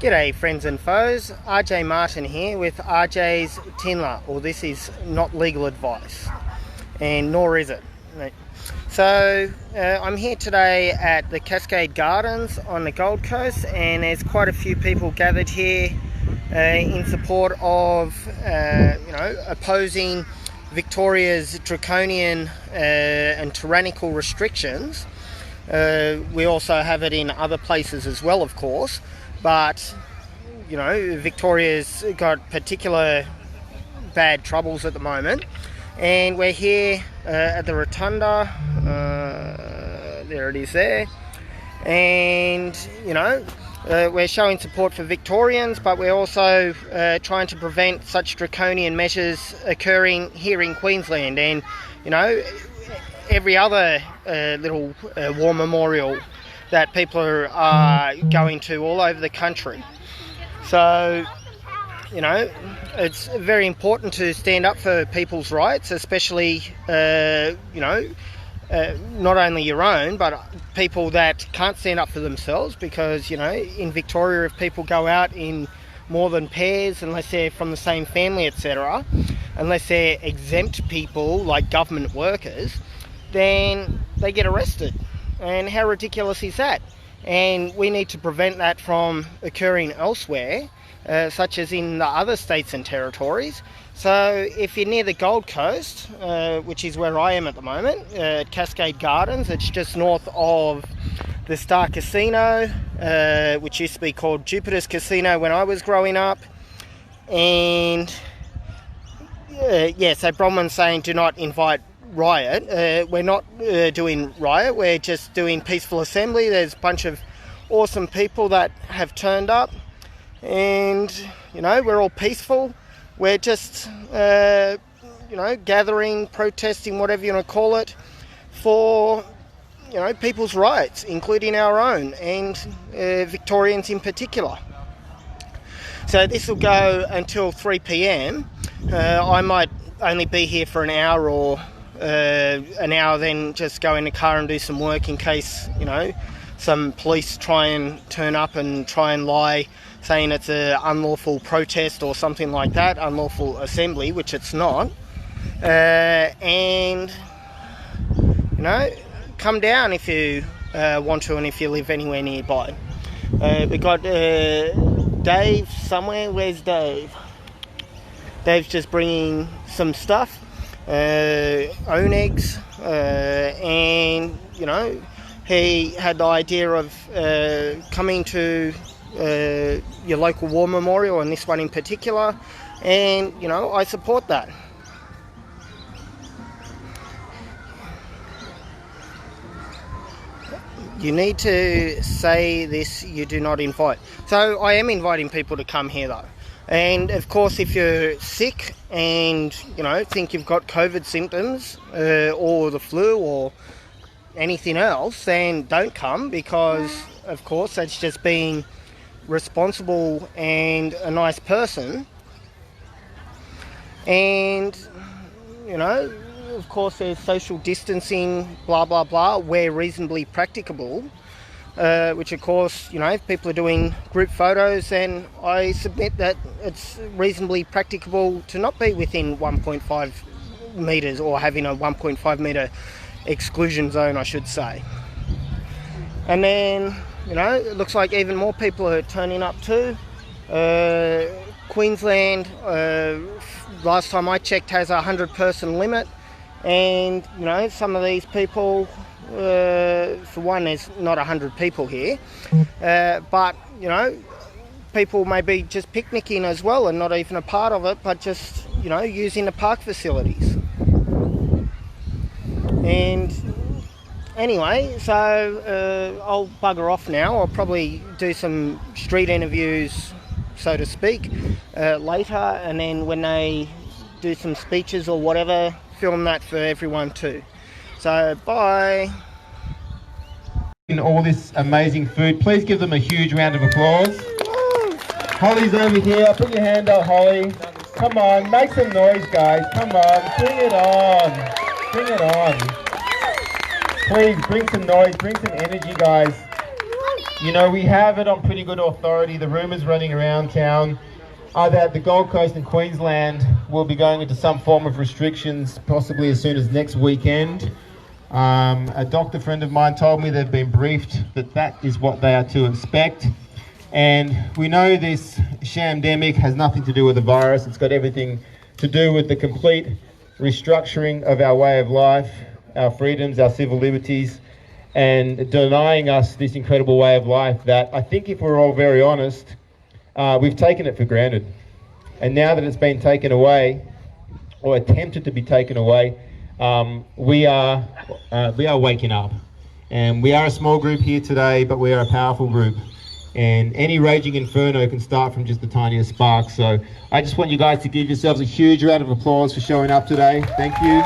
G'day friends and foes, Arjay Martin here with Arjay's TINLA, or this is not legal advice, and nor is it. So I'm here today at the Cascade Gardens on the Gold Coast, and there's quite a few people gathered here in support of opposing Victoria's draconian and tyrannical restrictions. We also have it in other places as well, of course. But, Victoria's got particular bad troubles at the moment. And we're here at the Rotunda. There it is there. And, we're showing support for Victorians, but we're also trying to prevent such draconian measures occurring here in Queensland. And, every other little war memorial that people are going to all over the country. So, it's very important to stand up for people's rights, especially, not only your own, but people that can't stand up for themselves, because, in Victoria, if people go out in more than pairs, unless they're from the same family, etc., unless they're exempt people like government workers, then they get arrested. And how ridiculous is that? And we need to prevent that from occurring elsewhere, such as in the other states and territories. So if you're near the Gold Coast, which is where I am at the moment, Cascade Gardens, it's just north of the Star Casino, which used to be called Jupiter's Casino when I was growing up. And so Bronwyn's saying do not invite riot. We're not doing riot, we're just doing peaceful assembly. There's a bunch of awesome people that have turned up, and we're all peaceful. We're just gathering, protesting, whatever you want to call it, for people's rights, including our own, and Victorians in particular. So this will go until 3 p.m. I might only be here for an hour or an hour, then just go in the car and do some work in case some police try and turn up and try and lie, saying it's an unlawful protest or something like that, unlawful assembly, which it's not. And come down if you want to, and if you live anywhere nearby. We got Dave somewhere. Where's Dave? Dave's just bringing some stuff. Own eggs, and he had the idea of coming to your local war memorial, and this one in particular, and I support that. You need to say this, you do not invite. So I am inviting people to come here though. And of course, if you're sick and think you've got COVID symptoms or the flu or anything else, then don't come, because of course that's just being responsible and a nice person. And of course there's social distancing, blah blah blah, where reasonably practicable. Which of course, if people are doing group photos, then I submit that it's reasonably practicable to not be within 1.5 metres, or having a 1.5 metre exclusion zone, I should say. And then, it looks like even more people are turning up too. Queensland, last time I checked, has a 100-person limit, and some of these people, for one, there's not 100 people here, but people may be just picnicking as well and not even a part of it, but just using the park facilities. And anyway, so I'll bugger off now. I'll probably do some street interviews, so to speak, later, and then when they do some speeches or whatever, film that for everyone too. So, bye. In all this amazing food, please give them a huge round of applause. Holly's over here. Put your hand up, Holly. Come on, make some noise, guys. Come on, bring it on. Bring it on. Please bring some noise, bring some energy, guys. You know, we have it on pretty good authority. The rumours running around town are that the Gold Coast and Queensland will be going into some form of restrictions, possibly as soon as next weekend. A doctor friend of mine told me they've been briefed that that is what they are to expect. And we know this shamdemic has nothing to do with the virus. It's got everything to do with the complete restructuring of our way of life, our freedoms, our civil liberties, and denying us this incredible way of life that I think, if we're all very honest, we've taken it for granted. And now that it's been taken away, or attempted to be taken away, we are waking up. And we are a small group here today, but we are a powerful group. And any raging inferno can start from just the tiniest spark. So I just want you guys to give yourselves a huge round of applause for showing up today. Thank you.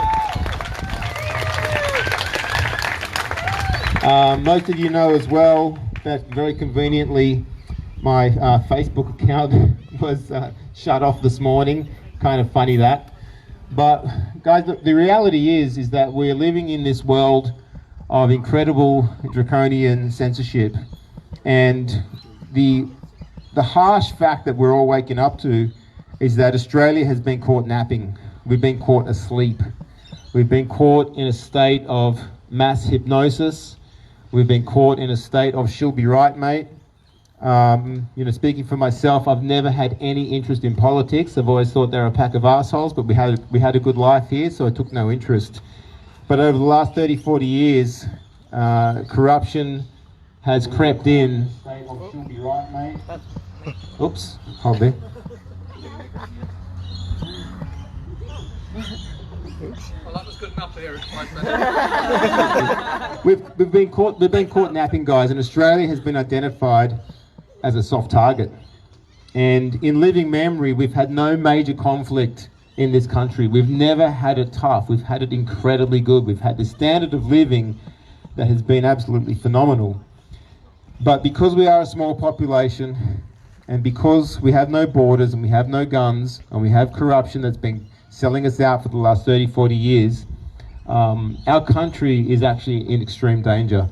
Most of you know as well that very conveniently my Facebook account was shut off this morning. Kind of funny that. But guys, the reality is that we're living in this world of incredible draconian censorship. And the harsh fact that we're all waking up to is that Australia has been caught napping. We've been caught asleep. We've been caught in a state of mass hypnosis. We've been caught in a state of she'll be right, mate. You know, speaking for myself, I've never had any interest in politics. I've always thought they're a pack of assholes, but we had a good life here, so I took no interest. But over the last 30, 40 years, corruption has crept in. She'll be right, mate. Oops, hold there. Well, that was good enough here. We've been caught napping, guys, and Australia has been identified as a soft target. And in living memory, we've had no major conflict in this country. We've never had it tough. We've had it incredibly good. We've had the standard of living that has been absolutely phenomenal. But because we are a small population, and because we have no borders and we have no guns and we have corruption that's been selling us out for the last 30, 40 years, our country is actually in extreme danger.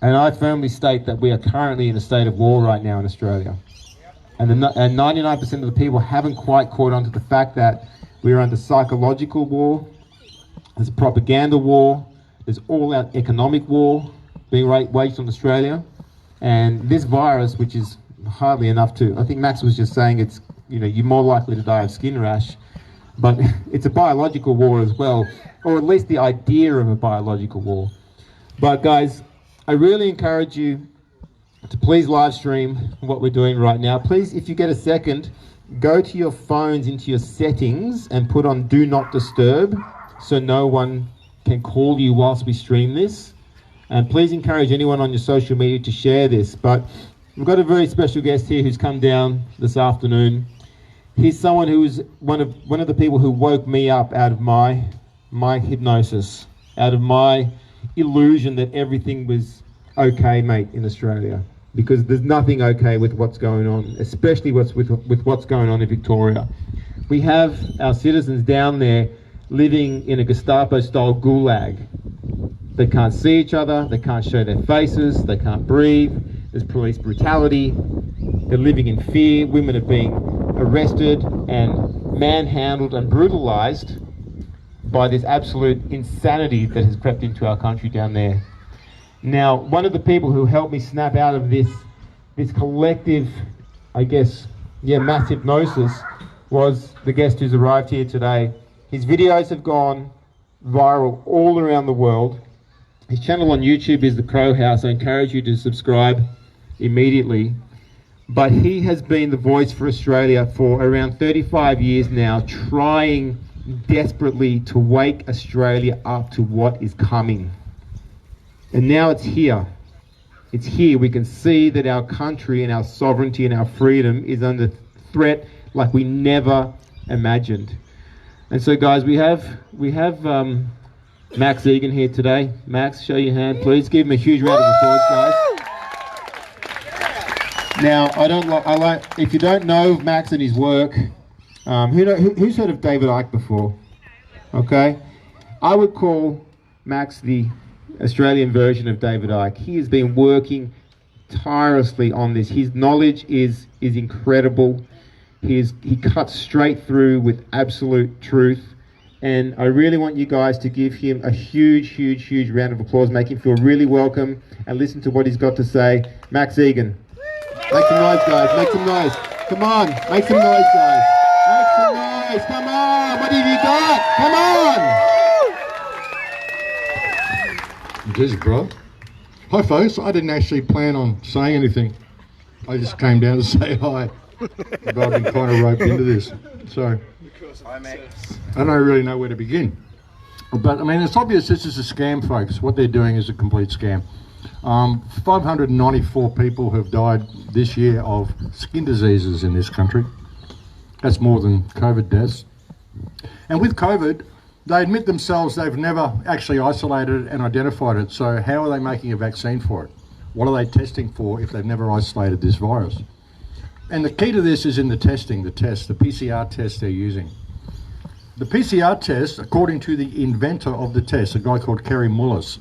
And I firmly state that we are currently in a state of war right now in Australia. And 99% of the people haven't quite caught on to the fact that we are under psychological war, there's a propaganda war, there's all-out economic war being waged on Australia. And this virus, which is hardly enough to, I think Max was just saying it's, you know, you're more likely to die of skin rash, but it's a biological war as well, or at least the idea of a biological war. But guys, I really encourage you to please live stream what we're doing right now. Please, if you get a second, go to your phones into your settings and put on Do Not Disturb so no one can call you whilst we stream this. And please encourage anyone on your social media to share this. But we've got a very special guest here who's come down this afternoon. He's someone who is one of the people who woke me up out of my hypnosis, out of my illusion that everything was okay, mate, in Australia. Because there's nothing okay with what's going on, especially with what's going on in Victoria. We have our citizens down there living in a Gestapo-style gulag. They can't see each other, they can't show their faces, they can't breathe, there's police brutality, they're living in fear, women are being arrested and manhandled and brutalized by this absolute insanity that has crept into our country down there. Now, one of the people who helped me snap out of this collective, I guess, mass hypnosis was the guest who's arrived here today. His videos have gone viral all around the world. His channel on YouTube is The Crow House. I encourage you to subscribe immediately. But he has been the voice for Australia for around 35 years now, trying desperately to wake Australia up to what is coming. And now it's here. It's here. We can see that our country and our sovereignty and our freedom is under threat like we never imagined. And so, guys, we have Max Egan here today. Max, show your hand, please. Give him a huge round of applause, guys. Now, if you don't know Max and his work, who's heard of David Icke before? Okay, I would call Max the Australian version of David Icke. He has been working tirelessly on this. His knowledge is incredible. He cuts straight through with absolute truth. And I really want you guys to give him a huge, huge, huge round of applause. Make him feel really welcome and listen to what he's got to say. Max Egan. Make some noise, guys. Make some noise. Come on. Make some noise, guys. Make some noise. Come on. What have you got? Come on. Cheers, bro. Hi, folks. I didn't actually plan on saying anything. I just came down to say hi. But I've been kind of roped into this. So, I don't really know where to begin. But, I mean, it's obvious this is a scam, folks. What they're doing is a complete scam. 594 people have died this year of skin diseases in this country. That's more than COVID deaths. And with COVID, they admit themselves they've never actually isolated it and identified it. So how are they making a vaccine for it? What are they testing for if they've never isolated this virus? And the key to this is in the testing, the PCR test they're using. The PCR test, according to the inventor of the test, a guy called Kerry Mullis,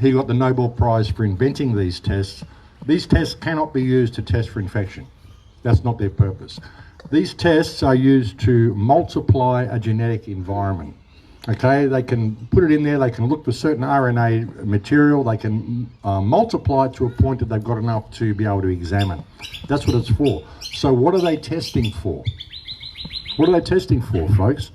he got the Nobel Prize for inventing these tests. These tests cannot be used to test for infection. That's not their purpose. These tests are used to multiply a genetic environment. Okay, they can put it in there, they can look for certain RNA material, they can multiply it to a point that they've got enough to be able to examine. That's what it's for. So what are they testing for? What are they testing for, folks?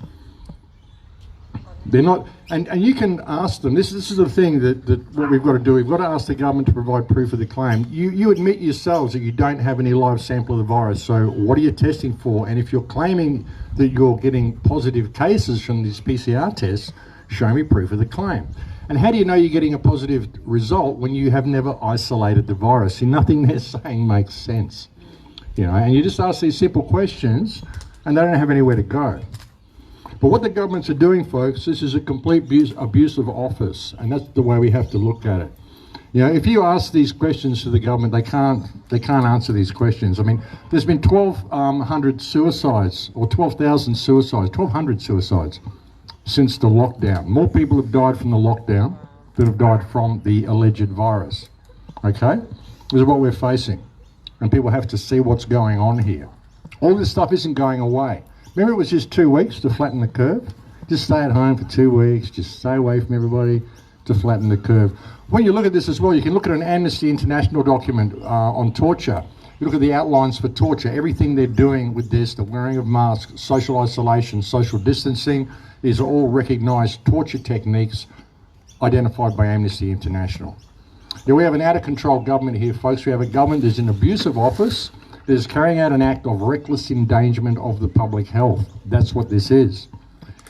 They're not, and you can ask them, this is the thing that what we've got to do, we've got to ask the government to provide proof of the claim. You admit yourselves that you don't have any live sample of the virus, so what are you testing for? And if you're claiming that you're getting positive cases from these PCR tests, show me proof of the claim. And how do you know you're getting a positive result when you have never isolated the virus? See, nothing they're saying makes sense. You know, and you just ask these simple questions and they don't have anywhere to go. But what the governments are doing, folks, this is a complete abuse of office, and that's the way we have to look at it. You know, if you ask these questions to the government, they can't answer these questions. I mean, there's been 1,200 suicides, or 12,000 suicides, 1,200 suicides since the lockdown. More people have died from the lockdown than have died from the alleged virus. Okay? This is what we're facing, and people have to see what's going on here. All this stuff isn't going away. Remember, it was just 2 weeks to flatten the curve? Just stay at home for 2 weeks, just stay away from everybody to flatten the curve. When you look at this as well, you can look at an Amnesty International document on torture. You look at the outlines for torture, everything they're doing with this, the wearing of masks, social isolation, social distancing, these are all recognised torture techniques identified by Amnesty International. Now, we have an out-of-control government here, folks. We have a government that's in abusive office, that is carrying out an act of reckless endangerment of the public health. That's what this is.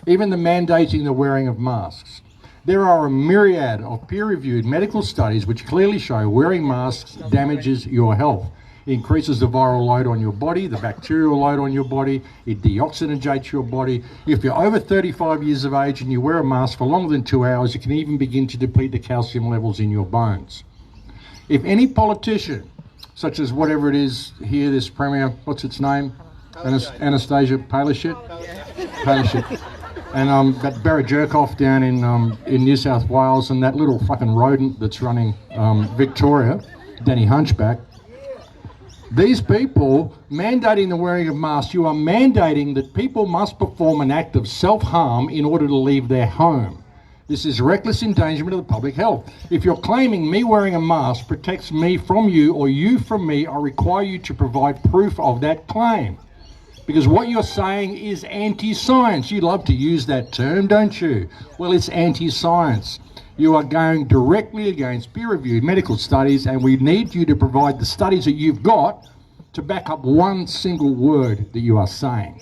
Even the mandating the wearing of masks. There are a myriad of peer-reviewed medical studies which clearly show wearing masks damages your health. It increases the viral load on your body, the bacterial load on your body, it deoxygenates your body. If you're over 35 years of age and you wear a mask for longer than 2 hours, you can even begin to deplete the calcium levels in your bones. If any politician, such as whatever it is here, this Premier, what's its name? Anastasia Palaszczuk? Palaszczuk. And that Barry Jerkoff down in New South Wales, and that little fucking rodent that's running Victoria, Danny Hunchback. These people mandating the wearing of masks, you are mandating that people must perform an act of self-harm in order to leave their home. This is reckless endangerment of the public health. If you're claiming me wearing a mask protects me from you or you from me, I require you to provide proof of that claim. Because what you're saying is anti-science. You love to use that term, don't you? Well, it's anti-science. You are going directly against peer-reviewed medical studies, and we need you to provide the studies that you've got to back up one single word that you are saying.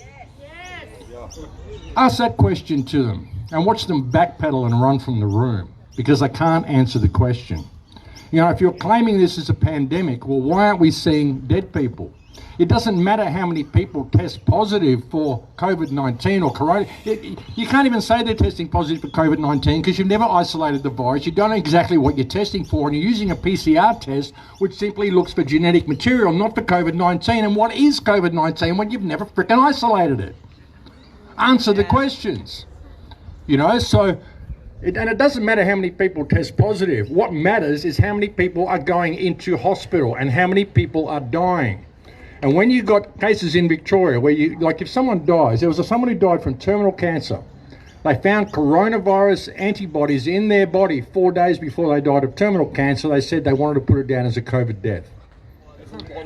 Ask that question to them and watch them backpedal and run from the room because they can't answer the question. You know, if you're claiming this is a pandemic, well, why aren't we seeing dead people? It doesn't matter how many people test positive for COVID-19 or corona. You can't even say they're testing positive for COVID-19 because you've never isolated the virus. You don't know exactly what you're testing for, and you're using a PCR test which simply looks for genetic material, not for COVID-19. And what is COVID-19 when you've never frickin' isolated it? Answer the questions. You know, so And it doesn't matter how many people test positive. What matters is how many people are going into hospital and how many people are dying. And when you got cases in Victoria where like if someone dies, there was someone who died from terminal cancer. They found coronavirus antibodies in their body 4 days before they died of terminal cancer. They said they wanted to put it down as a COVID death.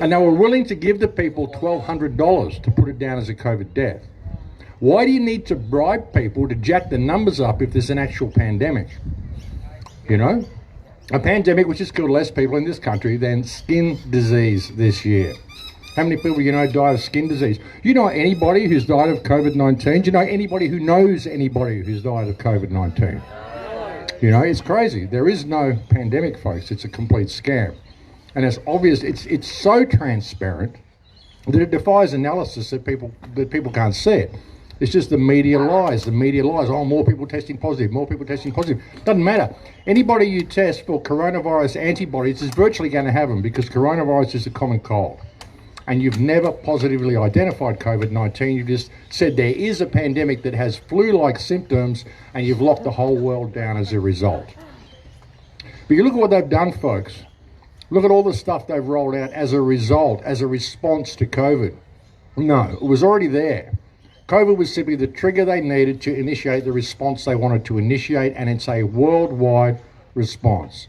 And they were willing to give the people $1,200 to put it down as a COVID death. Why do you need to bribe people to jack the numbers up if there's an actual pandemic? You know? A pandemic which has killed less people in this country than skin disease this year. How many people you know die of skin disease? You know anybody who's died of COVID-19? Do you know anybody who knows anybody who's died of COVID-19? You know, it's crazy. There is no pandemic, folks. It's a complete scam. And it's obvious, it's so transparent that it defies analysis that people can't see it. It's just the media lies. The media lies. Oh, more people testing positive, more people testing positive. Doesn't matter. Anybody you test for coronavirus antibodies is virtually going to have them because coronavirus is a common cold. And you've never positively identified COVID-19. You've just said there is a pandemic that has flu-like symptoms and you've locked the whole world down as a result. But you look at what they've done, folks. Look at all the stuff they've rolled out as a result, as a response to COVID. No, it was already there. COVID was simply the trigger they needed to initiate the response they wanted to initiate, and it's a worldwide response.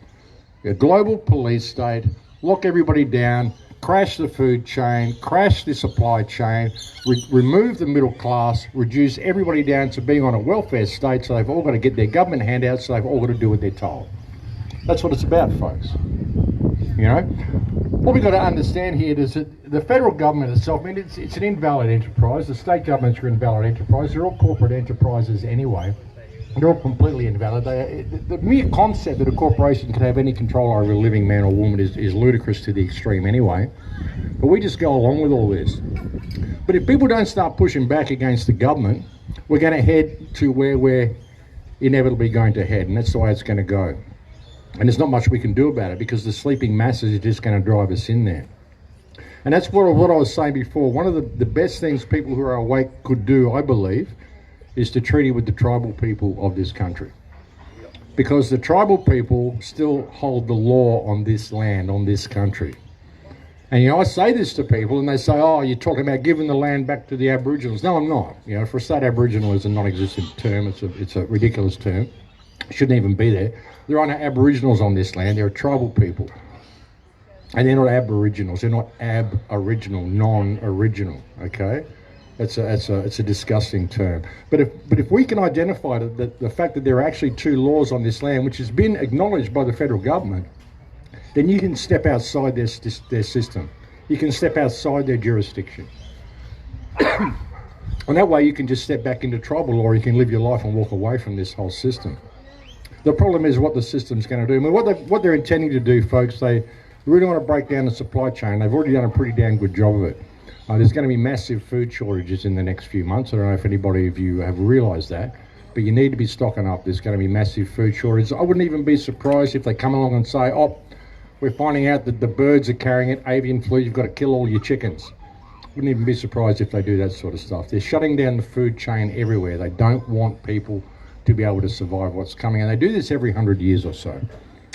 A global police state, lock everybody down, crash the food chain, crash the supply chain, remove the middle class, reduce everybody down to being on a welfare state, so they've all got to get their government handouts, so they've all got to do what they're told. That's what it's about, folks. You know, what we've got to understand here is that the federal government itself, I mean, it's an invalid enterprise. The state governments are invalid enterprise. They're all corporate enterprises anyway. They're all completely invalid. The mere concept that a corporation can have any control over a living man or woman is ludicrous to the extreme anyway. But we just go along with all this. But if people don't start pushing back against the government, we're going to head to where we're inevitably going to head, and that's the way it's going to go. And there's not much we can do about it because the sleeping masses are just going to drive us in there. And that's what I was saying before. One of the best things people who are awake could do, I believe, is to treaty with the tribal people of this country. Because the tribal people still hold the law on this land, on this country. And, you know, I say this to people and they say, oh, you're talking about giving the land back to the Aboriginals. No, I'm not. You know, for a state, Aboriginal is a non-existent term. It's a ridiculous term. It shouldn't even be there. There are no Aboriginals on this land. There are tribal people. And they're not Aboriginals. They're not ab-original, non-original, okay? It's a disgusting term. But if we can identify the fact that there are actually two laws on this land, which has been acknowledged by the federal government, then you can step outside their system. You can step outside their jurisdiction. And that way you can just step back into tribal law, or you can live your life and walk away from this whole system. The problem is what the system's going to do. I mean, what they're intending to do, folks, they really want to break down the supply chain. They've already done a pretty damn good job of it. There's going to be massive food shortages in the next few months. I don't know if anybody of you have realised that, but you need to be stocking up. There's going to be massive food shortages. I wouldn't even be surprised if they come along and say, oh, we're finding out that the birds are carrying it, avian flu, you've got to kill all your chickens. Wouldn't even be surprised if they do that sort of stuff. They're shutting down the food chain everywhere. They don't want people to be able to survive what's coming. And they do this every 100 years or so.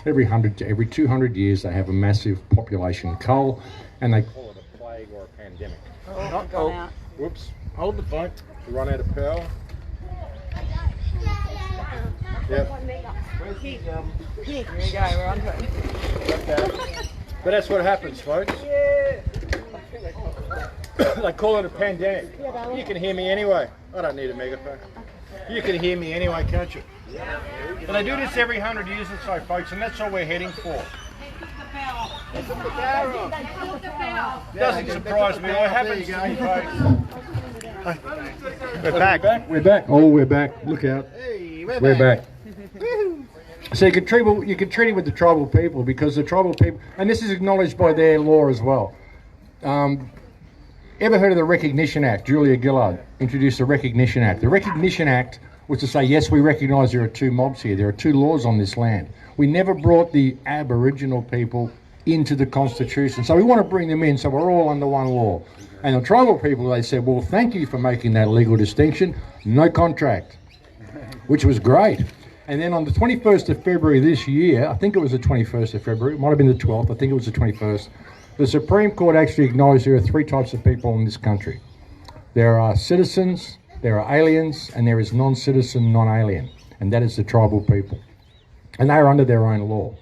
Every 200 years they have a massive population cull, and they call it a plague or a pandemic. Oh. Whoops. Hold the phone. We run out of power. Yep. Here we go, we're on to it. Okay. But that's what happens, folks. They call it a pandemic. You can hear me anyway. I don't need a megaphone. You can hear me anyway, can't you? And they do this every 100 years or so, folks, and that's all we're heading for. Doesn't surprise me. What happens to me, folks? We're back. We're back. Oh, we're back. Look out. Hey, we're back. So you can treat it with the tribal people, because the tribal people, and this is acknowledged by their law as well. Ever heard of the Recognition Act? Julia Gillard introduced the Recognition Act. The Recognition Act was to say, yes, we recognise there are two mobs here. There are two laws on this land. We never brought the Aboriginal people into the Constitution. So we want to bring them in so we're all under one law. And the tribal people, they said, well, thank you for making that legal distinction. No contract, which was great. And then on the 21st of February this year, I think it was the 21st of February, it might have been the 12th, I think it was the 21st, the Supreme Court actually acknowledged there are three types of people in this country. There are citizens, there are aliens, and there is non-citizen, non-alien. And that is the tribal people. And they are under their own law.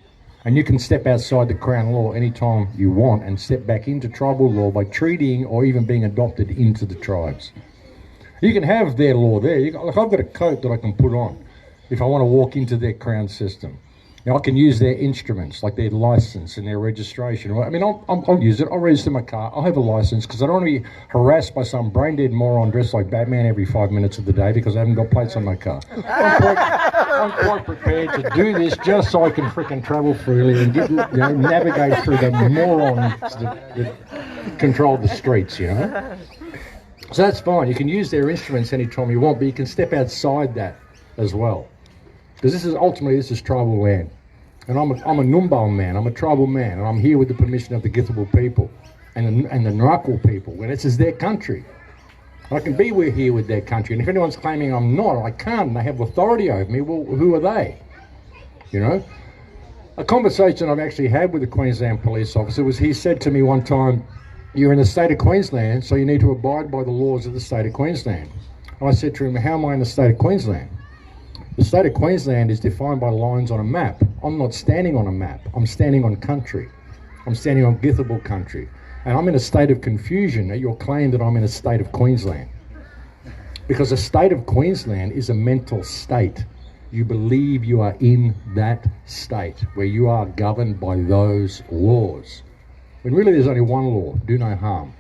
And you can step outside the Crown law anytime you want and step back into tribal law by treating or even being adopted into the tribes. You can have their law there. Like I've got a coat that I can put on if I want to walk into their Crown system. Now I can use their instruments, like their license and their registration. I mean, I'll use it. I'll register my car. I'll have a license because I don't want to be harassed by some brain-dead moron dressed like Batman every 5 minutes of the day because I haven't got plates on my car. I'm quite prepared to do this just so I can freaking travel freely and get, navigate through the morons that control the streets, So that's fine. You can use their instruments anytime you want, but you can step outside that as well. Because this is tribal land. And I'm a Numbal man, I'm a tribal man, and I'm here with the permission of the Githable people and the Nrakal people, and this is their country. I can be here with their country, and if anyone's claiming I'm not, I can't, and they have authority over me, well, who are they? A conversation I've actually had with the Queensland police officer was he said to me one time, you're in the state of Queensland, so you need to abide by the laws of the state of Queensland. And I said to him, how am I in the state of Queensland? The state of Queensland is defined by lines on a map. I'm not standing on a map. I'm standing on country. I'm standing on Githable country. And I'm in a state of confusion at your claim that I'm in a state of Queensland. Because a state of Queensland is a mental state. You believe you are in that state where you are governed by those laws. When really there's only one law, do no harm.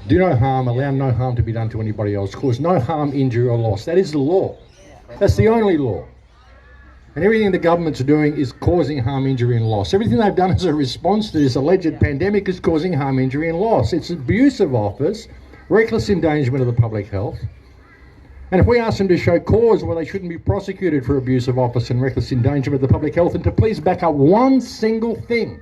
Do no harm, allow no harm to be done to anybody else, cause no harm, injury or loss. That is the law. That's the only law. And everything the government's doing is causing harm, injury and loss. Everything they've done as a response to this alleged pandemic is causing harm, injury and loss. It's abuse of office, reckless endangerment of the public health. And if we ask them to show cause, well, they shouldn't be prosecuted for abuse of office and reckless endangerment of the public health, and to please back up one single thing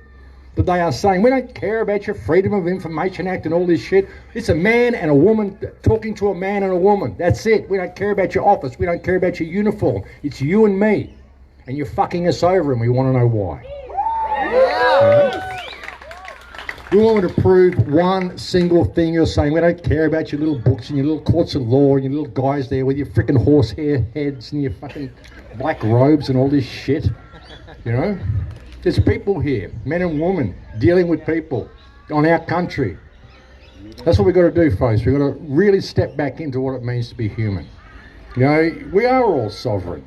that they are saying. We don't care about your Freedom of Information Act and all this shit. It's a man and a woman talking to a man and a woman. That's it. We don't care about your office. We don't care about your uniform. It's you and me. And you're fucking us over and we want to know why. You want me to prove one single thing you're saying. We don't care about your little books and your little courts of law and your little guys there with your freaking horsehair heads and your fucking black robes and all this shit. There's people here, men and women, dealing with people on our country. That's what we've got to do, folks. We've got to really step back into what it means to be human. We are all sovereign.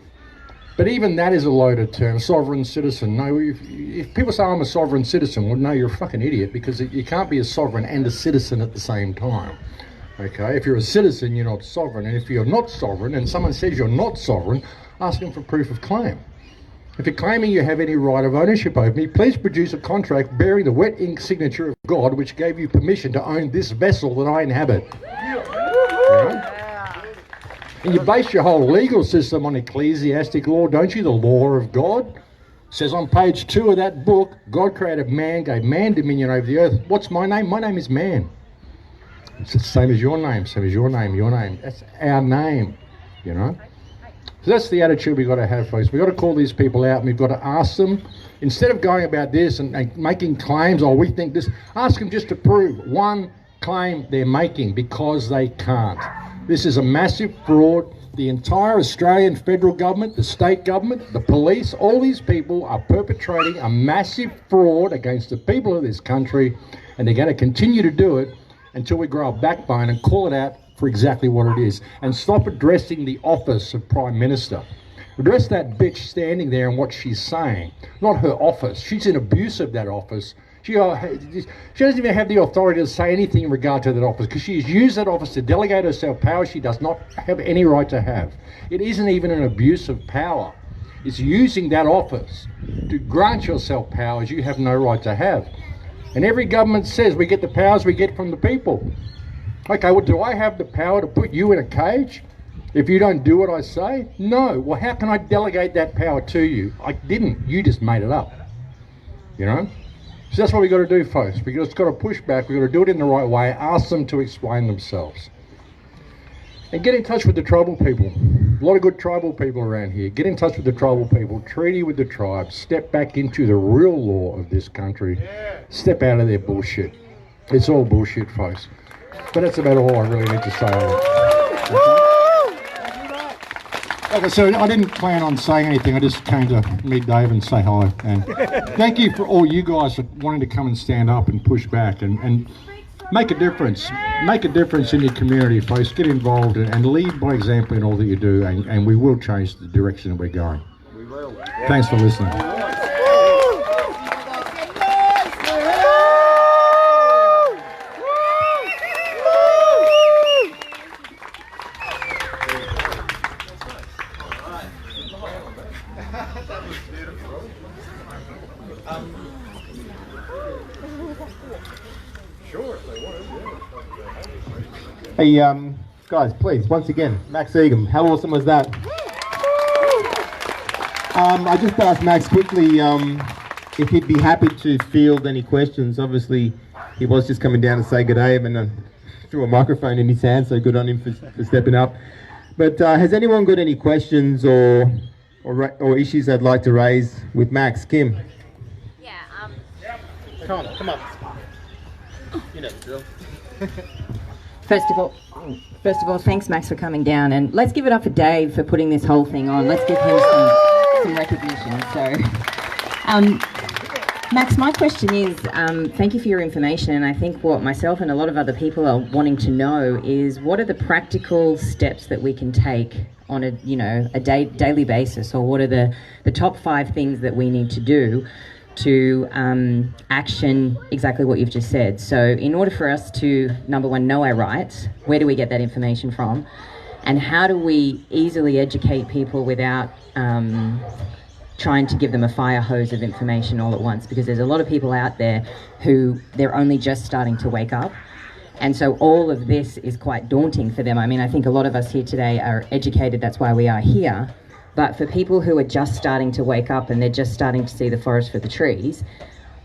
But even that is a loaded term, sovereign citizen. No, if people say I'm a sovereign citizen, well, no, you're a fucking idiot, because you can't be a sovereign and a citizen at the same time. Okay, if you're a citizen, you're not sovereign. And if you're not sovereign and someone says you're not sovereign, ask them for proof of claim. If you're claiming you have any right of ownership over me, please produce a contract bearing the wet ink signature of God, which gave you permission to own this vessel that I inhabit. And you base your whole legal system on ecclesiastic law, don't you? The law of God. It says on page 2 of that book, God created man, gave man dominion over the earth. What's my name? My name is man. It's the same as your name, same as your name, your name. That's our name, So that's the attitude we've got to have, folks. We've got to call these people out and we've got to ask them, instead of going about this and making claims, we think this, ask them just to prove one claim they're making, because they can't. This is a massive fraud. The entire Australian federal government, the state government, the police, all these people are perpetrating a massive fraud against the people of this country, and they're going to continue to do it until we grow a backbone and call it out for exactly what it is, and stop addressing the office of Prime Minister. Address that bitch standing there and what she's saying, not her office. She's in abuse of that office. She doesn't even have the authority to say anything in regard to that office, because she has used that office to delegate herself power she does not have any right to have. It isn't even an abuse of power. It's using that office to grant yourself powers you have no right to have. And every government says we get the powers we get from the people. Okay, well, do I have the power to put you in a cage if you don't do what I say? No. Well, how can I delegate that power to you? I didn't. You just made it up. So that's what we've got to do, folks. We've just got to push back. We've got to do it in the right way. Ask them to explain themselves. And get in touch with the tribal people. A lot of good tribal people around here. Get in touch with the tribal people, treaty with the tribes, step back into the real law of this country, step out of their bullshit. It's all bullshit, folks. But that's about all I really need to say on it. Like I said, I didn't plan on saying anything. I just came to meet Dave and say hi. And thank you for all you guys for wanting to come and stand up and push back and make a difference. Make a difference in your community, folks. Get involved and lead by example in all that you do, and we will change the direction that we're going. We will. Thanks for listening. Hey, guys, please, once again, Max Egan, how awesome was that? I just asked Max quickly if he'd be happy to field any questions. Obviously, he was just coming down to say good day and threw a microphone in his hand, so good on him for stepping up. But has anyone got any questions or issues they'd like to raise with Max? Kim? Yeah, Come on. You know the drill. First of all, thanks Max for coming down, and let's give it up for Dave for putting this whole thing on. Let's give him some recognition. So, Max, my question is, thank you for your information, and I think what myself and a lot of other people are wanting to know is what are the practical steps that we can take on a daily basis, or what are the top 5 things that we need to do to action exactly what you've just said. So in order for us to, number one, know our rights, where do we get that information from? And how do we easily educate people without trying to give them a fire hose of information all at once? Because there's a lot of people out there who they're only just starting to wake up. And so all of this is quite daunting for them. I mean, I think a lot of us here today are educated, that's why we are here. But for people who are just starting to wake up and they're just starting to see the forest for the trees,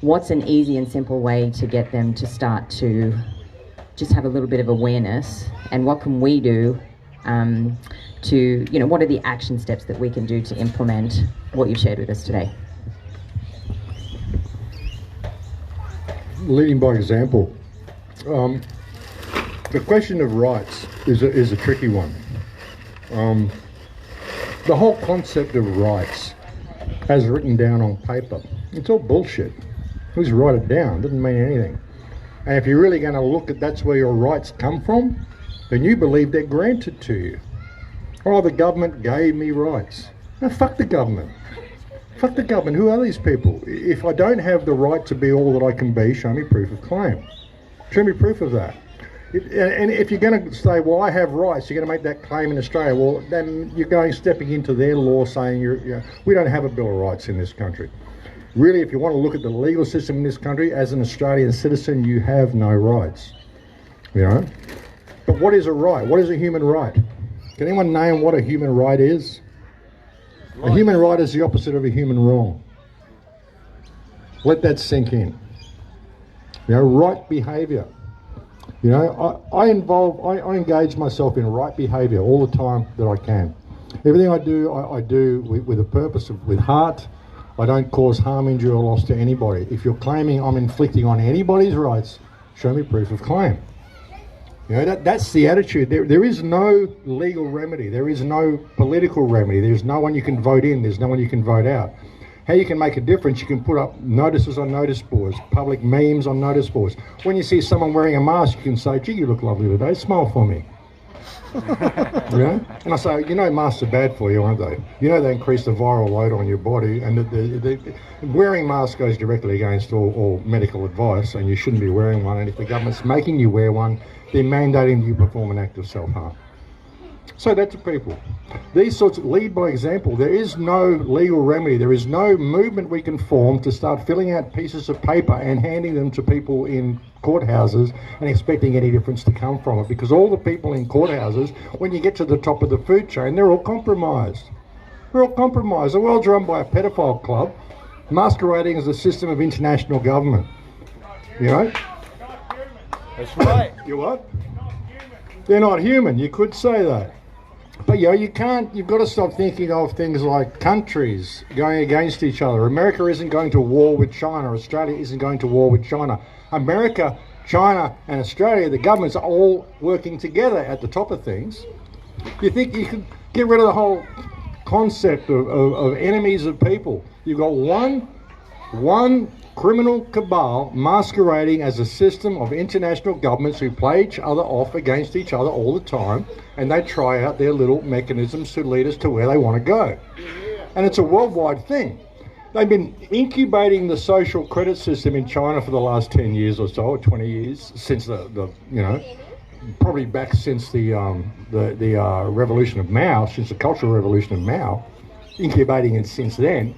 what's an easy and simple way to get them to start to just have a little bit of awareness? And what can we do what are the action steps that we can do to implement what you've shared with us today? Leading by example. The question of rights is a tricky one. The whole concept of rights, as written down on paper, it's all bullshit. Who's write it down? Doesn't mean anything. And if you're really going to look at that's where your rights come from, then you believe they're granted to you. Oh, the government gave me rights. No, fuck the government. Fuck the government. Who are these people? If I don't have the right to be all that I can be, show me proof of claim. Show me proof of that. And if you're going to say, well, I have rights, you're going to make that claim in Australia, well, then you're stepping into their law saying we don't have a Bill of Rights in this country. Really, if you want to look at the legal system in this country, as an Australian citizen, you have no rights. But what is a right? What is a human right? Can anyone name what a human right is? A human right is the opposite of a human wrong. Let that sink in. Right behaviour. I engage myself in right behaviour all the time that I can. Everything I do with a purpose, with heart. I don't cause harm, injury or loss to anybody. If you're claiming I'm inflicting on anybody's rights, show me proof of claim. That's the attitude. There is no legal remedy. There is no political remedy. There's no one you can vote in. There's no one you can vote out. How you can make a difference, you can put up notices on notice boards, public memes on notice boards. When you see someone wearing a mask, you can say, gee, you look lovely today, smile for me. And I say, masks are bad for you, aren't they? They increase the viral load on your body, and wearing masks goes directly against all medical advice, and you shouldn't be wearing one. And if the government's making you wear one, they're mandating that you perform an act of self-harm. So that's people. These sorts of lead by example. There is no legal remedy. There is no movement we can form to start filling out pieces of paper and handing them to people in courthouses and expecting any difference to come from it. Because all the people in courthouses, when you get to the top of the food chain, they're all compromised. They're all compromised. The world's run by a pedophile club masquerading as a system of international government. That's right. You what? They're not human. You could say that. But you know, you've got to stop thinking of things like countries going against each other. America isn't going to war with China. Australia isn't going to war with China. America, China and Australia, the governments are all working together at the top of things. You think you could get rid of the whole concept of enemies of people? You've got one criminal cabal masquerading as a system of international governments who play each other off against each other all the time, and they try out their little mechanisms to lead us to where they want to go. And it's a worldwide thing. They've been incubating the social credit system in China for the last 10 years or so, or 20 years, since the probably back since the revolution of Mao, since the Cultural Revolution of Mao, incubating it since then.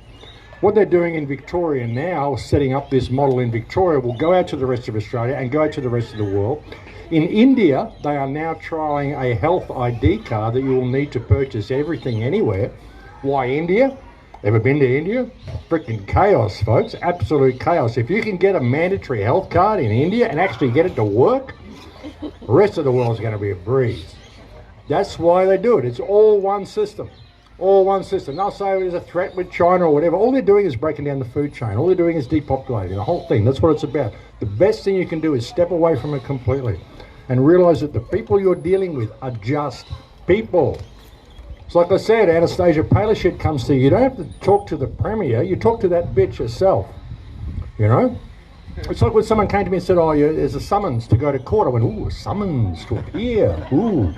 What they're doing in Victoria now, setting up this model in Victoria, will go out to the rest of Australia and go out to the rest of the world. In India, they are now trialling a health ID card that you will need to purchase everything anywhere. Why India? Ever been to India? Freaking chaos, folks. Absolute chaos. If you can get a mandatory health card in India and actually get it to work, the rest of the world is going to be a breeze. That's why they do it. It's all one system. All one system. They'll say there's a threat with China or whatever. All they're doing is breaking down the food chain. All they're doing is depopulating the whole thing. That's what it's about. The best thing you can do is step away from it completely and realize that the people you're dealing with are just people. It's like I said, Anastasia Palaszczuk comes to you. You don't have to talk to the Premier. You talk to that bitch yourself. You know? It's like when someone came to me and said, oh, there's a summons to go to court. I went, ooh, a summons to appear. Ooh,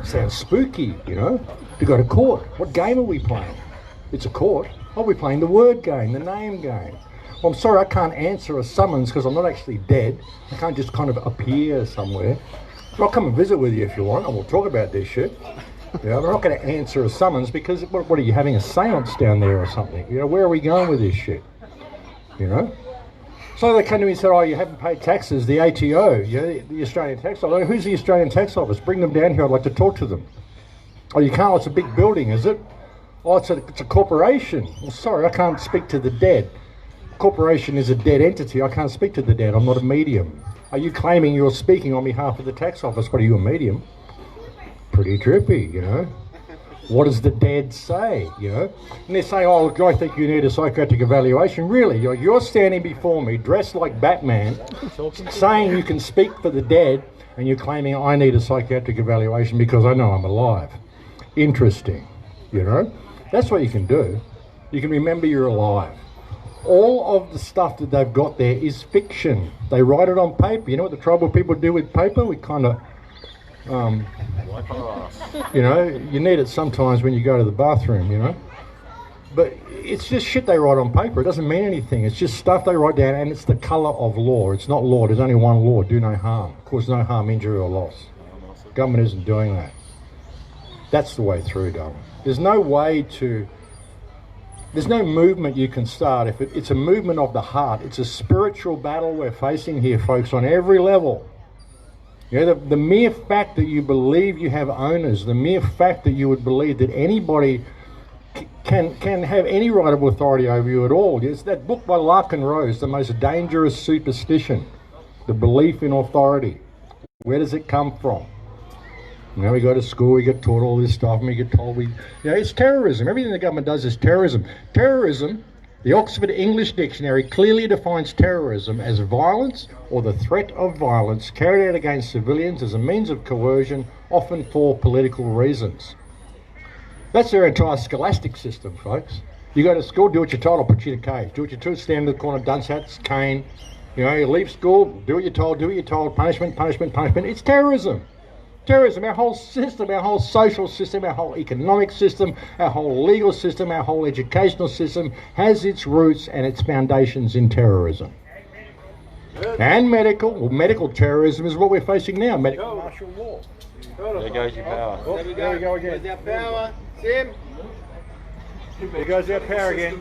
sounds spooky, you know? To go to court. What game are we playing? It's a court. Oh, we're playing the word game, the name game. Well, I'm sorry, I can't answer a summons because I'm not actually dead. I can't just kind of appear somewhere. I'll come and visit with you if you want, and we'll talk about this shit. Yeah, we're not going to answer a summons because, what are you, having a seance down there or something? You know, where are we going with this shit? You know? So they came to me and said, oh, you haven't paid taxes, the ATO, the Australian Tax Office. Who's the Australian Tax Office? Bring them down here, I'd like to talk to them. Oh, you can't, it's a big building, is it? Oh, it's a corporation. Well, sorry, I can't speak to the dead. Corporation is a dead entity, I can't speak to the dead, I'm not a medium. Are you claiming you're speaking on behalf of the tax office? What are you, a medium? Pretty trippy, you know? What does the dead say, you know? And they're saying, oh, look, I think you need a psychiatric evaluation. Really? You're standing before me, dressed like Batman, saying you can speak for the dead, and you're claiming I need a psychiatric evaluation because I know I'm alive. Interesting, you know? That's what you can do. You can remember you're alive. All of the stuff that they've got there is fiction. They write it on paper. You know what the trouble people do with paper? We kind of, you know, you need it sometimes when you go to the bathroom, you know? But it's just shit they write on paper. It doesn't mean anything. It's just stuff they write down, and it's the colour of law. It's not law. There's only one law, do no harm. Cause no harm, injury or loss. Government isn't doing that. That's the way through, darling. There's no movement you can start. If it's a movement of the heart, it's a spiritual battle we're facing here, folks, on every level. You know, the mere fact that you believe you have owners, the mere fact that you would believe that anybody can have any right of authority over you at all. It's that book by Larkin Rose, The Most Dangerous Superstition, the belief in authority. Where does it come from? You know, we go to school, we get taught all this stuff, and we get told it's terrorism. Everything the government does is terrorism. Terrorism, the Oxford English Dictionary clearly defines terrorism as violence or the threat of violence carried out against civilians as a means of coercion, often for political reasons. That's their entire scholastic system, folks. You go to school, do what you're told, I'll put you in a cage. Do what you're told, stand in the corner, dunce hats, cane. You know, you leave school, do what you're told, punishment, punishment, punishment. It's terrorism. Terrorism, our whole system, our whole social system, our whole economic system, our whole legal system, our whole educational system has its roots and its foundations in terrorism. And medical terrorism is what we're facing now, medical martial law. There goes your power. Oh, there we go again. There's our power, Sim. There goes our power again.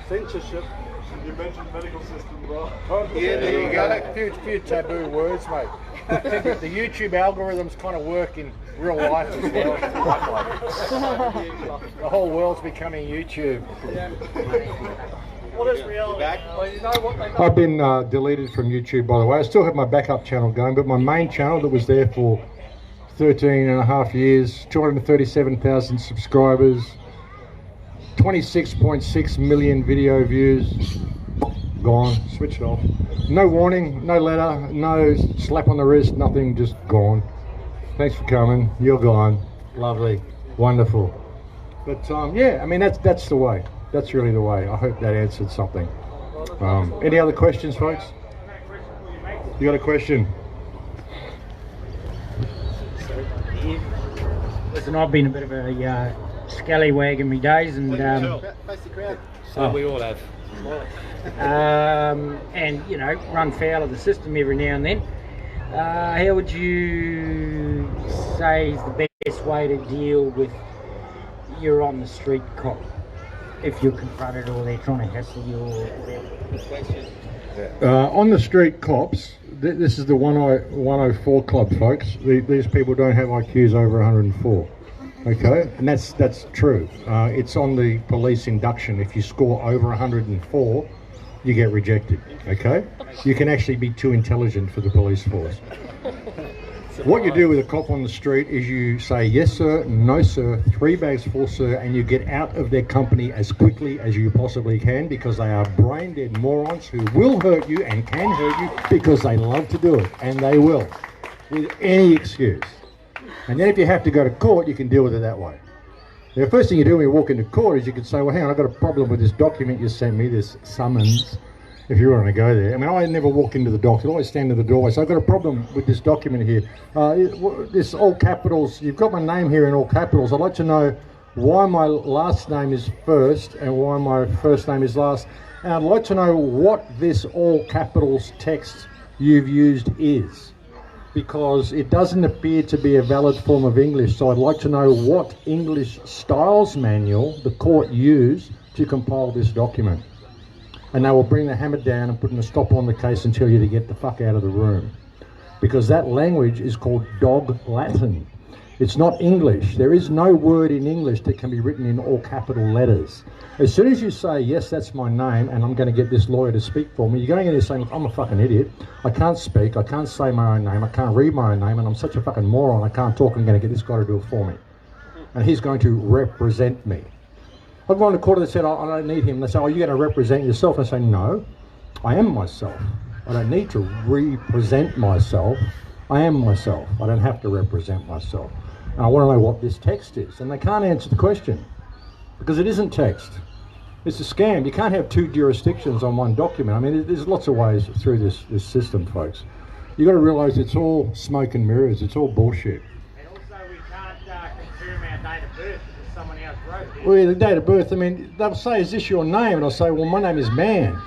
Censorship. You mentioned medical system, bro. Yeah, there you go. Few taboo words, mate. The YouTube algorithms kind of work in real life as well. The whole world's becoming YouTube. What is reality? Well, you know what they I've been deleted from YouTube, by the way. I still have my backup channel going, but my main channel that was there for 13 and a half years, 237,000 subscribers, 26.6 million video views. Gone, switched off. No warning, no letter, no slap on the wrist, nothing, just gone. Thanks for coming, you're gone. Lovely, wonderful. But yeah, I mean, that's the way. That's really the way. I hope that answered something. Any other questions, folks? You got a question? Listen, I've been a bit of a scallywag in my days, and So we all have. and you know, run foul of the system every now and then. How would you say is the best way to deal with your on the street cop if you're confronted or they're trying to hassle you or whatever? On the street cops, this is the 104 club, folks. These people don't have IQs over 104. Okay, and that's true. It's on the police induction. If you score over 104, you get rejected. Okay, you can actually be too intelligent for the police force. What you do with a cop on the street is you say yes sir, no sir, 3 bags full sir, and you get out of their company as quickly as you possibly can, because they are brain dead morons who will hurt you and can hurt you because they love to do it, and they will, with any excuse. And then if you have to go to court, you can deal with it that way. Now, the first thing you do when you walk into court is you can say, well, hang on, I've got a problem with this document you sent me, this summons, if you want to go there. I mean, I never walk into the dock. I always stand in the doorway. So I've got a problem with this document here. This all capitals, you've got my name here in all capitals. I'd like to know why my last name is first and why my first name is last. And I'd like to know what this all capitals text you've used is, because it doesn't appear to be a valid form of English. So I'd like to know what English styles manual the court used to compile this document. And they will bring the hammer down and put a stop on the case and tell you to get the fuck out of the room. Because that language is called dog Latin. It's not English. There is no word in English that can be written in all capital letters. As soon as you say, yes, that's my name, and I'm going to get this lawyer to speak for me, you're going in there saying, look, I'm a fucking idiot. I can't speak, I can't say my own name, I can't read my own name, and I'm such a fucking moron, I can't talk, I'm going to get this guy to do it for me. And he's going to represent me. I've gone to court and said, I don't need him. They say, oh, you're going to represent yourself. I say, no, I am myself. I don't need to represent myself. I am myself. I don't have to represent myself. And I want to know what this text is. And they can't answer the question because it isn't text. It's a scam. You can't have 2 jurisdictions on one document. I mean, there's lots of ways through this system, folks. You've got to realise it's all smoke and mirrors. It's all bullshit. And also we can't confirm our date of birth because someone else wrote it. Well, the date of birth, I mean, they'll say, is this your name? And I'll say, well, my name is Man.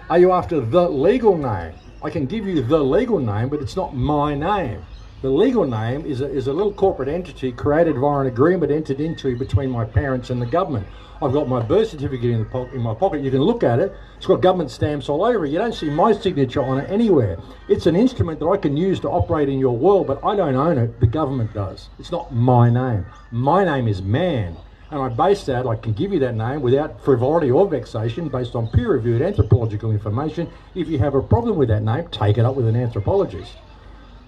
Are you after the legal name? I can give you the legal name, but it's not my name. The legal name is a little corporate entity created via an agreement entered into between my parents and the government. I've got my birth certificate in my pocket. You can look at it. It's got government stamps all over it. You don't see my signature on it anywhere. It's an instrument that I can use to operate in your world, but I don't own it. The government does. It's not my name. My name is Man. And I base that, I can give you that name without frivolity or vexation based on peer-reviewed anthropological information. If you have a problem with that name, take it up with an anthropologist.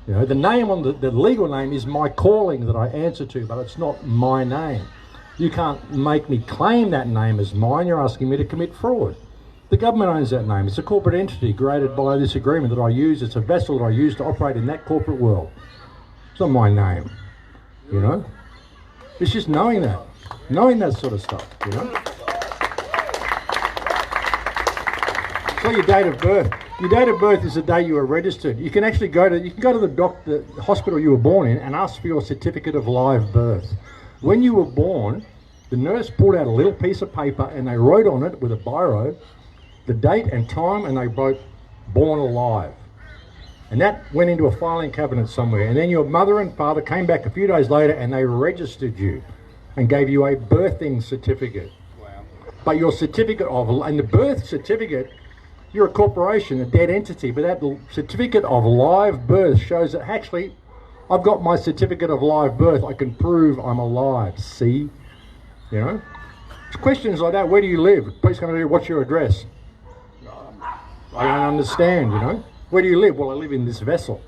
You know, the name on the legal name is my calling that I answer to, but it's not my name. You can't make me claim that name as mine. You're asking me to commit fraud. The government owns that name. It's a corporate entity created by this agreement that I use. It's a vessel that I use to operate in that corporate world. It's not my name, you know. It's just knowing that sort of stuff, you know. So your date of birth. Your date of birth is the day you were registered. You can actually go to the hospital you were born in and ask for your certificate of live birth. When you were born, the nurse pulled out a little piece of paper and they wrote on it with a biro the date and time, and they wrote born alive. And that went into a filing cabinet somewhere. And then your mother and father came back a few days later and they registered you and gave you a birthing certificate. Wow. But your certificate and the birth certificate, you're a corporation, a dead entity, but that certificate of live birth shows that actually I've got my certificate of live birth. I can prove I'm alive. See? You know? It's questions like that. Where do you live? Please come here. What's your address? I don't understand, you know? Where do you live? Well, I live in this vessel.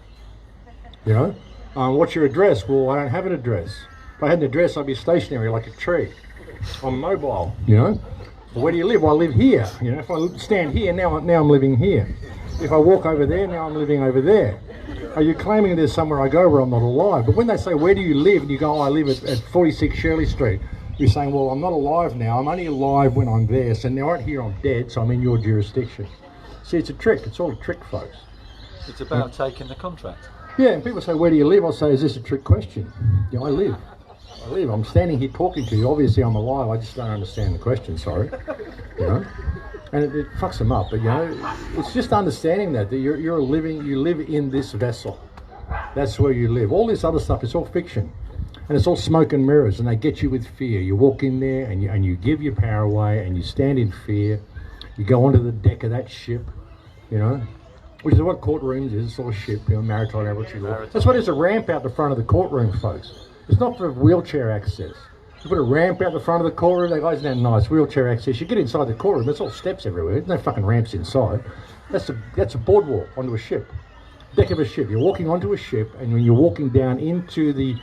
You know? What's your address? Well, I don't have an address. If I had an address, I'd be stationary like a tree. I'm mobile, you know. Well, where do you live? Well, I live here. You know, if I stand here, now I'm living here. If I walk over there, now I'm living over there. Are you claiming there's somewhere I go where I'm not alive? But when they say, where do you live? And you go, oh, I live at 46 Shirley Street. You're saying, well, I'm not alive now. I'm only alive when I'm there. So now right here I'm dead, so I'm in your jurisdiction. See, it's a trick. It's all a trick, folks. It's about taking the contract. Yeah, and people say, where do you live? I'll say, is this a trick question? You know, I live. I'm standing here talking to you. Obviously I'm alive. I just don't understand the question, sorry. You know? And it fucks them up. But, you know, it's just understanding that you live in this vessel. That's where you live. All this other stuff, it's all fiction. And it's all smoke and mirrors, and they get you with fear. You walk in there and you give your power away and you stand in fear. You go onto the deck of that ship, you know, which is what courtrooms is. It's all ship, you know, maritime admiralty law. That's why there's a ramp out the front of the courtroom, folks. It's not for wheelchair access. You put a ramp out the front of the courtroom, they go, isn't that nice, wheelchair access. You get inside the courtroom, there's all steps everywhere. There's no fucking ramps inside. That's a boardwalk onto a ship. Deck of a ship. You're walking onto a ship, and when you're walking down into the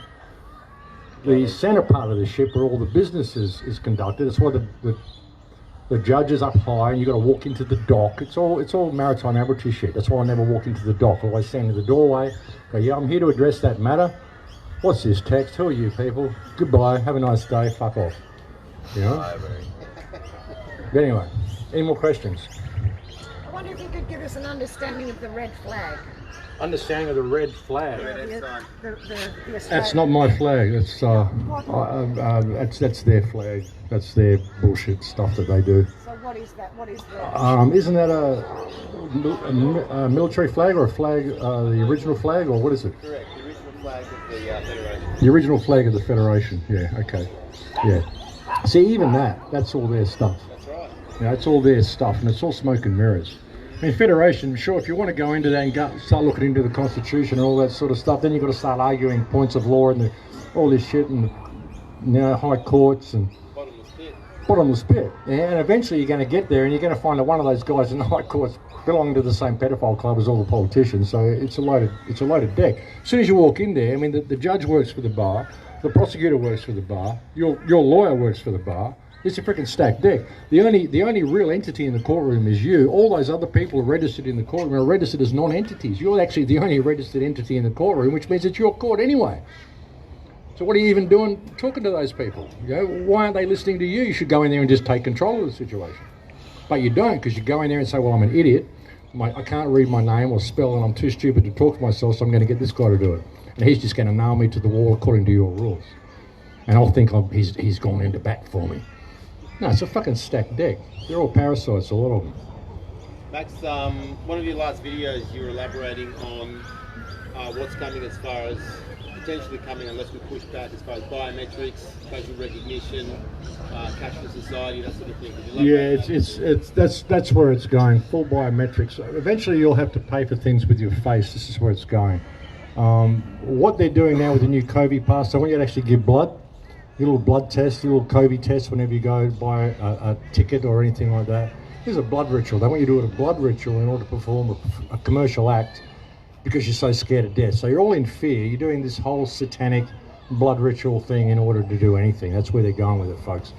centre part of the ship where all the business is conducted, that's why the judge is up high, and you've got to walk into the dock. It's all maritime admiralty shit. That's why I never walk into the dock. I always stand in the doorway, go, yeah, I'm here to address that matter. What's this text? Who are you people? Goodbye, have a nice day, fuck off. You know? But anyway, any more questions? I wonder if you could give us an understanding of the red flag. Understanding of the red flag. The That's not my flag. That's that's their flag. That's their bullshit stuff that they do. So what is that? What is the... Isn't that a military flag or a flag, the original flag, or what is it? Correct, the original flag of the Federation. The original flag of the Federation. Yeah. Okay. Yeah. See, even that's all their stuff. That's right. Yeah, it's all their stuff, and it's all smoke and mirrors. I mean, Federation, sure, if you want to go into that and start looking into the Constitution and all that sort of stuff, then you've got to start arguing points of law and all this shit and high courts and bottomless pit. Yeah, and eventually you're going to get there and you're going to find that one of those guys in the high courts belong to the same pedophile club as all the politicians. So it's a loaded deck. As soon as you walk in there, I mean, the judge works for the bar, the prosecutor works for the bar, your lawyer works for the bar. It's a freaking stacked deck. The only real entity in the courtroom is you. All those other people are registered in the courtroom are registered as non-entities. You're actually the only registered entity in the courtroom, which means it's your court anyway. So what are you even doing talking to those people? You know, why aren't they listening to you? You should go in there and just take control of the situation. But you don't, because you go in there and say, well, I'm an idiot. I can't read my name or spell, and I'm too stupid to talk to myself, so I'm going to get this guy to do it. And he's just going to nail me to the wall according to your rules. And I'll think he's gone into bat for me. No, it's a fucking stacked deck. They're all parasites, a lot of them. Max, one of your last videos, you were elaborating on what's coming as far as potentially coming, unless we push back, as far as biometrics, facial recognition, cashless society, that sort of thing. Yeah, that's where it's going. Full biometrics. Eventually, you'll have to pay for things with your face. This is where it's going. What they're doing now with the new COVID pass, I want you to actually give blood. Your little blood test, your little COVID test whenever you go buy a ticket or anything like that. Here's a blood ritual. They want you to do a blood ritual in order to perform a commercial act because you're so scared of death. So you're all in fear. You're doing this whole satanic blood ritual thing in order to do anything. That's where they're going with it, folks.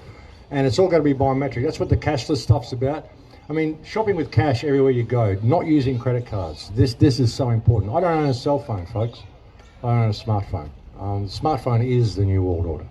And it's all going to be biometric. That's what the cashless stuff's about. I mean, shopping with cash everywhere you go, not using credit cards. This is so important. I don't own a cell phone, folks. I own a smartphone. The smartphone is the new world order.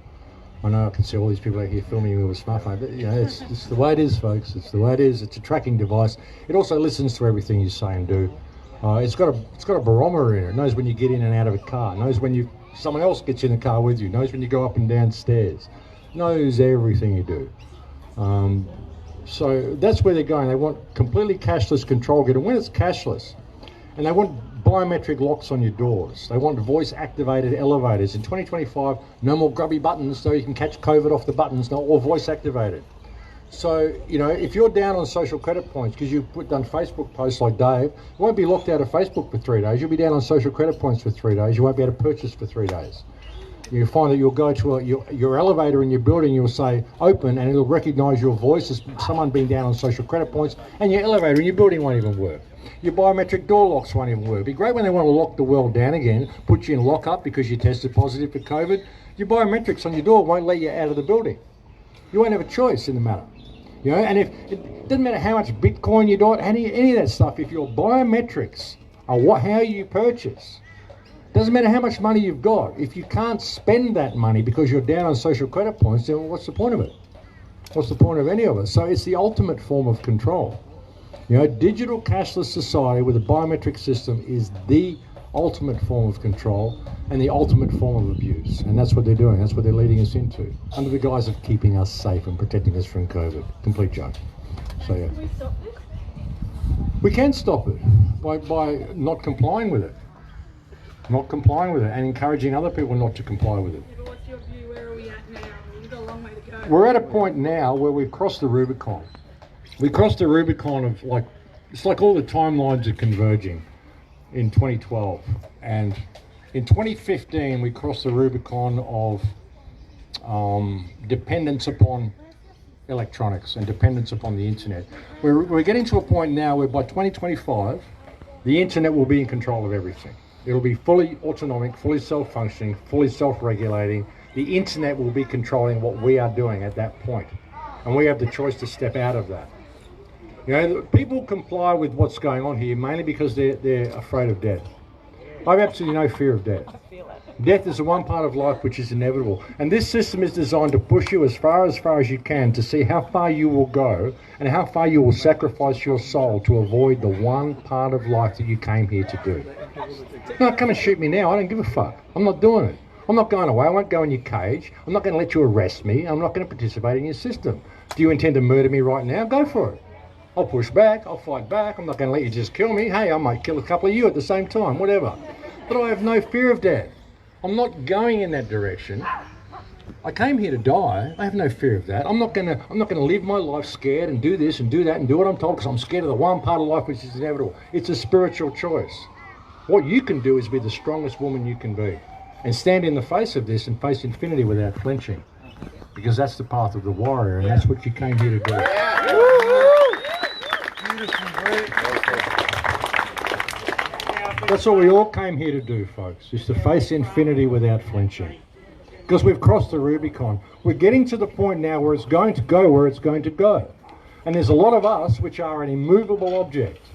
I know I can see all these people out here filming me with a smartphone, but you know, it's the way it is, folks. It's the way it is. It's a tracking device. It also listens to everything you say and do. It's got a barometer in it. It knows when you get in and out of a car. It knows when someone else gets in the car with you. It knows when you go up and down stairs. It knows everything you do. So that's where they're going. They want completely cashless control. And when it's cashless, and they want biometric locks on your doors. They want voice-activated elevators. In 2025, no more grubby buttons so you can catch COVID off the buttons, no, all voice-activated. So, you know, if you're down on social credit points because you've done Facebook posts like Dave, you won't be locked out of Facebook for 3 days. You'll be down on social credit points for 3 days. You won't be able to purchase for 3 days. You find that you'll go to your elevator in your building, you'll say open, and it'll recognise your voice as someone being down on social credit points, and your elevator in your building won't even work. Your biometric door locks won't even work. It'd be great when they want to lock the world down again, put you in lock-up because you tested positive for COVID. Your biometrics on your door won't let you out of the building. You won't have a choice in the matter. You know, and if it doesn't matter how much Bitcoin you got, any of that stuff, if your biometrics are how you purchase, doesn't matter how much money you've got, if you can't spend that money because you're down on social credit points, then what's the point of it? What's the point of any of it? So it's the ultimate form of control. You know, digital cashless society with a biometric system is the ultimate form of control and the ultimate form of abuse. And that's what they're doing. That's what they're leading us into, under the guise of keeping us safe and protecting us from COVID. Complete joke. So yeah. Can we stop this? We can stop it by not complying with it. Not complying with it and encouraging other people not to comply with it. Yeah, but what's your view? Where are we at now? We've got a long way to go. We're at a point now where we've crossed the Rubicon. We crossed the Rubicon of it's like all the timelines are converging in 2012. And in 2015, we crossed the Rubicon of dependence upon electronics and dependence upon the internet. We're getting to a point now where by 2025, the internet will be in control of everything. It'll be fully autonomic, fully self-functioning, fully self-regulating. The internet will be controlling what we are doing at that point. And we have the choice to step out of that. You know, people comply with what's going on here mainly because they're afraid of death. I have absolutely no fear of death. Death is the one part of life which is inevitable. And this system is designed to push you as far as you can to see how far you will go and how far you will sacrifice your soul to avoid the one part of life that you came here to do. No, come and shoot me now. I don't give a fuck. I'm not doing it. I'm not going away. I won't go in your cage. I'm not going to let you arrest me. I'm not going to participate in your system. Do you intend to murder me right now? Go for it. I'll push back. I'll fight back. I'm not going to let you just kill me. Hey, I might kill a couple of you at the same time, whatever. But I have no fear of death. I'm not going in that direction. I came here to die. I have no fear of that. I'm not going to live my life scared and do this and do that and do what I'm told because I'm scared of the one part of life which is inevitable. It's a spiritual choice. What you can do is be the strongest woman you can be and stand in the face of this and face infinity without flinching, because that's the path of the warrior and that's what you came here to do. That's what we all came here to do, folks, is to face infinity without flinching. Because we've crossed the Rubicon. We're getting to the point now where it's going to go where it's going to go. And there's a lot of us which are an immovable object.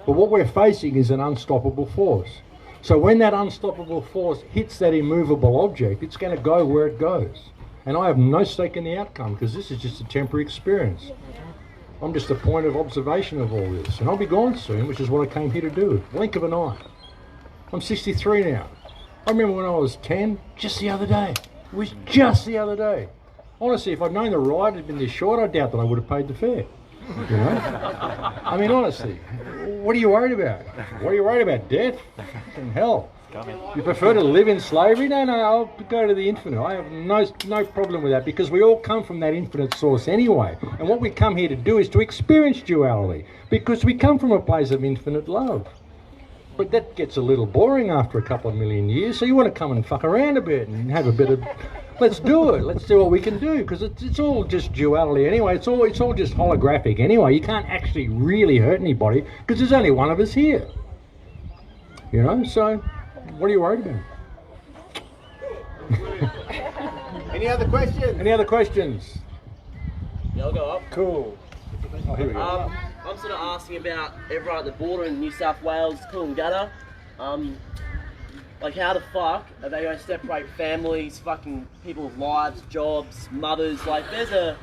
But what we're facing is an unstoppable force. So when that unstoppable force hits that immovable object, it's going to go where it goes. And I have no stake in the outcome because this is just a temporary experience. I'm just a point of observation of all this. And I'll be gone soon, which is what I came here to do. Blink of an eye. I'm 63 now. I remember when I was 10, just the other day. It was just the other day. Honestly, if I'd known the ride had been this short, I doubt that I would have paid the fare. You know? I mean, honestly, what are you worried about? What are you worried about? Death? Fucking hell. You prefer to live in slavery? No, I'll go to the infinite. I have no problem with that because we all come from that infinite source anyway. And what we come here to do is to experience duality because we come from a place of infinite love. But that gets a little boring after a couple of million years, so you want to come and fuck around a bit and have a bit of... Let's do it. Let's do what we can do, because it's all just duality anyway. It's all just holographic anyway. You can't actually really hurt anybody, because there's only one of us here. You know, so what are you worried about? Any other questions? Any other questions? Yeah, I'll go up. Cool. Oh, here we go. I'm sort of asking about everyone at the border in New South Wales, Coolangatta. Like, how the fuck are they going to separate families, fucking people's lives, jobs, mothers? Like, there's a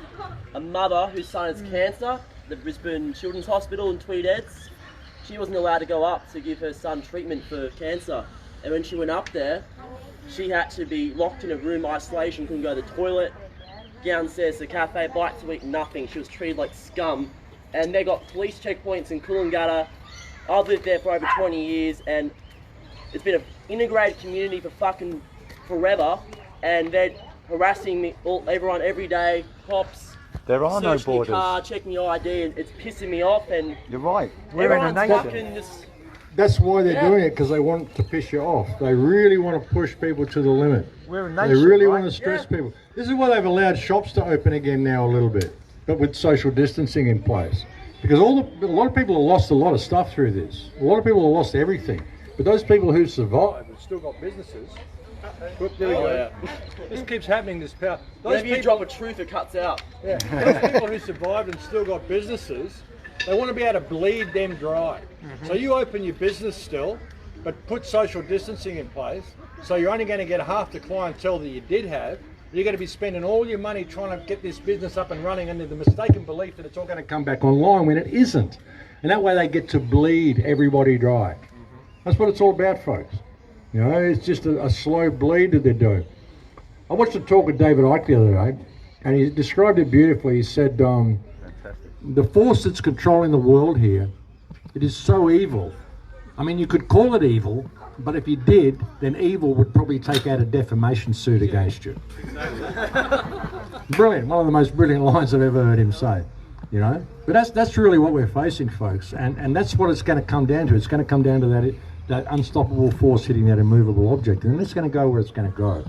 mother whose son has cancer at the Brisbane Children's Hospital in Tweed Heads. She wasn't allowed to go up to give her son treatment for cancer. And when she went up there, she had to be locked in a room, isolation, couldn't go to the toilet. Downstairs to the cafe, bite to eat, nothing. She was treated like scum. And they got police checkpoints in Coolangatta. I've lived there for over 20 years and it's been an integrated community for fucking forever. And they're harassing me, everyone every day, cops. There are no borders. Your car, checking your ID, and it's pissing me off. And you're right. We're in a nation. Fucking just That's why they're doing it, because they want to piss you off. They really want to push people to the limit. We're a They nation, really right? want to stress people. This is why they've allowed shops to open again now a little bit, but with social distancing in place. Because a lot of people have lost a lot of stuff through this. A lot of people have lost everything. But those people who survived have still got businesses. Whoop, there we go. This keeps happening, this power. Whenever you drop a truth, it cuts out. Yeah. Those people who survived and still got businesses, they want to be able to bleed them dry. So you open your business still, but put social distancing in place, so you're only going to get half the clientele that you did have. You're going to be spending all your money trying to get this business up and running under the mistaken belief that it's all going to come back online when it isn't. And that way they get to bleed everybody dry. That's what it's all about, folks. You know, it's just a slow bleed that they're doing. I watched a talk with David Icke the other day, and he described it beautifully. He said, the force that's controlling the world here, it is so evil. I mean, you could call it evil, but if you did, then evil would probably take out a defamation suit against you. Brilliant. One of the most brilliant lines I've ever heard him say. You know, but that's really what we're facing, folks, and that's what it's going to come down to. It's going to come down to that unstoppable force hitting that immovable object, and it's going to go where it's going to go.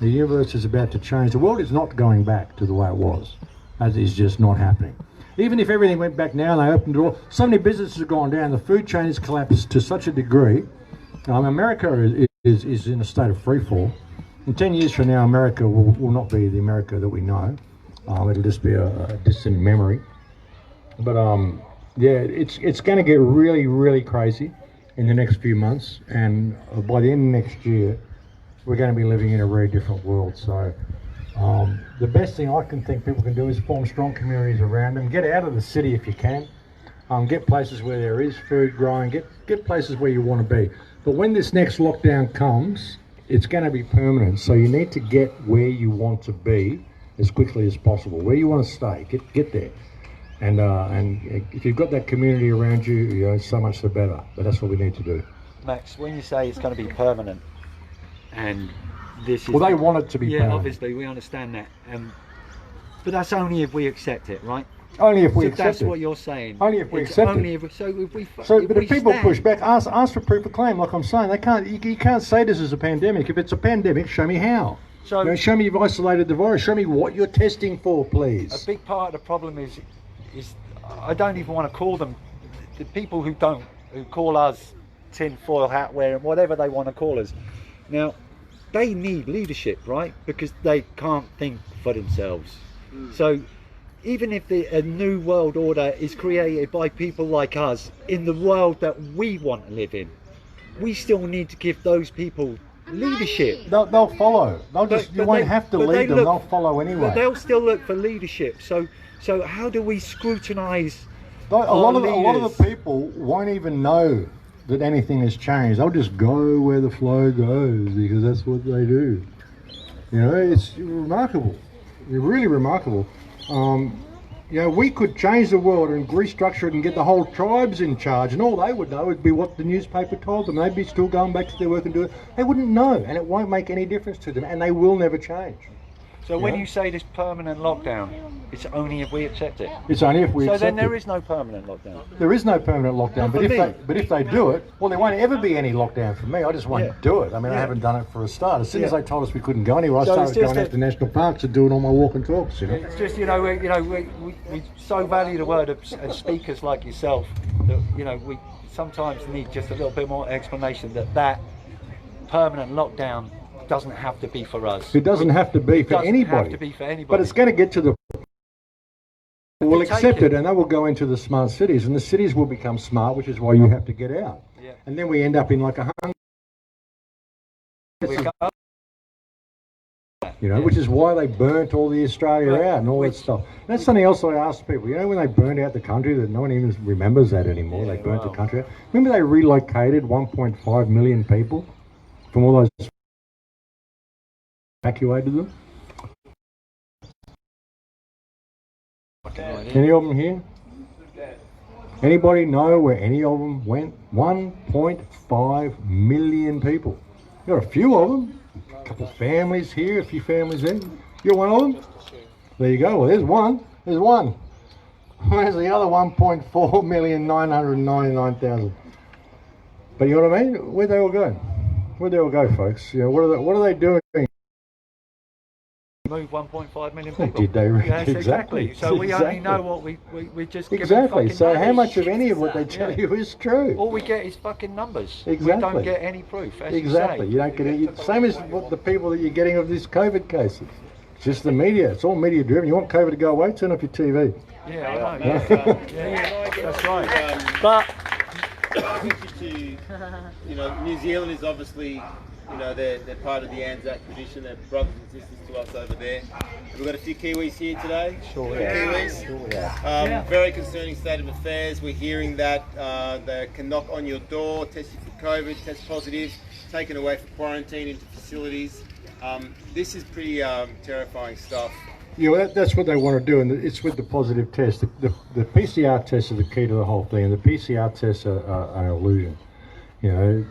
The universe is about to change. The world is not going back to the way it was. That is just not happening. Even if everything went back now and they opened the door, so many businesses have gone down. The food chain has collapsed to such a degree. America is in a state of free fall. In 10 years from now, America will not be the America that we know. It'll just be a distant memory. But yeah, it's going to get really, really crazy in the next few months, and by the end of next year, we're going to be living in a very different world. So the best thing I can think people can do is form strong communities around them. Get out of the city if you can. Get places where there is food growing. Get places where you want to be. But when this next lockdown comes, it's going to be permanent. So you need to get where you want to be as quickly as possible. Where you want to stay, get there. And if you've got that community around you, you know, so much the better. But that's what we need to do. Max, when you say it's going to be permanent, and this is... Well, they want it to be permanent. Yeah, obviously, we understand that. But that's only if we accept it, right? Only if we accept it. That's what you're saying. Only if we accept it. But if people push back, ask for proof of claim, like I'm saying. They can't. You can't say this is a pandemic. If it's a pandemic, show me how. So, you know, show me you've isolated the virus. Show me what you're testing for, please. A big part of the problem is I don't even want to call them the people who call us tinfoil hat wearing, whatever they want to call us. Now, they need leadership, right? Because they can't think for themselves. So even if a new world order is created by people like us in the world that we want to live in, we still need to give those people leadership. They'll follow. You won't have to lead them. They'll follow anyway. But they'll still look for leadership. So how do we scrutinise? A lot of the people won't even know that anything has changed. They'll just go where the flow goes because that's what they do. You know, it's remarkable. It's really remarkable. You know, we could change the world and restructure it and get the whole tribes in charge, and all they would know would be what the newspaper told them. They'd be still going back to their work and doing it. They wouldn't know, and it won't make any difference to them, and they will never change. So when you say this permanent lockdown, it's only if we accept it. It's only if we accept it. So then there is no permanent lockdown. There is no permanent lockdown, but if they do it, well, there won't ever be any lockdown for me. I just won't do it. I mean, I haven't done it for a start. As soon as they told us we couldn't go anywhere, I started going out to national parks and doing all my walk and talks. You know, it's just we so value the word of speakers like yourself that we sometimes need just a little bit more explanation that permanent lockdown doesn't have to be for us. It doesn't have to be for anybody. But it's going to get to the... We'll accept it, and that will go into the smart cities, and the cities will become smart, which is why you have to get out. Yeah. And then we end up in like a hunger... which is why they burnt all the Australia out and all that stuff. And that's something else I asked people. You know, when they burned out the country, that no one even remembers that anymore. They burnt the country out. Remember they relocated 1.5 million people from all those... evacuated them? Any of them here? Anybody know where any of them went? 1.5 million people. There are a few of them. A couple of families here, a few families there. You're one of them? There you go. Well, there's one. There's one. Where's the other 1.4,999,000? But you know what I mean? Where'd they all go? Where'd they all go, folks? You know, what are they doing? Move 1.5 million Well, people. did they really? Yes, Exactly. So we only Exactly. know what we just given Exactly. fucking So how numbers. much of any of what they tell you is true? All we get is fucking numbers. Exactly. We don't get any proof. As Exactly. You You say. don't get it. Same as what the people that you're getting of these COVID cases. It's just the media. It's all media driven. You want COVID to go away? Turn off your TV. Yeah, I know. Yeah, that's right. But You know, New Zealand is obviously, you know, they're part of the Anzac tradition. They're brothers and sisters to us over there. We've got a few Kiwis here today. Sure. Kiwis. Very concerning state of affairs. We're hearing that they can knock on your door, test you for COVID, test positive, taken away for quarantine into facilities. This is pretty terrifying stuff. Yeah, well, that's what they want to do, and it's with the positive test. The PCR tests are the key to the whole thing, and the PCR tests are an illusion. You know,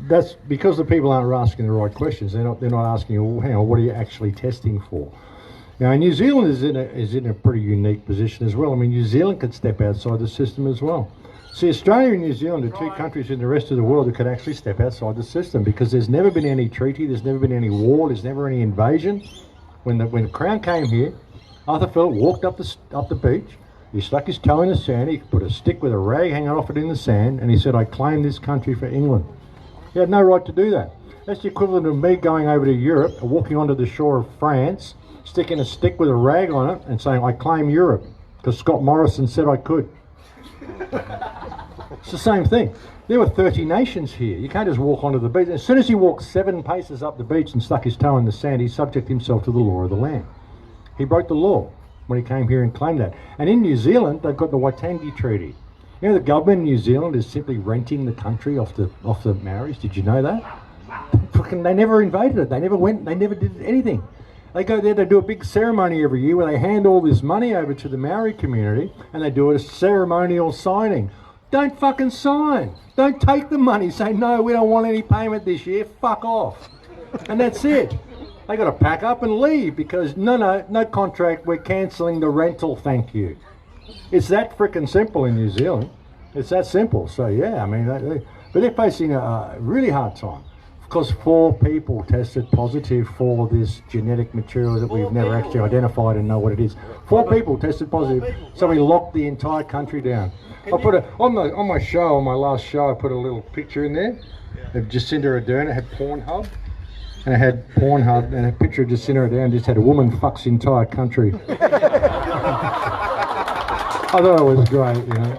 that's because the people aren't asking the right questions. They're not asking, well, hang on, what are you actually testing for? Now, New Zealand is in a pretty unique position as well. I mean, New Zealand could step outside the system as well. See, Australia and New Zealand are two countries in the rest of the world that could actually step outside the system, because there's never been any treaty, there's never been any war, there's never any invasion. When the Crown came here, Arthur Phillip walked up the beach. He stuck his toe in the sand. He put a stick with a rag hanging off it in the sand, and he said, "I claim this country for England." He had no right to do that. That's the equivalent of me going over to Europe, walking onto the shore of France, sticking a stick with a rag on it, and saying, "I claim Europe," because Scott Morrison said I could. It's the same thing. There were 30 nations here. You can't just walk onto the beach. As soon as he walked 7 paces up the beach and stuck his toe in the sand, he subjected himself to the law of the land. He broke the law when he came here and claimed that. And in New Zealand, they've got the Waitangi Treaty. You know, the government in New Zealand is simply renting the country off the Maoris. Did you know that? They never invaded it. They never went. They never did anything. They go there, they do a big ceremony every year where they hand all this money over to the Maori community, and they do a ceremonial signing. Don't fucking sign. Don't take the money. Say, no, we don't want any payment this year. Fuck off. And that's it. They got to pack up and leave because no contract. We're cancelling the rental. Thank you. It's that frickin' simple in New Zealand. It's that simple. So yeah, I mean, but they're facing a really hard time. Of course, 4 people tested positive for this genetic material that we've never actually identified and know what it is. 4 people tested positive, so we locked the entire country down. I put on my last show, I put a little picture in there of Jacinda Ardern. It had Pornhub, and it had Pornhub, and a picture of Jacinda Ardern just had a woman fucks the entire country. I thought it was great, you know.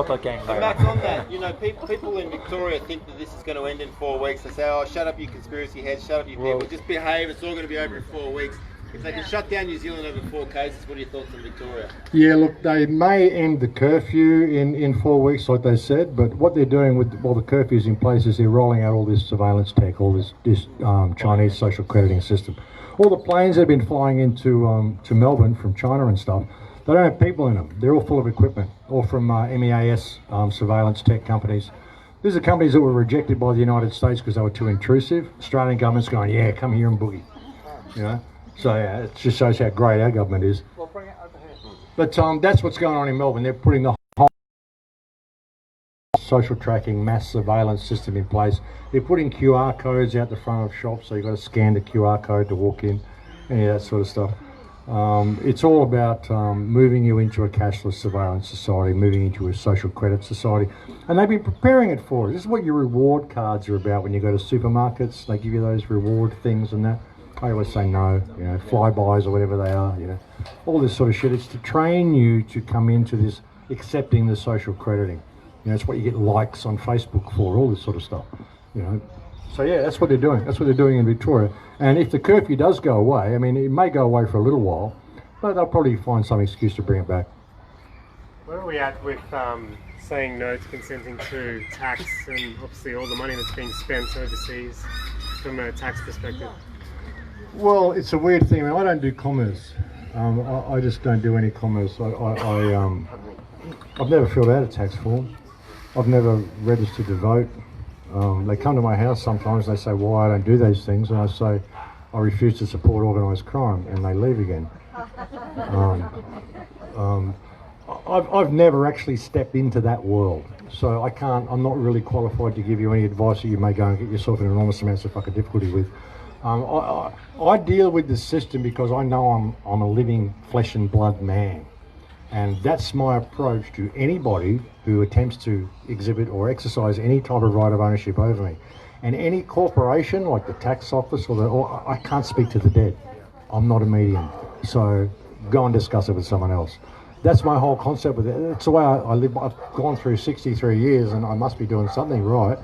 proper gangbanger. And that's on that. You know, people in Victoria think that this is going to end in 4 weeks. They say, "Oh, shut up, you conspiracy heads! Shut up, you people! Just behave. It's all going to be over in 4 weeks." If they can shut down New Zealand over 4 cases, what are your thoughts on Victoria? Yeah, look, they may end the curfew in 4 weeks, like they said, but what they're doing while the curfew's in place is they're rolling out all this surveillance tech, all this Chinese social crediting system. All the planes that have been flying into to Melbourne from China and stuff, they don't have people in them. They're all full of equipment, all from MEAS surveillance tech companies. These are companies that were rejected by the United States because they were too intrusive. Australian government's going, yeah, come here and boogie, you know. So yeah, it just shows how great our government is. Well, bring it over here. But that's what's going on in Melbourne. They're putting the whole social tracking, mass surveillance system in place. They're putting QR codes out the front of shops, so you've got to scan the QR code to walk in, any of that sort of stuff. It's all about moving you into a cashless surveillance society, moving into a social credit society. And they've been preparing it for us. This is what your reward cards are about when you go to supermarkets. They give you those reward things and that. I always say no, you know, flybys or whatever they are, you know, all this sort of shit. It's to train you to come into this accepting the social crediting. You know, it's what you get likes on Facebook for, all this sort of stuff, you know. So yeah, that's what they're doing. That's what they're doing in Victoria. And if the curfew does go away, I mean, it may go away for a little while, but they'll probably find some excuse to bring it back. Where are we at with saying no to consenting to tax and obviously all the money that's being spent overseas from a tax perspective? Well, it's a weird thing. I mean, I don't do commerce. I just don't do any commerce. I've never filled out a tax form. I've never registered to vote. They come to my house sometimes and they say why I don't do those things, and I say I refuse to support organised crime, and they leave again. I've never actually stepped into that world, so I'm not really qualified to give you any advice that you may go and get yourself in enormous amounts of fucking difficulty with. I deal with the system because I know I'm a living flesh and blood man, and that's my approach to anybody who attempts to exhibit or exercise any type of right of ownership over me. And any corporation like the tax office or I can't speak to the dead. I'm not a medium, so go and discuss it with someone else. That's my whole concept with it. It's the way I live. I've gone through 63 years and I must be doing something right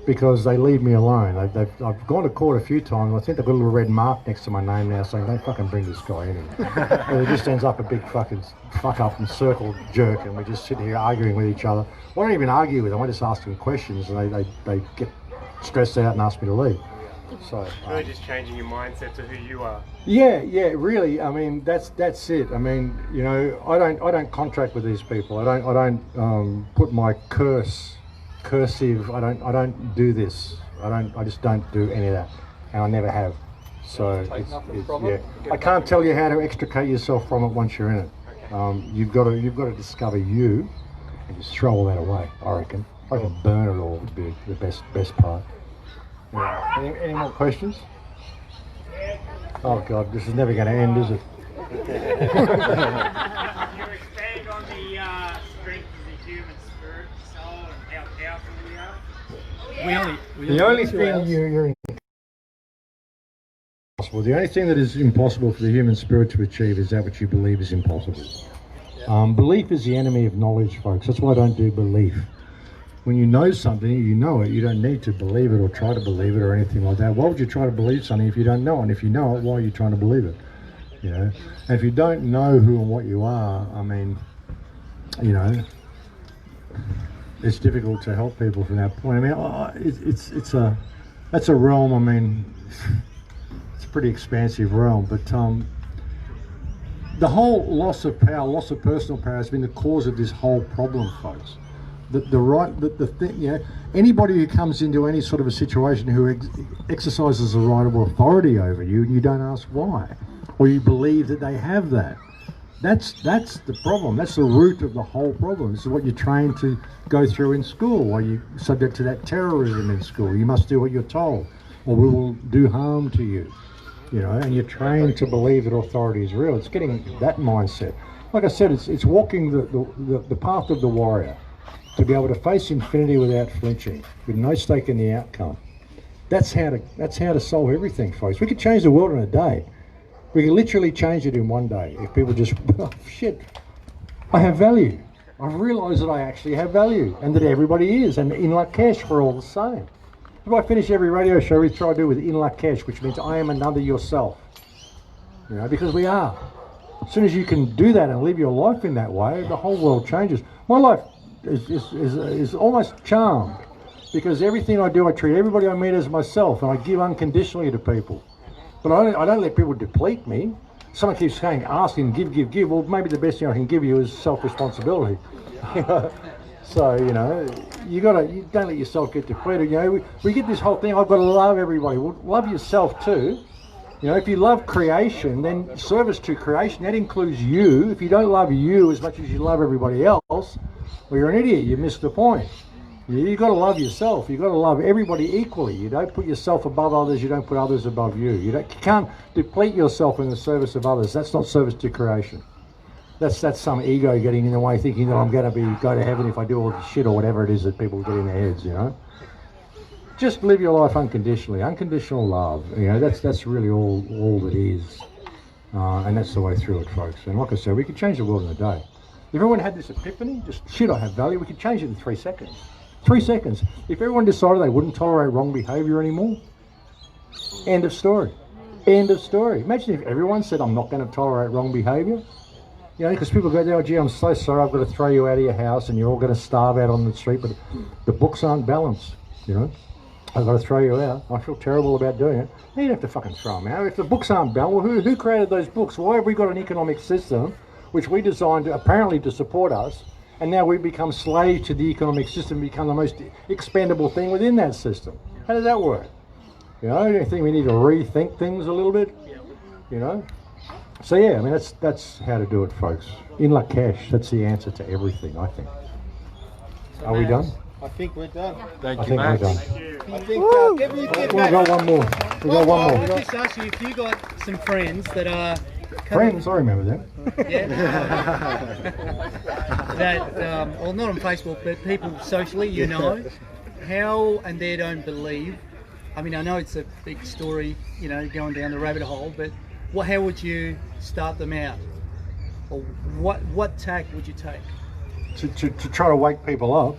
because they leave me alone. I've gone to court a few times. I think they've got a little red mark next to my name now saying, don't fucking bring this guy in. And it just ends up a big fucking fuck up and circle jerk, and we just sit here arguing with each other. I don't even argue with them. I just ask them questions and they get stressed out and ask me to leave. So really just changing your mindset to who you are. Yeah, really. I mean, that's it. I mean, you know, I don't contract with these people. I don't put my cursive. I don't do this. I just don't do any of that, and I never have. So yeah, I can't tell you how to extricate yourself from it once you're in it. You've got to discover you, and just throw all that away. I reckon. I can burn it all would be the best part. Yeah. Any more questions? Oh God, this is never going to end, is it? You expand on the strength of the human spirit, soul, and how powerful we are. The only thing you're impossible. The only thing that is impossible for the human spirit to achieve is that which you believe is impossible. Belief is the enemy of knowledge, folks. That's why I don't do belief. When you know something, you know it. You don't need to believe it or try to believe it or anything like that. Why would you try to believe something if you don't know it? And if you know it, why are you trying to believe it? You know. And if you don't know who and what you are, I mean, you know, it's difficult to help people from that point. I mean, that's a realm. I mean, it's a pretty expansive realm. But the whole loss of power, loss of personal power, has been the cause of this whole problem, folks. The thing, you know, anybody who comes into any sort of a situation who exercises the right of authority over you, and you don't ask why, or you believe that they have that, that's the problem. That's the root of the whole problem. This is what you're trained to go through in school. Why you're subject to that terrorism in school. You must do what you're told, or we will do harm to you. You know, and you're trained to believe that authority is real. It's getting that mindset. Like I said, it's walking the path of the warrior. To be able to face infinity without flinching, with no stake in the outcome. That's how to solve everything, folks. We could change the world in a day. We can literally change it in one day if people just, oh, shit, I have value. I've realised that I actually have value, and that everybody is, and in Lakesh we're all the same. If I finish every radio show, we try to do with in Lakesh, which means I am another yourself. You know, because we are. As soon as you can do that and live your life in that way, the whole world changes. My life is almost charmed, because everything I do, I treat everybody I meet as myself, and I give unconditionally to people. But I don't let people deplete me. Someone keeps saying, asking, give. Well, maybe the best thing I can give you is self-responsibility. So, you know, you don't let yourself get depleted. You know, we get this whole thing, I've got to love everybody. Well, love yourself too. You know, if you love creation, then service to creation, that includes you. If you don't love you as much as you love everybody else, well, you're an idiot. You missed the point. You've got to love yourself. You've got to love everybody equally. You don't put yourself above others. You don't put others above you. You can't deplete yourself in the service of others. That's not service to creation. That's some ego getting in the way, thinking that I'm going to go to heaven if I do all the shit or whatever it is that people get in their heads, you know. Just live your life unconditionally. Unconditional love. You know, that's really all that is. And that's the way through it, folks. And like I said, we could change the world in a day. If everyone had this epiphany, just shit, I have value, we could change it in 3 seconds. 3 seconds. If everyone decided they wouldn't tolerate wrong behaviour anymore, end of story. End of story. Imagine if everyone said, I'm not going to tolerate wrong behaviour. You know, because people go, oh gee, I'm so sorry, I've got to throw you out of your house and you're all going to starve out on the street, but the books aren't balanced, you know. I've got to throw you out. I feel terrible about doing it. You don't have to fucking throw them out. If the books aren't balanced, well, who created those books? Why have we got an economic system which we designed apparently to support us, and now we become slaves to the economic system, become the most expendable thing within that system? How does that work? You know, I think we need to rethink things a little bit, you know? So yeah, I mean that's how to do it, folks. In Lakesh, that's the answer to everything, I think. Are we done? I think we're done. I think we're done. I think Kevin, you get We've got one more. We've got one I'll more. just ask you if you got some friends that are Friends, I remember them. yeah, that well, not on Facebook, but people socially, you know, how and they don't believe. I mean, I know it's a big story, you know, going down the rabbit hole, but how would you start them out, or what tack would you take? To try to wake people up.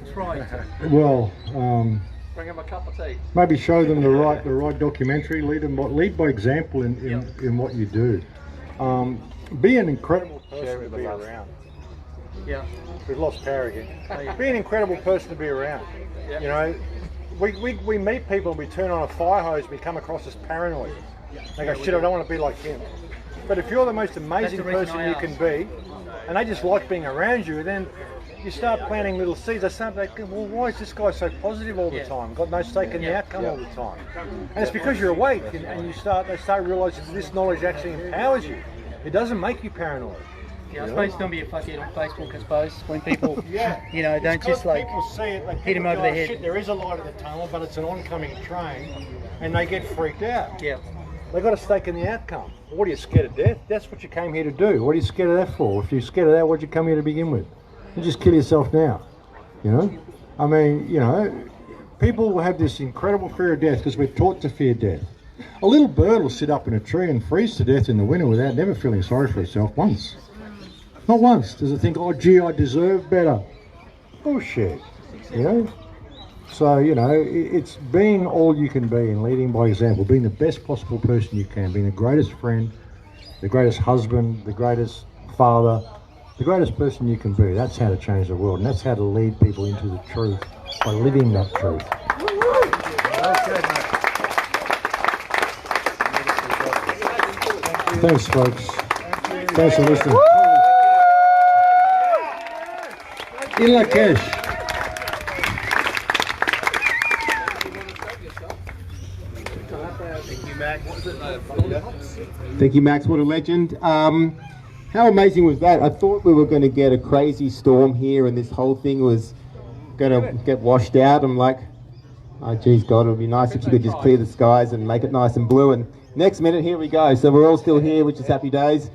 That's right. Well, Bring him a cup of tea. maybe show them the right documentary. Lead by example in what you do. Be an incredible person to be around. Yeah. We've lost power again. Be an incredible person to be around. You know, we meet people and we turn on a fire hose and we come across as paranoid. They go, shit, I don't want to be like him. But if you're the most amazing person you can be, and they just like being around you, then you start planting little seeds. They start thinking, well, why is this guy so positive all the time? Got no stake in the outcome all the time. And it's because you're awake and they start realising that this knowledge actually empowers you. It doesn't make you paranoid. Yeah, I suppose it's going to be a fuckhead on Facebook, I suppose, when people, you know, don't It's just like people see it, like hit them over the head. Shit, there is a light at the tunnel, but it's an oncoming train, and they get freaked out. Yeah. They got a stake in the outcome. What are you scared of death? That's what you came here to do. What are you scared of that for? If you're scared of that, what'd you come here to begin with? You just kill yourself now. You know? I mean, you know, people have this incredible fear of death because we're taught to fear death. A little bird will sit up in a tree and freeze to death in the winter without never feeling sorry for itself once. Not once. Does it think, oh gee, I deserve better? Bullshit. You know? So, you know, it's being all you can be and leading by example, being the best possible person you can, being the greatest friend, the greatest husband, the greatest father, the greatest person you can be. That's how to change the world, and that's how to lead people into the truth, by living that truth. Thanks, folks. Thanks for listening. In Lakesh. Thank you, Max. What a legend. How amazing was that? I thought we were going to get a crazy storm here and this whole thing was going to get washed out. I'm like, oh, geez, God, it would be nice if you could just clear the skies and make it nice and blue. And next minute, here we go. So we're all still here, which is happy days.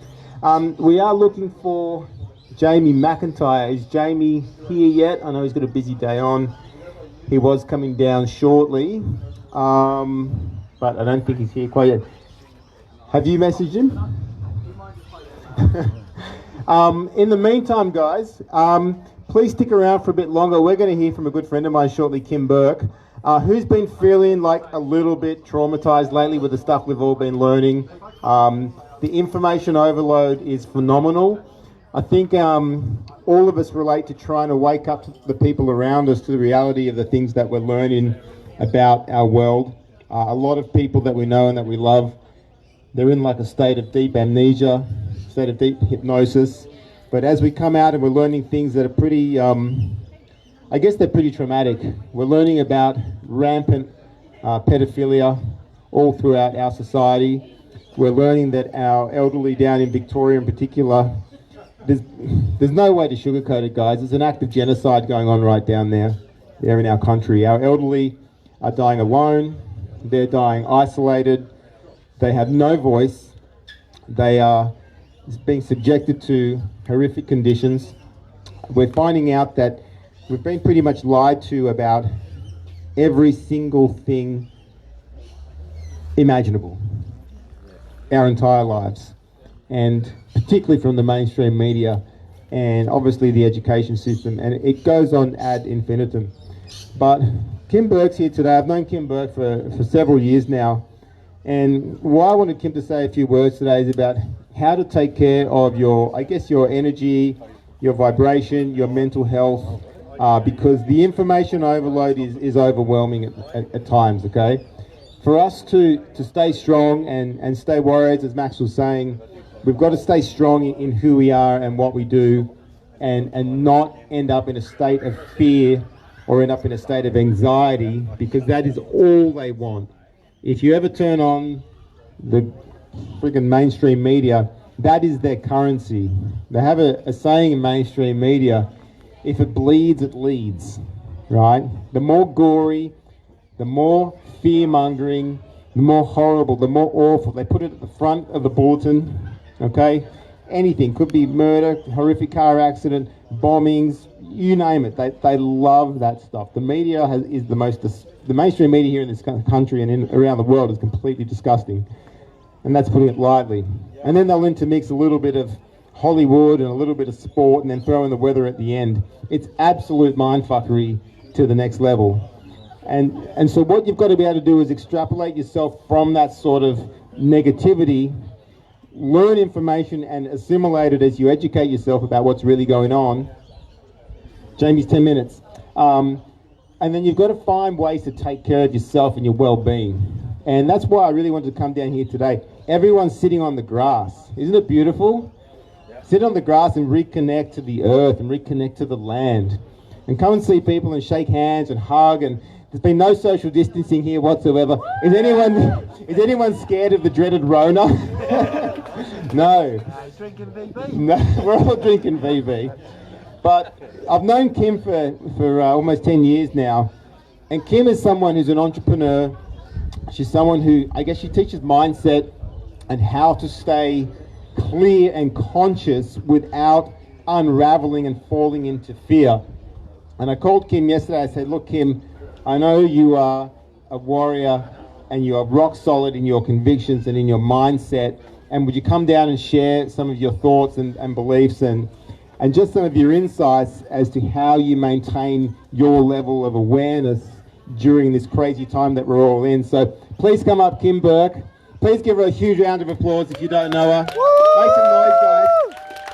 We are looking for Jamie McIntyre. Is Jamie here yet? I know he's got a busy day on. He was coming down shortly, but I don't think he's here quite yet. Have you messaged him? In the meantime, guys, please stick around for a bit longer. We're going to hear from a good friend of mine shortly, Kim Burke, who's been feeling like a little bit traumatized lately with the stuff we've all been learning. The information overload is phenomenal. I think all of us relate to trying to wake up the people around us to the reality of the things that we're learning about our world. A lot of people that we know and that we love, they're in like a state of deep amnesia, state of deep hypnosis. But as we come out and we're learning things that are pretty, I guess they're pretty traumatic. We're learning about rampant pedophilia all throughout our society. We're learning that our elderly down in Victoria in particular, there's no way to sugarcoat it, guys. There's an act of genocide going on right down there in our country. Our elderly are dying alone. They're dying isolated. They have no voice. They are being subjected to horrific conditions. We're finding out that we've been pretty much lied to about every single thing imaginable our entire lives, and particularly from the mainstream media and obviously the education system, and it goes on ad infinitum. But Kim Burke's here today. I've known Kim Burke for several years now, and why I wanted Kim to say a few words today is about how to take care of your, I guess, your energy, your vibration, your mental health, because the information overload is overwhelming at times, okay? For us to stay strong and stay warriors, as Max was saying, we've got to stay strong in who we are and what we do, and not end up in a state of fear or end up in a state of anxiety, because that is all they want. If you ever turn on the freaking mainstream media, that is their currency. They have a saying in mainstream media, if it bleeds, it leads, right? The more gory, the more fear-mongering, the more horrible, the more awful. They put it at the front of the bulletin, okay? Anything, could be murder, horrific car accident, bombings, you name it. They love that stuff. The media is the mainstream media here in this country and around the world is completely disgusting. And that's putting it lightly. And then they'll intermix a little bit of Hollywood and a little bit of sport and then throw in the weather at the end. It's absolute mindfuckery to the next level. And so what you've got to be able to do is extrapolate yourself from that sort of negativity, learn information and assimilate it as you educate yourself about what's really going on. Jamie's 10 minutes. And then you've got to find ways to take care of yourself and your well-being. And that's why I really wanted to come down here today. Everyone's sitting on the grass. Isn't it beautiful? Yeah. Sit on the grass and reconnect to the earth and reconnect to the land. And come and see people and shake hands and hug. And there's been no social distancing here whatsoever. Is anyone scared of the dreaded Rona? No. Drinking VB. No, we're all drinking VB. But I've known Kim for almost 10 years now. And Kim is someone who's an entrepreneur. She's someone who, I guess she teaches mindset and how to stay clear and conscious without unraveling and falling into fear. And I called Kim yesterday. I said, look, Kim, I know you are a warrior and you are rock solid in your convictions and in your mindset. And would you come down and share some of your thoughts and beliefs and just some of your insights as to how you maintain your level of awareness during this crazy time that we're all in. So please come up, Kim Burke. Please give her a huge round of applause if you don't know her. Make some noise, guys.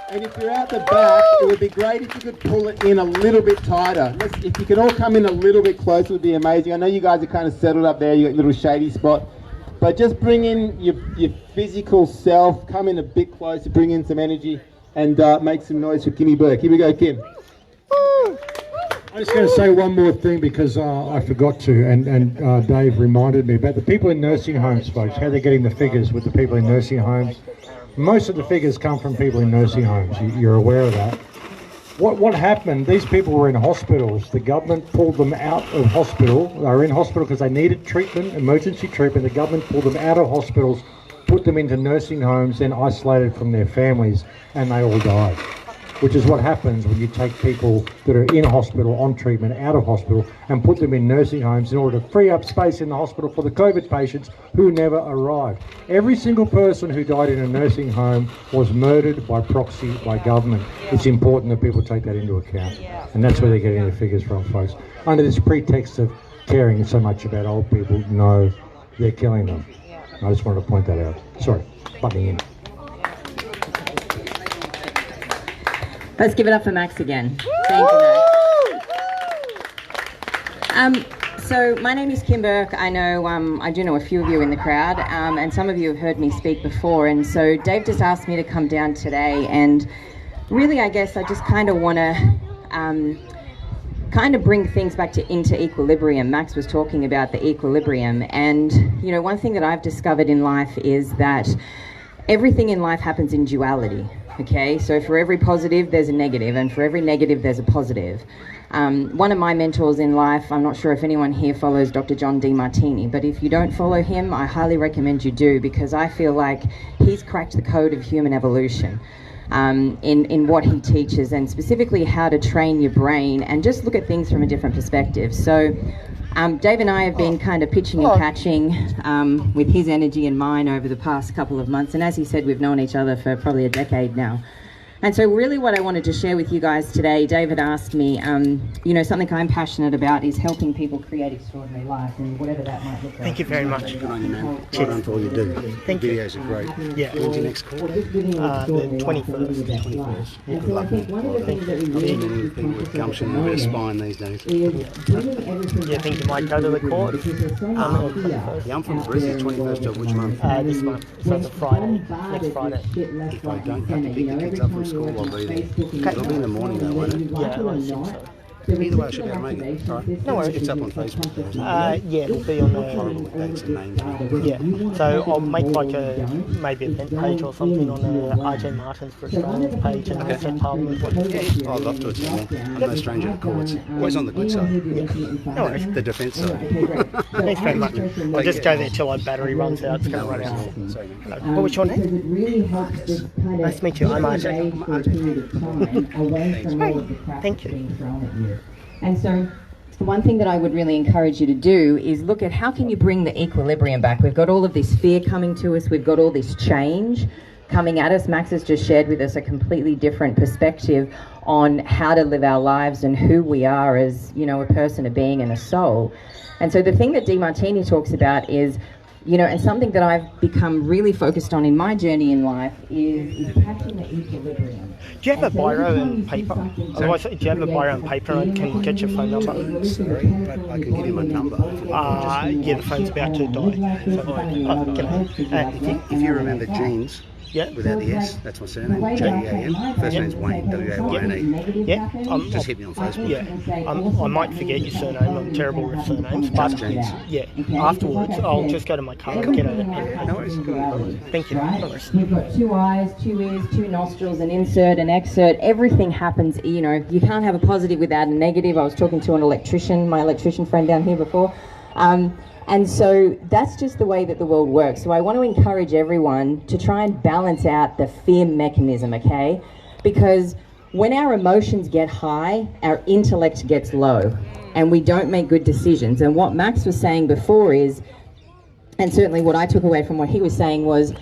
And if you're out the back, it would be great if you could pull it in a little bit tighter. If you could all come in a little bit closer, it would be amazing. I know you guys are kind of settled up there. You got a little shady spot. But just bring in your physical self. Come in a bit closer, bring in some energy, and make some noise for Kimmy Burke. Here we go, Kim. I'm just going to say one more thing because I forgot to, and Dave reminded me about the people in nursing homes, folks, how they're getting the figures with the people in nursing homes. Most of the figures come from people in nursing homes. You're aware of that. What happened, these people were in hospitals. The government pulled them out of hospital. They were in hospital because they needed treatment, emergency treatment. The government pulled them out of hospitals, put them into nursing homes, then isolated from their families, and they all died. Which is what happens when you take people that are in hospital, on treatment, out of hospital, and put them in nursing homes in order to free up space in the hospital for the COVID patients who never arrived. Every single person who died in a nursing home was murdered by proxy by government. It's important that people take that into account. And that's where they're getting their figures from, folks. Under this pretext of caring so much about old people, no, they're killing them. I just wanted to point that out. Sorry, butting in. Let's give it up for Max again. Thank you, Max. So my name is Kim Burke. I know I do know a few of you in the crowd, and some of you have heard me speak before. And so Dave just asked me to come down today, and really, I guess I just kind of want to kind of bring things back into equilibrium. Max was talking about the equilibrium, and you know, one thing that I've discovered in life is that everything in life happens in duality. Okay, so for every positive there's a negative, and for every negative there's a positive. One of my mentors in life, I'm not sure if anyone here follows Dr. John Demartini, but if you don't follow him, I highly recommend you do, because I feel like he's cracked the code of human evolution in what he teaches, and specifically how to train your brain and just look at things from a different perspective. So Dave and I have been kind of pitching and catching with his energy and mine over the past couple of months, and as he said, we've known each other for probably a decade now. And so really what I wanted to share with you guys today, David asked me, you know, something I'm passionate about is helping people create extraordinary life, and whatever that might look like. Thank you very much. Good on you, man. Well done for all you do. Thank you. Videos are great. Yeah. When's your next call? The 21st. Yeah, good luck, man. Well done. Not too many people with gumption and a bit of spine these days. Yeah, I think you might go to the court. Yeah, I'm from Brisbane, 21st of which month? This month, so it's a Friday, next Friday. If I don't have to pick the kids up from school, I'll be there. It'll be in the morning though, won't it? Yeah, I think so. Either way, I should be able to make it. All right. No worries. It's up on Facebook. Though, isn't it? Yeah, it'll be on Horrible with dates and names. yeah. So I'll make like a maybe event page or something on Arjay Martin's for Australians page and Okay. set Parliament. I'd love to attend one. I'm no stranger to courts. Always on the good side. No worries. The defence side. Thanks very much. I'll just go there till our battery runs out. It's going to run out. Hello. What was your name? Nice to meet you. I'm Arjay. Thank you. And so one thing that I would really encourage you to do is look at how can you bring the equilibrium back. We've got all of this fear coming to us. We've got all this change coming at us. Max has just shared with us a completely different perspective on how to live our lives and who we are as, you know, a person, a being and a soul. And so the thing that DeMartini talks about is, you know, and something that I've become really focused on in my journey in life is catching the equilibrium. Do you have a biro and paper? Otherwise, do you have a biro and paper and can get your phone number? Sorry, but I can give you my number. Yeah, the phone's about to die. So, If you remember Jeans, yeah. without the S, that's my surname, J-E-A-N. First name's Wayne, W-A-Y-N-E. Yeah. Just hit me on Facebook. Yeah. I might forget your surname. I'm terrible with surnames. But yeah, afterwards, I'll just go to my car and get a pen. No worries. Thank you. No worries. You've got 2 eyes, 2 ears, 2 nostrils, an insert, an exert. Everything happens, you know, you can't have a positive without a negative. I was talking to an electrician, my electrician friend down here before. And so that's just the way that the world works. So I want to encourage everyone to try and balance out the fear mechanism, okay? Because when our emotions get high, our intellect gets low and we don't make good decisions. And what Max was saying before is, and certainly what I took away from what he was saying was,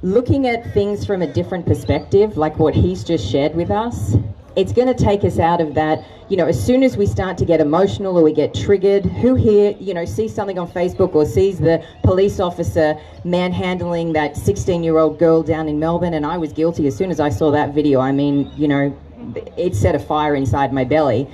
looking at things from a different perspective, like what he's just shared with us, it's going to take us out of that, you know, as soon as we start to get emotional or we get triggered. Who here, you know, sees something on Facebook or sees the police officer manhandling that 16-year-old girl down in Melbourne? And I was guilty as soon as I saw that video. I mean, you know, it set a fire inside my belly.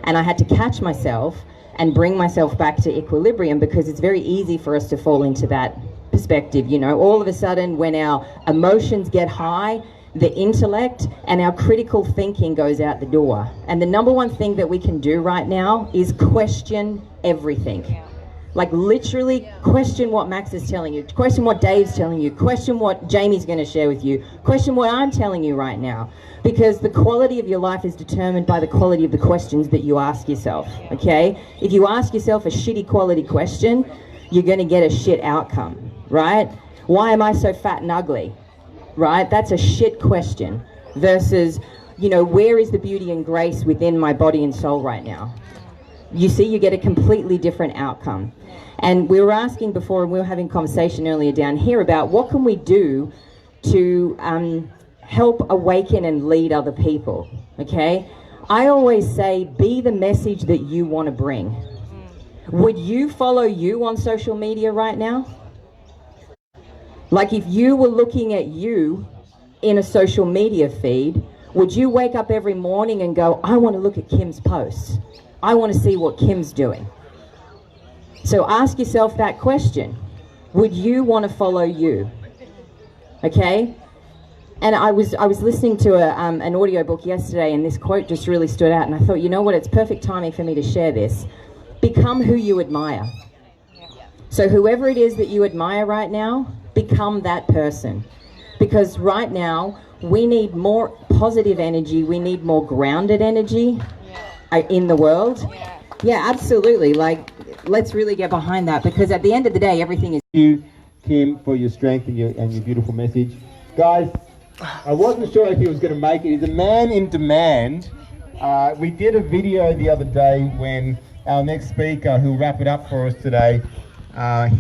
And I had to catch myself and bring myself back to equilibrium, because it's very easy for us to fall into that perspective. You know, all of a sudden when our emotions get high, the intellect and our critical thinking goes out the door. And the number one thing that we can do right now is question everything. Like literally question what Max is telling you, question what Dave's telling you, question what Jamie's going to share with you, question what I'm telling you right now. Because the quality of your life is determined by the quality of the questions that you ask yourself, okay? If you ask yourself a shitty quality question, you're going to get a shit outcome, right? Why am I so fat and ugly? Right? That's a shit question versus, you know, where is the beauty and grace within my body and soul right now? You see, you get a completely different outcome. And we were asking before, and we were having a conversation earlier down here about what can we do to help awaken and lead other people, okay? I always say, be the message that you want to bring. Would you follow you on social media right now? Like if you were looking at you in a social media feed, would you wake up every morning and go, I want to look at Kim's posts. I want to see what Kim's doing. So ask yourself that question. Would you want to follow you? Okay? And I was listening to an audiobook yesterday, and this quote just really stood out, and I thought, you know what, it's perfect timing for me to share this. Become who you admire. So whoever it is that you admire right now, become that person. Because right now, we need more positive energy, we need more grounded energy in the world. Yeah, absolutely. Like, let's really get behind that, because at the end of the day, everything is... Thank you, Kim, for your strength and your beautiful message. Guys, I wasn't sure if he was going to make it. He's a man in demand. We did a video the other day when our next speaker, who'll wrap it up for us today,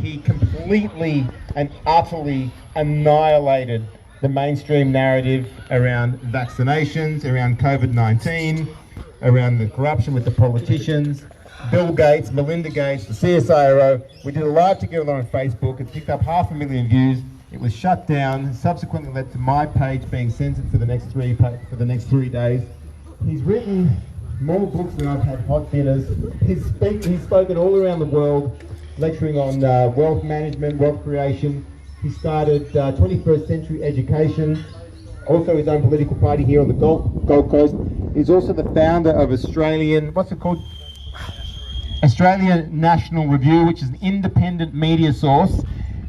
he completely and utterly annihilated the mainstream narrative around vaccinations, around COVID-19, around the corruption with the politicians, Bill Gates, Melinda Gates, the CSIRO. We did a live together on Facebook. It picked up 500,000 views. It was shut down, subsequently led to my page being censored for the next 3 days. He's written more books than I've had hot dinners. He's spoken all around the world, lecturing on wealth management, wealth creation. He started 21st Century Education, also his own political party here on the Gold Coast. He's also the founder of Australian, what's it called? Australian National Review, which is an independent media source.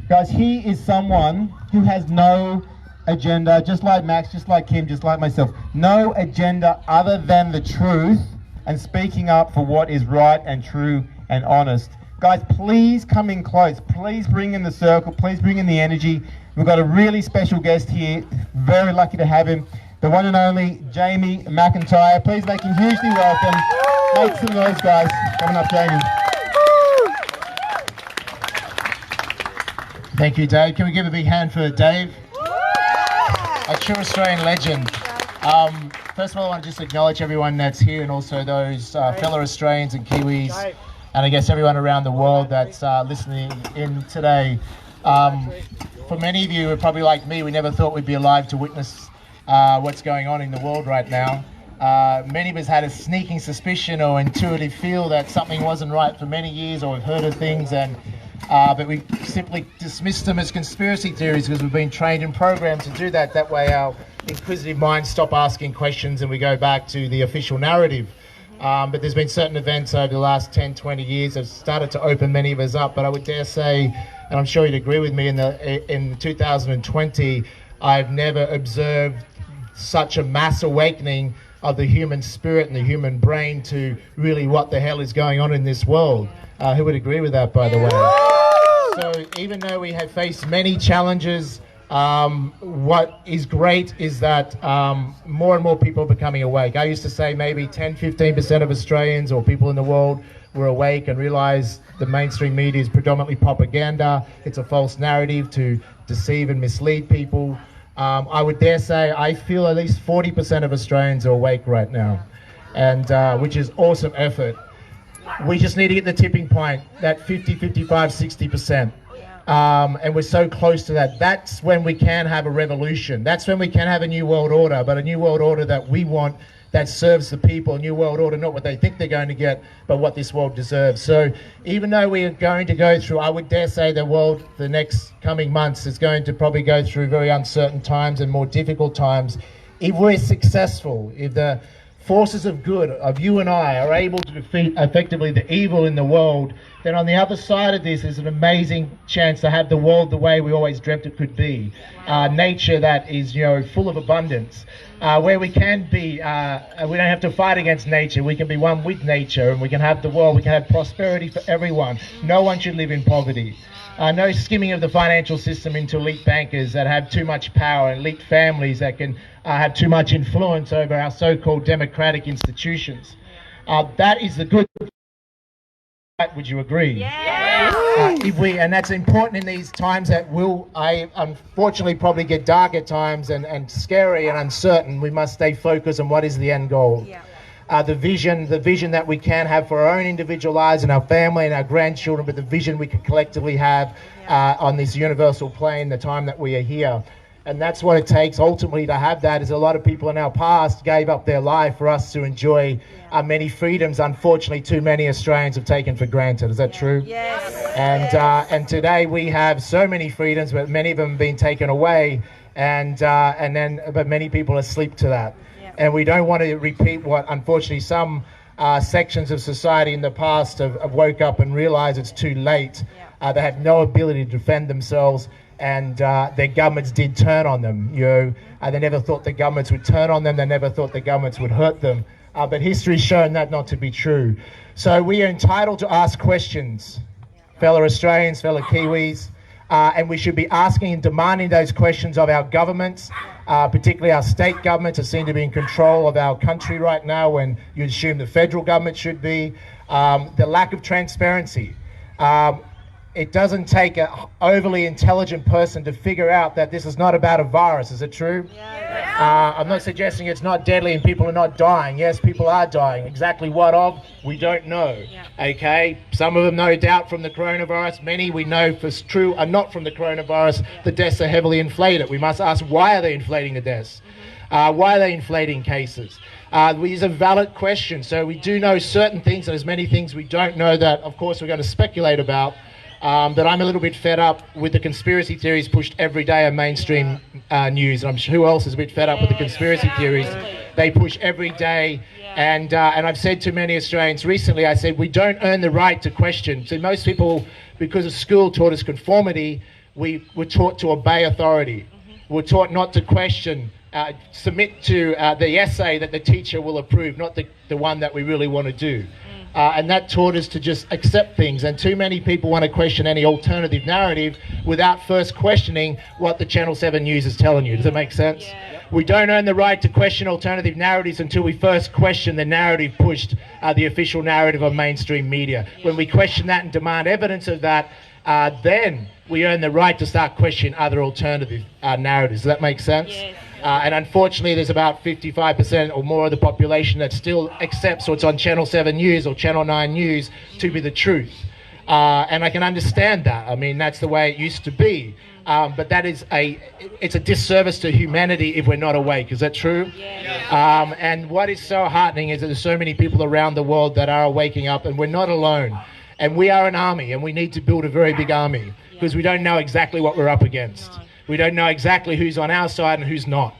Guys, he is someone who has no agenda, just like Max, just like Kim, just like myself. No agenda other than the truth and speaking up for what is right and true and honest. Guys, please come in close. Please bring in the circle. Please bring in the energy. We've got a really special guest here. Very lucky to have him. The one and only Jamie McIntyre. Please make him hugely welcome. Make some noise, guys. Coming up, Jamie. Thank you, Dave. Can we give a big hand for Dave? A true Australian legend. First of all, I want to just acknowledge everyone that's here and also those fellow Australians and Kiwis and I guess everyone around the world that's listening in today. For many of you, probably like me, we never thought we'd be alive to witness what's going on in the world right now. Many of us had a sneaking suspicion or intuitive feel that something wasn't right for many years, or we've heard of things, and but we simply dismissed them as conspiracy theories because we've been trained and programmed to do that. That way our inquisitive minds stop asking questions and we go back to the official narrative. But there's been certain events over the last 10, 20 years that have started to open many of us up. But I would dare say, and I'm sure you'd agree with me, in 2020, I've never observed such a mass awakening of the human spirit and the human brain to really what the hell is going on in this world. Who would agree with that, by the way? So even though we have faced many challenges, what is great is that more and more people are becoming awake. I used to say maybe 10-15% of Australians or people in the world were awake and realised the mainstream media is predominantly propaganda. It's a false narrative to deceive and mislead people. I would dare say I feel at least 40% of Australians are awake right now, and which is awesome effort. We just need to get the tipping point, that 50, 55, 60%. And we're so close to that. That's when we can have a revolution. That's when we can have a new world order, but a new world order that we want, that serves the people. A new world order, not what they think they're going to get, but what this world deserves. So even though we are going to go through, I would dare say the world, the next coming months is going to probably go through very uncertain times and more difficult times. If we're successful, if the forces of good, of you and I, are able to defeat effectively the evil in the world, then on the other side of this is an amazing chance to have the world the way we always dreamt it could be. Nature that is, full of abundance. Where we can be, we don't have to fight against nature, we can be one with nature, and we can have the world, we can have prosperity for everyone. No one should live in poverty. No skimming of the financial system into elite bankers that have too much power, and elite families that can have too much influence over our so-called democratic institutions. That is the good. Would you agree? Yes. And that's important in these times that I unfortunately probably get dark at times and scary and uncertain. We must stay focused on what is the end goal. Yeah. The vision that we can have for our own individual lives and our family and our grandchildren, but the vision we can collectively have on this universal plane, the time that we are here. And that's what it takes ultimately to have that, is a lot of people in our past gave up their life for us to enjoy many freedoms. Unfortunately, too many Australians have taken for granted. Is that true? Yes. And today we have so many freedoms, but many of them have been taken away, but many people are asleep to that. Yeah. And we don't want to repeat what unfortunately some sections of society in the past have woke up and realized it's too late. Yeah. They have no ability to defend themselves. And their governments did turn on them. They never thought the governments would turn on them. They never thought the governments would hurt them. But history's shown that not to be true. So we are entitled to ask questions, fellow Australians, fellow Kiwis, and we should be asking and demanding those questions of our governments, particularly our state governments that seem to be in control of our country right now, when you assume the federal government should be. The lack of transparency. It doesn't take an overly intelligent person to figure out that this is not about a virus. Is it true? Yeah. I'm not suggesting it's not deadly and people are not dying. Yes, people are dying. Exactly what of? We don't know. Yeah. Okay? Some of them, no doubt, from the coronavirus. Many we know for true are not from the coronavirus. The deaths are heavily inflated. We must ask, why are they inflating the deaths? Why are they inflating cases? These are valid questions. So we do know certain things, and there's many things we don't know that, of course, we're going to speculate about. But I'm a little bit fed up with the conspiracy theories pushed every day on mainstream news. And I'm sure who else is a bit fed up with the conspiracy theories they push every day. And I've said to many Australians recently, I said, we don't earn the right to question. So most people, because of school taught us conformity, we were taught to obey authority. We're taught not to question, submit to the essay that the teacher will approve, not the one that we really want to do. And that taught us to just accept things. And too many people want to question any alternative narrative without first questioning what the Channel 7 News is telling you. Does that make sense? We don't earn the right to question alternative narratives until we first question the narrative pushed, the official narrative of mainstream media. When we question that and demand evidence of that, then we earn the right to start questioning other alternative narratives. Does that make sense? And unfortunately, there's about 55% or more of the population that still accepts what's on Channel 7 News or Channel 9 News to be the truth. And I can understand that. I mean, that's the way it used to be. But that is it's a disservice to humanity if we're not awake. Is that true? And what is so heartening is that there's so many people around the world that are waking up, and we're not alone. And we are an army, and we need to build a very big army because we don't know exactly what we're up against. We don't know exactly who's on our side and who's not.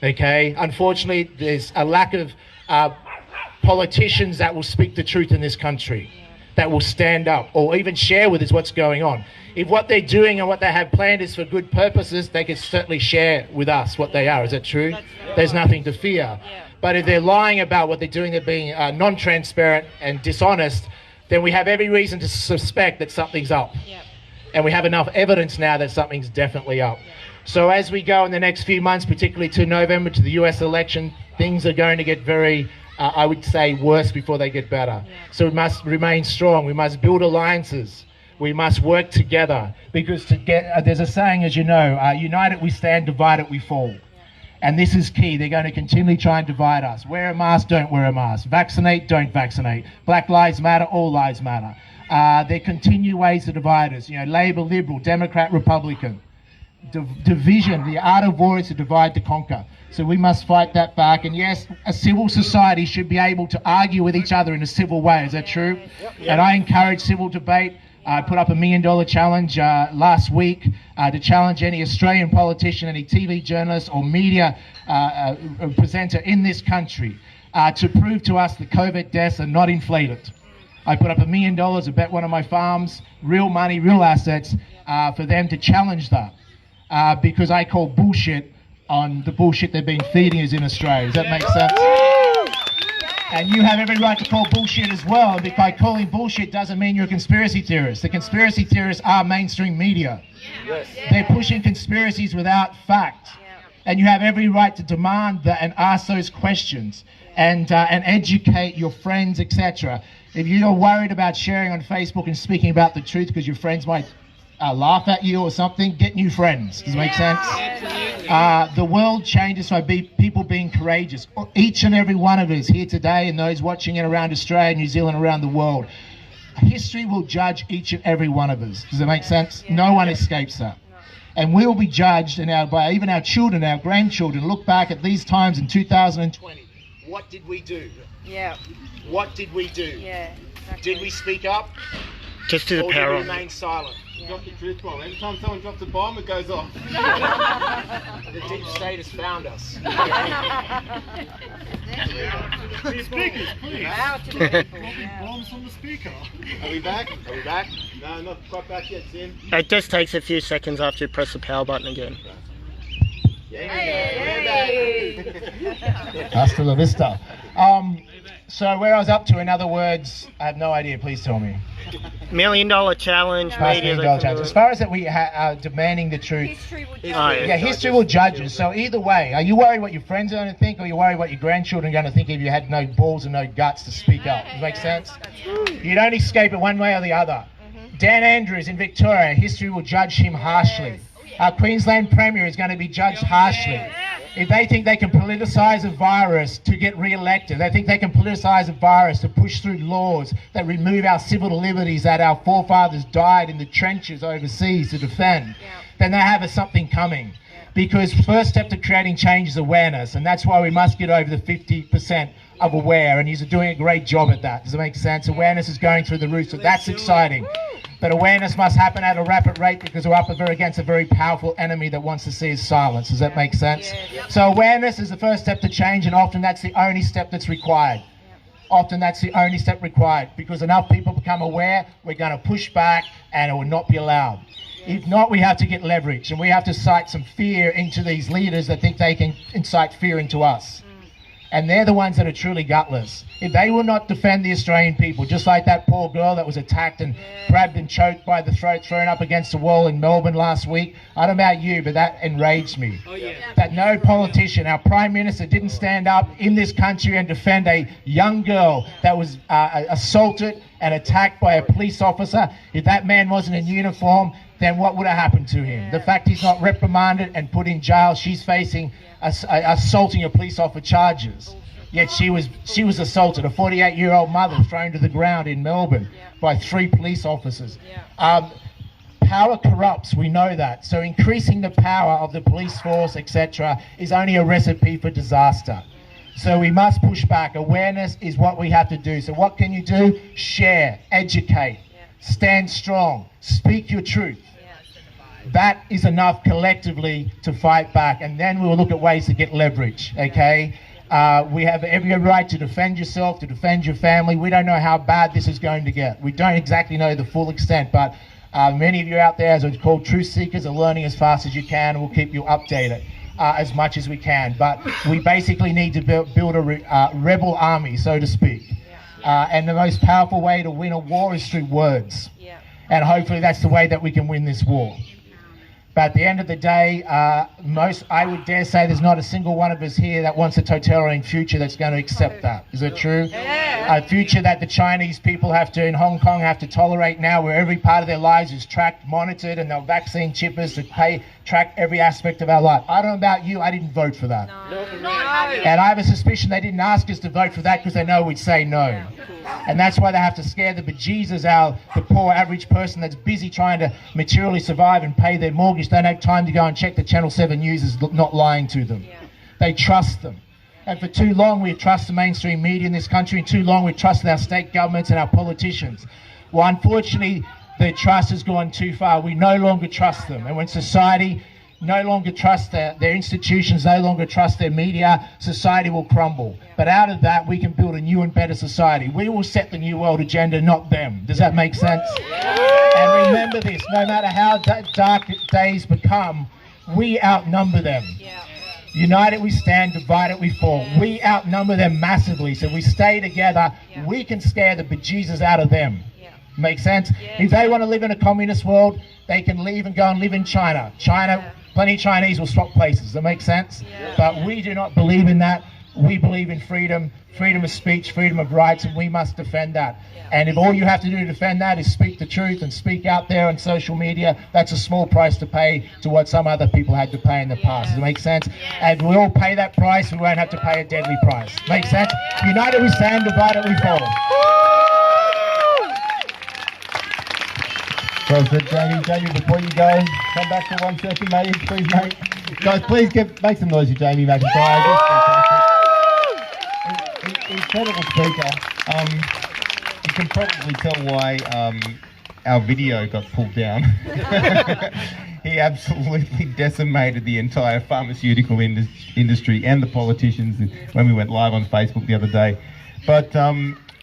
Okay? Unfortunately, there's a lack of politicians that will speak the truth in this country, that will stand up or even share with us what's going on. If what they're doing and what they have planned is for good purposes, they can certainly share with us what they are. Is that true? There's nothing to fear. But if they're lying about what they're doing, they're being non-transparent and dishonest, then we have every reason to suspect that something's up. And we have enough evidence now that something's definitely up. So as we go in the next few months, particularly to November, to the US election, things are going to get very, I would say, worse before they get better. So we must remain strong. We must build alliances. We must work together. Because there's a saying, as you know, united we stand, divided we fall. And this is key. They're going to continually try and divide us. Wear a mask, don't wear a mask. Vaccinate, don't vaccinate. Black lives matter, all lives matter. There continue ways to divide us. You know, Labor, Liberal, Democrat, Republican. Division, the art of war is to divide to conquer. So we must fight that back. And yes, a civil society should be able to argue with each other in a civil way. Is that true? And I encourage civil debate. I put up a $1 million challenge last week to challenge any Australian politician, any TV journalist or media presenter in this country to prove to us that COVID deaths are not inflated. I put up $1 million to bet one of my farms, real money, real assets, for them to challenge that. Because I call bullshit on the bullshit they've been feeding us in Australia. Does that make sense? And you have every right to call bullshit as well. And by calling bullshit doesn't mean you're a conspiracy theorist. The conspiracy theorists are mainstream media. They're pushing conspiracies without fact. And you have every right to demand that and ask those questions and educate your friends, etc. If you're worried about sharing on Facebook and speaking about the truth because your friends might laugh at you or something, get new friends. Does it make sense? The world changes by people being courageous. Each and every one of us here today and those watching it around Australia, New Zealand, around the world, history will judge each and every one of us. Does it make sense? No one escapes that. And we will be judged by even our children, our grandchildren, look back at these times in 2020. What did we do? What did we do? Exactly. Did we speak up? Just to the or power did we of remain silent? Drop the truth bomb. Every time someone drops a bomb, it goes off. The deep state has found us. Speakers, please. Bombs from the speaker. Are we back? Are we back? No, not quite back yet, Tim. It just takes a few seconds after you press the power button again. Hasta la vista. So where I was up to, in other words, I have no idea. Please tell me. $1 million challenge. $1 million challenge. As far as that we are demanding the truth. History will judge history will judge us. So either way, are you worried what your friends are going to think, or are you worried what your grandchildren are going to think if you had no balls and no guts to speak up? Does that make sense? You don't escape it one way or the other. Dan Andrews in Victoria, history will judge him harshly. Our Queensland Premier is going to be judged harshly. If they think they can politicise a virus to get re-elected, they think they can politicise a virus to push through laws that remove our civil liberties that our forefathers died in the trenches overseas to defend, then they have something coming. Because first step to creating change is awareness, and that's why we must get over the 50% of aware, and he's doing a great job at that. Does it make sense? Awareness is going through the roof, so that's exciting. But awareness must happen at a rapid rate because we're up against a very powerful enemy that wants to see us silenced. Does that make sense? So awareness is the first step to change, and often that's the only step that's required. Often that's the only step required, because enough people become aware, we're going to push back and it will not be allowed. If not, we have to get leverage, and we have to cite some fear into these leaders that think they can incite fear into us. And they're the ones that are truly gutless. If they will not defend the Australian people, just like that poor girl that was attacked and grabbed and choked by the throat, thrown up against the wall in Melbourne last week. I don't know about you, but that enraged me. That no politician, our Prime Minister, didn't stand up in this country and defend a young girl that was assaulted and attacked by a police officer. If that man wasn't in uniform, then what would have happened to him? The fact he's not reprimanded and put in jail, she's facing assaulting a police officer charges. Yet she was assaulted, a 48-year-old mother thrown to the ground in Melbourne by 3 police officers. Power corrupts, we know that. So increasing the power of the police force, etc., is only a recipe for disaster. So we must push back. Awareness is what we have to do. So what can you do? Share, educate, stand strong, speak your truth. That is enough collectively to fight back, and then we will look at ways to get leverage, okay? We have every right to defend yourself, to defend your family. We don't know how bad this is going to get. We don't exactly know the full extent, but many of you out there, as it's called, truth seekers, are learning as fast as you can, and we'll keep you updated as much as we can. But we basically need to build a rebel army, so to speak. And the most powerful way to win a war is through words. And hopefully that's the way that we can win this war. But at the end of the day, I would dare say there's not a single one of us here that wants a totalitarian future that's going to accept that. Is it true? A future that the Chinese people in Hong Kong have to tolerate now, where every part of their lives is tracked, monitored, and they'll vaccine chippers to track every aspect of our life. I don't know about you, I didn't vote for that. No. And I have a suspicion they didn't ask us to vote for that because they know we'd say no. And that's why they have to scare the bejesus out the poor average person that's busy trying to materially survive and pay their mortgage. They don't have time to go and check the Channel 7 news is not lying to them. They trust them. And for too long we trust the mainstream media in this country, and too long we trusted our state governments and our politicians. Well, unfortunately, the trust has gone too far. We no longer trust them. And when society no longer trusts their institutions, no longer trust their media, society will crumble. But out of that, we can build a new and better society. We will set the new world agenda, not them. Does that make sense? And remember this, no matter how dark days become, we outnumber them. United we stand, divided we fall. We outnumber them massively, so we stay together. We can scare the bejesus out of them. Make sense? If they want to live in a communist world, they can leave and go and live in China. Plenty of Chinese will swap places. Does that make sense? But we do not believe in that. We believe in freedom, freedom of speech, freedom of rights, and we must defend that. And if all you have to do to defend that is speak the truth and speak out there on social media, that's a small price to pay to what some other people had to pay in the past. Does it make sense? And we all pay that price, we won't have to pay a deadly price. Make sense? United we stand, divided we fall. Well said, Jamie. Jamie, before you go, come back for 1 second, mate. Please, mate. Guys, please make some noise for Jamie McIntyre. Incredible speaker. You can probably tell why our video got pulled down. He absolutely decimated the entire pharmaceutical industry and the politicians when we went live on Facebook the other day. But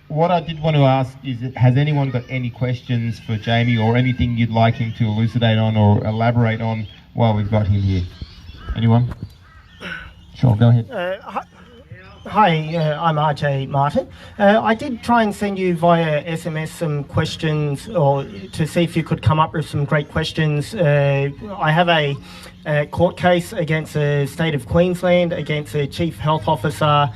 what I did want to ask is, has anyone got any questions for Jamie, or anything you'd like him to elucidate on or elaborate on while we've got him here? Anyone? Sure, go ahead. Hi, I'm Arjay Martin. I did try and send you via SMS some questions, or to see if you could come up with some great questions. I have a court case against the state of Queensland, against the Chief Health Officer,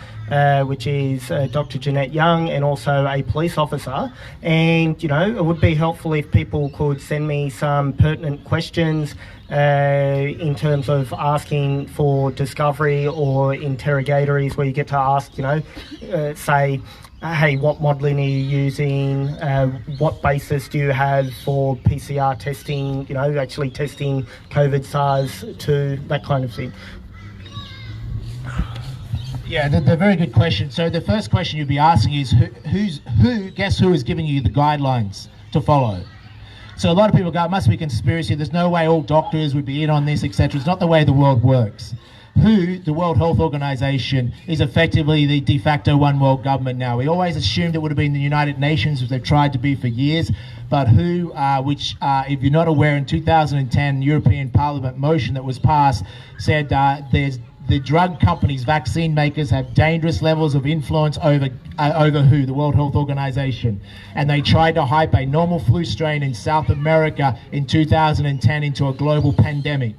which is Dr. Jeanette Young, and also a police officer. And, you know, it would be helpful if people could send me some pertinent questions in terms of asking for discovery or interrogatories, where you get to ask, you know, say, hey, what modelling are you using? What basis do you have for PCR testing, you know, actually testing COVID SARS-2, that kind of thing? Yeah, they're very good questions. So the first question you'd be asking is, guess who is giving you the guidelines to follow? So a lot of people go, it must be conspiracy. There's no way all doctors would be in on this, etc. It's not the way the world works. WHO, the World Health Organization, is effectively the de facto one world government now. We always assumed it would have been the United Nations, which they've tried to be for years, but WHO, which, if you're not aware, in 2010 European Parliament motion that was passed said the drug companies, vaccine makers, have dangerous levels of influence over WHO, the World Health Organization. And they tried to hype a normal flu strain in South America in 2010 into a global pandemic.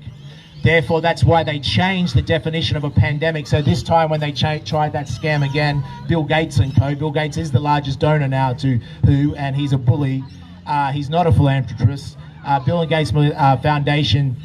Therefore, that's why they changed the definition of a pandemic. So this time when they tried that scam again, Bill Gates and co. Bill Gates is the largest donor now to WHO, and he's a bully. He's not a philanthropist. Bill and Gates Foundation,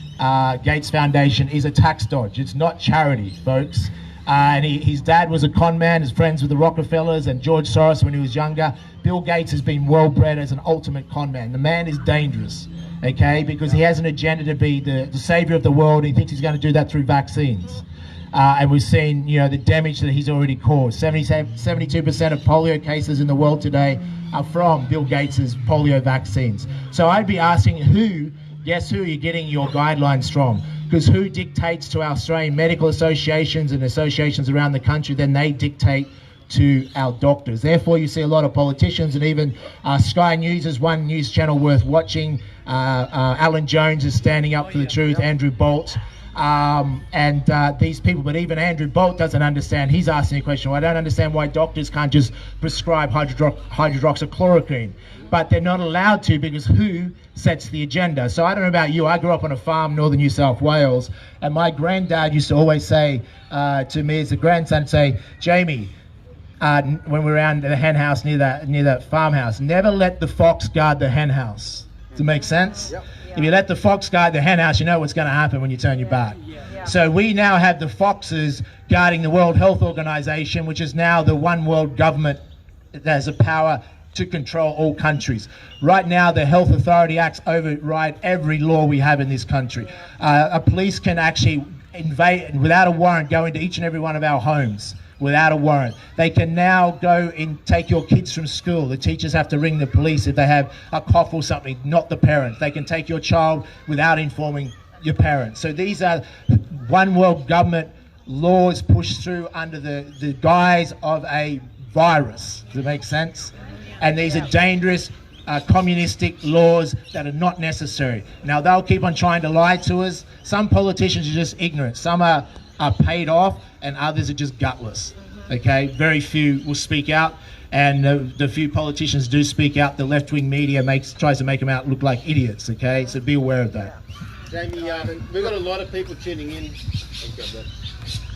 Gates Foundation is a tax dodge. It's not charity, folks. And his dad was a con man, his friends with the Rockefellers and George Soros when he was younger. Bill Gates has been well bred as an ultimate con man. The man is dangerous, okay, because he has an agenda to be the savior of the world. He thinks he's going to do that through vaccines. And we've seen, you know, the damage that he's already caused. 72% of polio cases in the world today are from Bill Gates's polio vaccines. So I'd be asking who, guess who you're getting your guidelines from? Because who dictates to our Australian medical associations and associations around the country, then they dictate to our doctors. Therefore, you see a lot of politicians, and even Sky News is one news channel worth watching. Alan Jones is standing up for the truth, Andrew Bolt. These people, but even Andrew Bolt doesn't understand. He's asking a question. Well, I don't understand why doctors can't just prescribe hydroxychloroquine, but they're not allowed to because WHO sets the agenda. So I don't know about you. I grew up on a farm, northern New South Wales, and my granddad used to always say to me as a grandson, say, Jamie, when we were around the hen house near that farmhouse, never let the fox guard the hen house. Does it make sense? Yep. If you let the fox guard the hen house, you know what's going to happen when you turn your back. So we now have the foxes guarding the World Health Organization, which is now the one world government that has the power to control all countries. Right now, the Health Authority Acts override every law we have in this country. A police can actually invade, without a warrant, go into each and every one of our homes. Without a warrant. They can now go and take your kids from school. The teachers have to ring the police if they have a cough or something, not the parents. They can take your child without informing your parents. So these are one world government laws pushed through under the guise of a virus. Does it make sense? And these are dangerous communistic laws that are not necessary. Now they'll keep on trying to lie to us. Some politicians are just ignorant. Some are paid off, and others are just gutless. Okay, very few will speak out, and the few politicians do speak out, the left-wing media tries to make them out look like idiots. Okay, so be aware of that. Jamie, we've got a lot of people tuning in.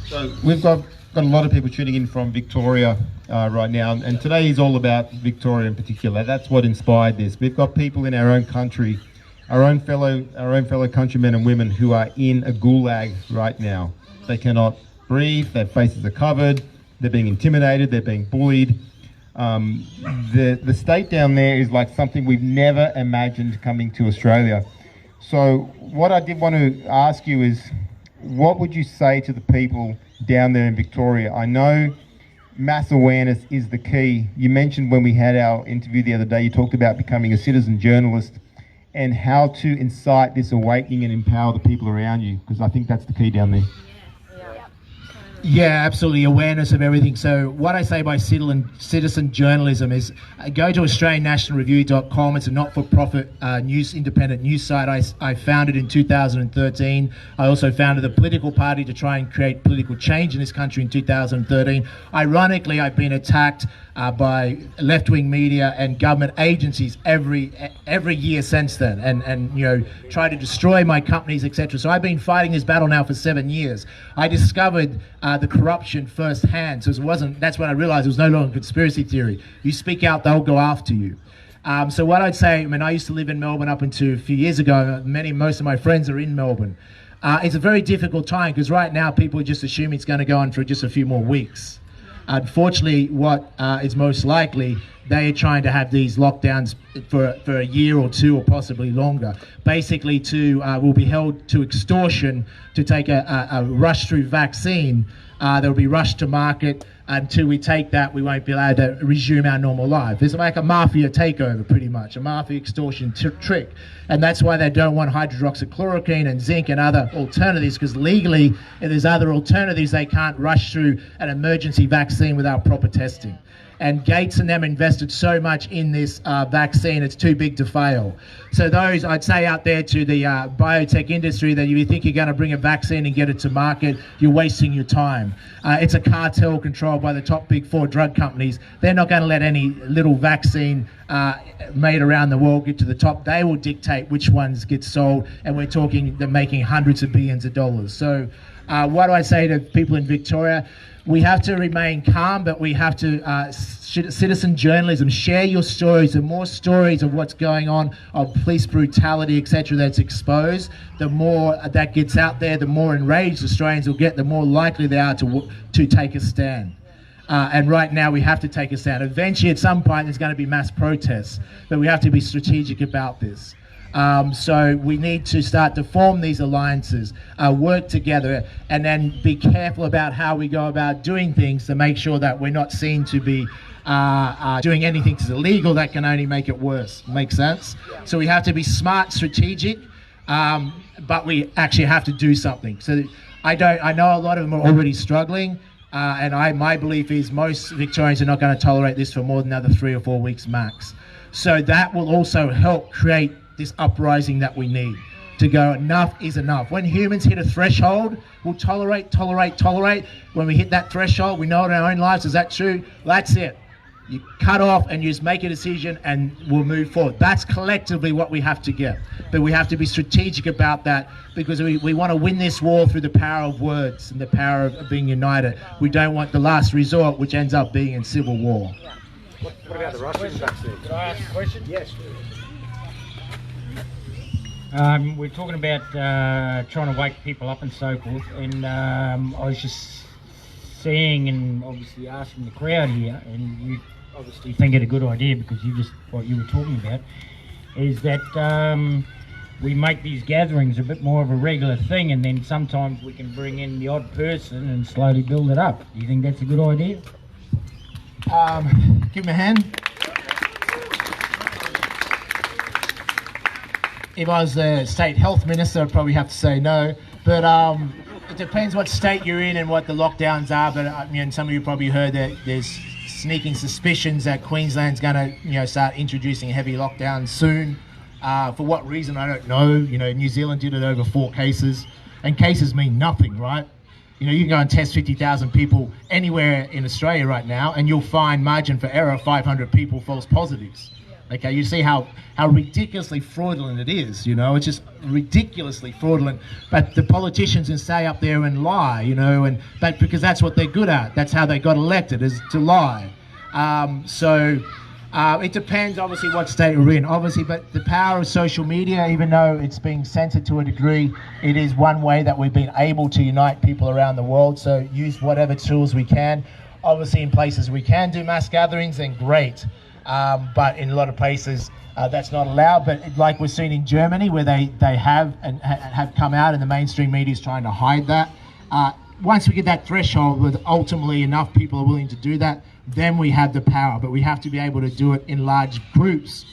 So we've got a lot of people tuning in from Victoria right now, and today is all about Victoria in particular. That's what inspired this. We've got people in our own country, our own fellow countrymen and women who are in a gulag right now. They cannot breathe, their faces are covered, they're being intimidated, they're being bullied. The state down there is like something we've never imagined coming to Australia. So what I did want to ask you is, what would you say to the people down there in Victoria? I know mass awareness is the key. You mentioned when we had our interview the other day, you talked about becoming a citizen journalist and how to incite this awakening and empower the people around you, because I think that's the key down there. Yeah, absolutely. Awareness of everything. So what I say by citizen journalism is go to AustralianNationalReview.com. It's a not-for-profit independent news site. I founded in 2013. I also founded a political party to try and create political change in this country in 2013. Ironically, I've been attacked by left-wing media and government agencies every year since then, and you know, try to destroy my companies, etc. So I've been fighting this battle now for 7 years. I discovered the corruption firsthand. So that's when I realized it was no longer a conspiracy theory. You speak out, they'll go after you. So what I'd say, I mean, I used to live in Melbourne up until a few years ago. Most of my friends are in Melbourne. It's a very difficult time because right now people just assume it's going to go on for just a few more weeks. Unfortunately, what is most likely, they are trying to have these lockdowns for a year or two or possibly longer. Basically, will be held to extortion to take a rush-through vaccine. They'll be rushed to market Until we take that, we won't be able to resume our normal life. It's like a mafia takeover, pretty much, a mafia extortion trick. And that's why they don't want hydroxychloroquine and zinc and other alternatives, because legally, if there's other alternatives, they can't rush through an emergency vaccine without proper testing. And Gates and them invested so much in this vaccine, it's too big to fail. So those, I'd say out there to the biotech industry, that if you think you're going to bring a vaccine and get it to market, you're wasting your time. It's a cartel controlled by the top big 4 drug companies. They're not going to let any little vaccine made around the world get to the top. They will dictate which ones get sold, and we're talking, they're making hundreds of billions of dollars. So what do I say to people in Victoria? We have to remain calm, but we have to citizen journalism. Share your stories. The more stories of what's going on, of police brutality, etc., that's exposed, the more that gets out there, the more enraged Australians will get, the more likely they are to take a stand. And right now we have to take a stand. Eventually, at some point, there's going to be mass protests, but we have to be strategic about this. So we need to start to form these alliances, work together, and then be careful about how we go about doing things to make sure that we're not seen to be doing anything that's illegal that can only make it worse. Make sense? So we have to be smart, strategic, but we actually have to do something. So I know a lot of them are already struggling, and my belief is most Victorians are not going to tolerate this for more than another 3 or 4 weeks max. So that will also help create this uprising that we need to go, enough is enough. When humans hit a threshold, we'll tolerate. When we hit that threshold, we know in our own lives, is that true? That's it. You cut off and you just make a decision and we'll move forward. That's collectively what we have to get. But we have to be strategic about that, because we want to win this war through the power of words and the power of being united. We don't want the last resort, which ends up being in civil war. What about the Russian vaccine? Can I ask a question? Yes. We're talking about trying to wake people up and so forth, and I was just seeing and obviously asking the crowd here, and you obviously think it a good idea because you just, what you were talking about, is that we make these gatherings a bit more of a regular thing, and then sometimes we can bring in the odd person and slowly build it up. Do you think that's a good idea? Give me a hand. If I was the state health minister, I'd probably have to say no. But it depends what state you're in and what the lockdowns are. But some of you probably heard that there's sneaking suspicions that Queensland's going to, start introducing heavy lockdowns soon. For what reason, I don't know. New Zealand did it over 4 cases, and cases mean nothing, right? You can go and test 50,000 people anywhere in Australia right now, and you'll find margin for error 500 people false positives. Okay, you see how ridiculously fraudulent it is, it's just ridiculously fraudulent. But the politicians can stay up there and lie, but because that's what they're good at. That's how they got elected, is to lie. It depends, obviously, what state we're in, obviously, but the power of social media, even though it's being censored to a degree, it is one way that we've been able to unite people around the world. So use whatever tools we can. Obviously, in places we can do mass gatherings, then great. But in a lot of places that's not allowed. But like we've seen in Germany, where they have come out, and the mainstream media is trying to hide that. Once we get that threshold where ultimately enough people are willing to do that, then we have the power. But we have to be able to do it in large groups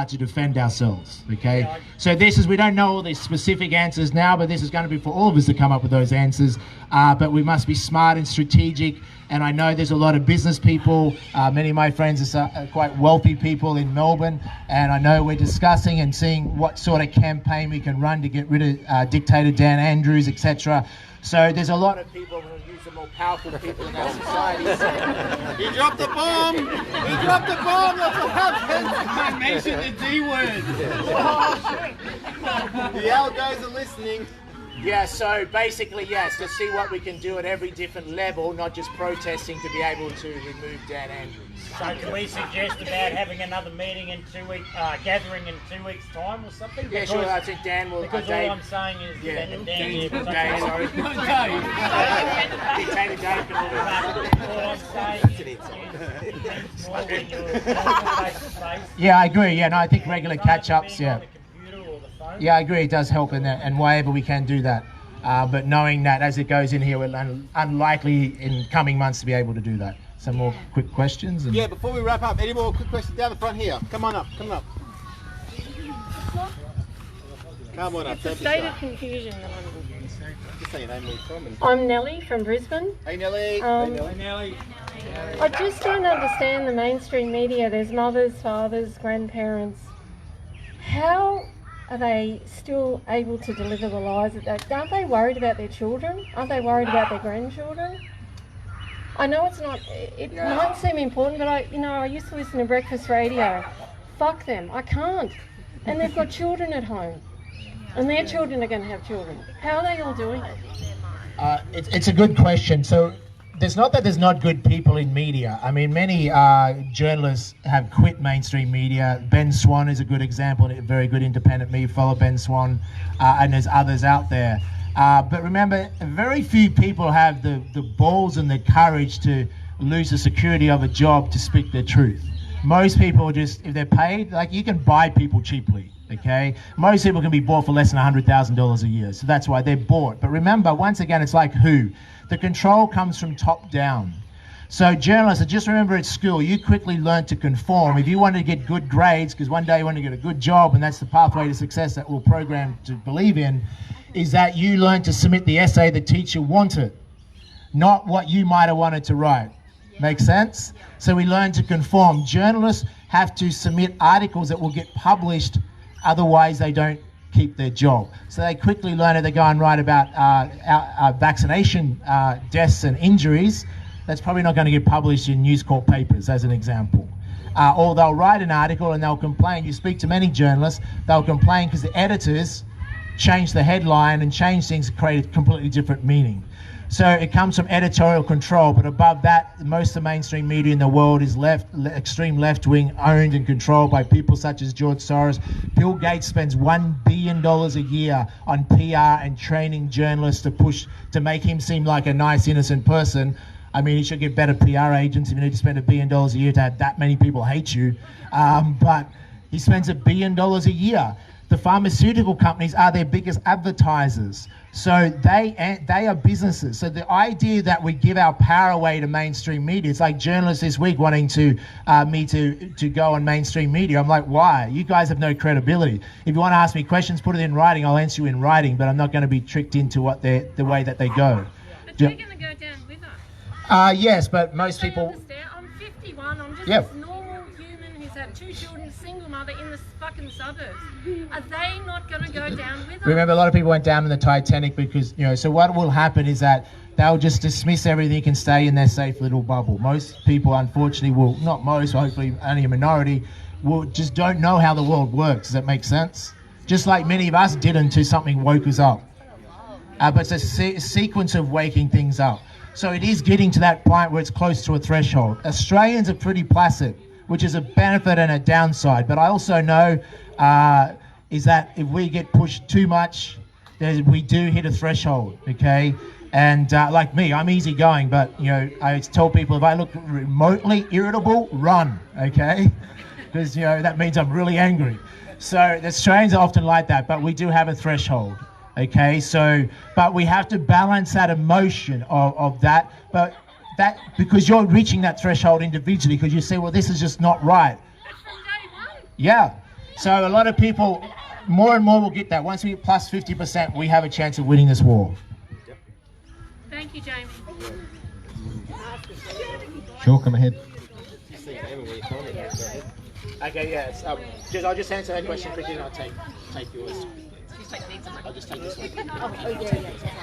to defend ourselves. Okay. So we don't know all the specific answers now, but this is going to be for all of us to come up with those answers. But we must be smart and strategic. And I know there's a lot of business people. Many of my friends are quite wealthy people in Melbourne. And I know we're discussing and seeing what sort of campaign we can run to get rid of dictator Dan Andrews, etc. So there's a lot of people who use the more powerful people in our society. He dropped the bomb! He dropped the bomb! That's what happened! I mentioned the D word. The Algos are listening. Yeah, so basically, yes, to see what we can do at every different level, not just protesting to be able to remove Dan Andrews. So can we suggest about having another meeting in 2 weeks, gathering in 2 weeks' time or something? Yeah, sure, I think Dan will... Because all I'm saying is that Dave, sorry. Dictator Dave can all I'm saying is... Yeah, I agree. Yeah, no, I think regular catch-ups, yeah. Yeah, I agree. It does help in that, and wherever we can do that. But knowing that as it goes in here, we're unlikely in coming months to be able to do that. some more quick questions. And Yeah, before we wrap up, any more quick questions down the front here? Come on up, come on up. Come on up. It's a state of confusion. Just say your name, where you're from. I'm Nellie from Brisbane. Hey Nellie. Hey Nellie. I just don't understand the mainstream media. There's mothers, fathers, grandparents. How are they still able to deliver the lies that aren't they worried about their children? Aren't they worried about their grandchildren? I know it's not, it might seem important, but I used to listen to breakfast radio. Fuck them, I can't. And they've got children at home. And their children are going to have children. How are they all doing it? It's a good question. So there's not that there's not good people in media. I mean, many journalists have quit mainstream media. Ben Swan is a good example, a very good independent media. Follow Ben Swan, and there's others out there. But remember, very few people have the balls and the courage to lose the security of a job to speak their truth. Most people just, if they're paid, like you can buy people cheaply. Okay, most people can be bought for less than $100,000 a year, so that's why they're bought. But remember, once again, it's like who? The control comes from top down. So journalists, just remember at school, you quickly learn to conform. If you wanted to get good grades, because one day you want to get a good job, and that's the pathway to success that we're programmed to believe in, is that you learn to submit the essay the teacher wanted, not what you might have wanted to write. Make sense? So we learn to conform. Journalists have to submit articles that will get published, otherwise they don't keep their job. So they quickly learn it. They go and write about vaccination deaths and injuries. That's probably not going to get published in News Corp papers, as an example. Or they'll write an article and they'll complain. You speak to many journalists, they'll complain because the editors change the headline and change things to create a completely different meaning. So it comes from editorial control, but above that, most of the mainstream media in the world is extreme left-wing, owned and controlled by people such as George Soros. Bill Gates spends $1 billion a year on PR and training journalists to make him seem like a nice, innocent person. I mean, he should get better PR agents if you need to spend $1 billion a year to have that many people hate you. But he spends $1 billion a year. The pharmaceutical companies are their biggest advertisers. So they are businesses. So the idea that we give our power away to mainstream media, it's like journalists this week wanting me to go on mainstream media. I'm like, why? You guys have no credibility. If you want to ask me questions, put it in writing. I'll answer you in writing, but I'm not going to be tricked into the way that they go. But you're going to go down with us. Yes, but most people... Understand? I'm 51. I'm just Yep. this normal human who's had 2 children, single mother in the fucking suburbs. Are they not going to go down with us? Remember, a lot of people went down in the Titanic because, so what will happen is that they'll just dismiss everything and stay in their safe little bubble. Most people, unfortunately, will, not most, hopefully only a minority, will just don't know how the world works. Does that make sense? Just like many of us did until something woke us up. But it's a sequence of waking things up. So it is getting to that point where it's close to a threshold. Australians are pretty placid, which is a benefit and a downside. But I also know is that if we get pushed too much, we do hit a threshold, okay? And like me, I'm easygoing, but I tell people if I look remotely irritable, run, okay? Because that means I'm really angry. So the Australians are often like that, but we do have a threshold. Okay, but we have to balance that emotion of that, but that because you're reaching that threshold individually because you say, well, this is just not right. Yeah, so a lot of people, more and more will get that. Once we get plus 50%, we have a chance of winning this war. Thank you, Jamie. Sure, come ahead. Okay, yeah, I'll just answer that question quickly and I'll take yours. I'll just take this one.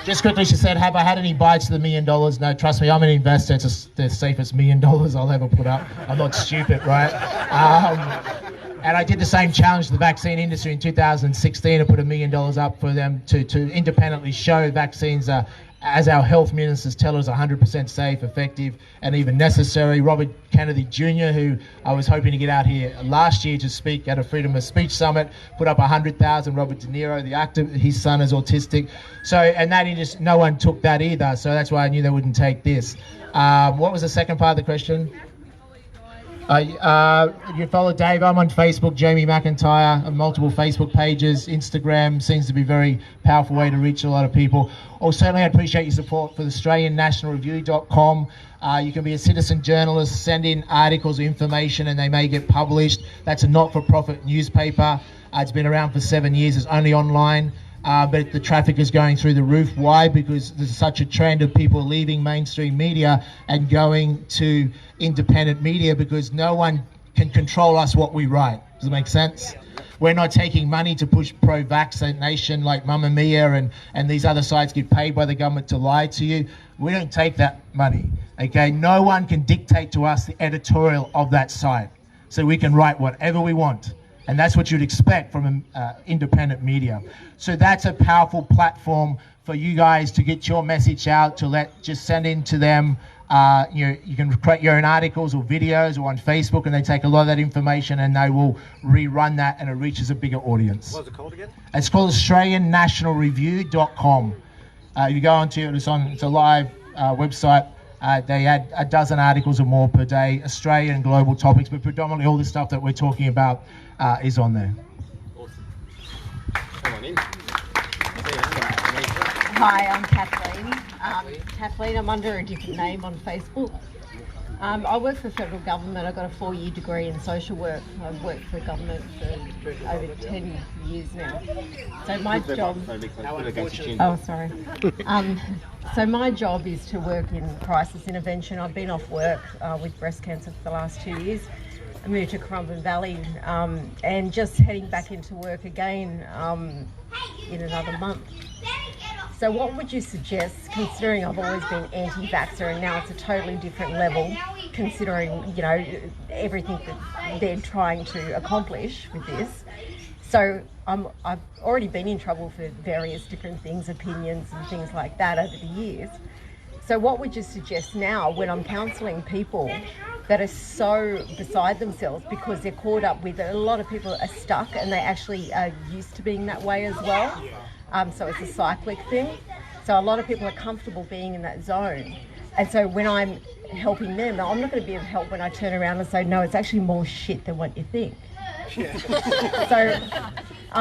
Just quickly, she said, have I had any bites of the $1 million? No, trust me, I'm an investor. It's the safest $1 million I'll ever put up. I'm not stupid, right? And I did the same challenge to the vaccine industry in 2016 to put $1 million up for them to independently show vaccines as our health ministers tell us, 100% safe, effective, and even necessary. Robert Kennedy Jr., who I was hoping to get out here last year to speak at a Freedom of Speech Summit, put up 100,000. Robert De Niro, the actor, his son is autistic. So, and that no one took that either. So that's why I knew they wouldn't take this. What was the second part of the question? You can follow Dave. I'm on Facebook, Jamie McIntyre, on multiple Facebook pages. Instagram seems to be a very powerful way to reach a lot of people. Also, certainly I appreciate your support for the AustralianNationalReview.com. You can be a citizen journalist, send in articles or information and they may get published. That's a not-for-profit newspaper. It's been around for 7 years. It's only online. But the traffic is going through the roof. Why? Because there's such a trend of people leaving mainstream media and going to independent media because no one can control us what we write. Does it make sense? We're not taking money to push pro-vaccination like Mamma Mia and these other sites get paid by the government to lie to you. We don't take that money, okay? No one can dictate to us the editorial of that site. So we can write whatever we want. And that's what you'd expect from independent media. So that's a powerful platform for you guys to get your message out, to just send in to them. You can create your own articles or videos or on Facebook, and they take a lot of that information and they will rerun that and it reaches a bigger audience. What's it called again? It's called AustralianNationalReview.com. If you go onto it, it's a live website. They add a dozen articles or more per day, Australian and global topics, but predominantly all the stuff that we're talking about is on there. Awesome. Come on in. Hi, I'm Kathleen. Kathleen, I'm under a different name on Facebook. I work for the federal government. I've got a 4-year degree in social work. I've worked for the government for over 10 years now. So my job... Oh, sorry. So my job is to work in crisis intervention. I've been off work with breast cancer for the last 2 years. I moved to Currumbin Valley and just heading back into work again in another month. So what would you suggest, considering I've always been anti-vaxxer and now it's a totally different level, considering, you know, everything that they're trying to accomplish with this. So I've already been in trouble for various different things, opinions and things like that over the years. So what would you suggest now when I'm counselling people that are so beside themselves because they're caught up with it? A lot of people are stuck and they actually are used to being that way as well. So it's a cyclic thing. So a lot of people are comfortable being in that zone. And so when I'm helping them, I'm not going to be of help when I turn around and say, no, it's actually more shit than what you think. So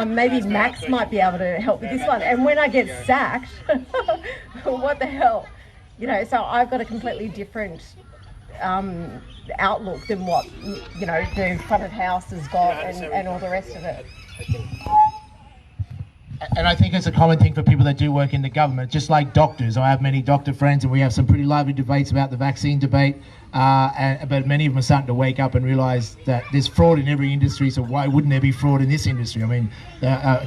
maybe Max might be able to help with this one. And when I get sacked, what the hell? You know, so I've got a completely different outlook than what, you know, the front of house has got and all the rest of it. And I think it's a common thing for people that do work in the government, just like doctors. I have many doctor friends and we have some pretty lively debates about the vaccine debate, but many of them are starting to wake up and realise that there's fraud in every industry, so why wouldn't there be fraud in this industry? I mean,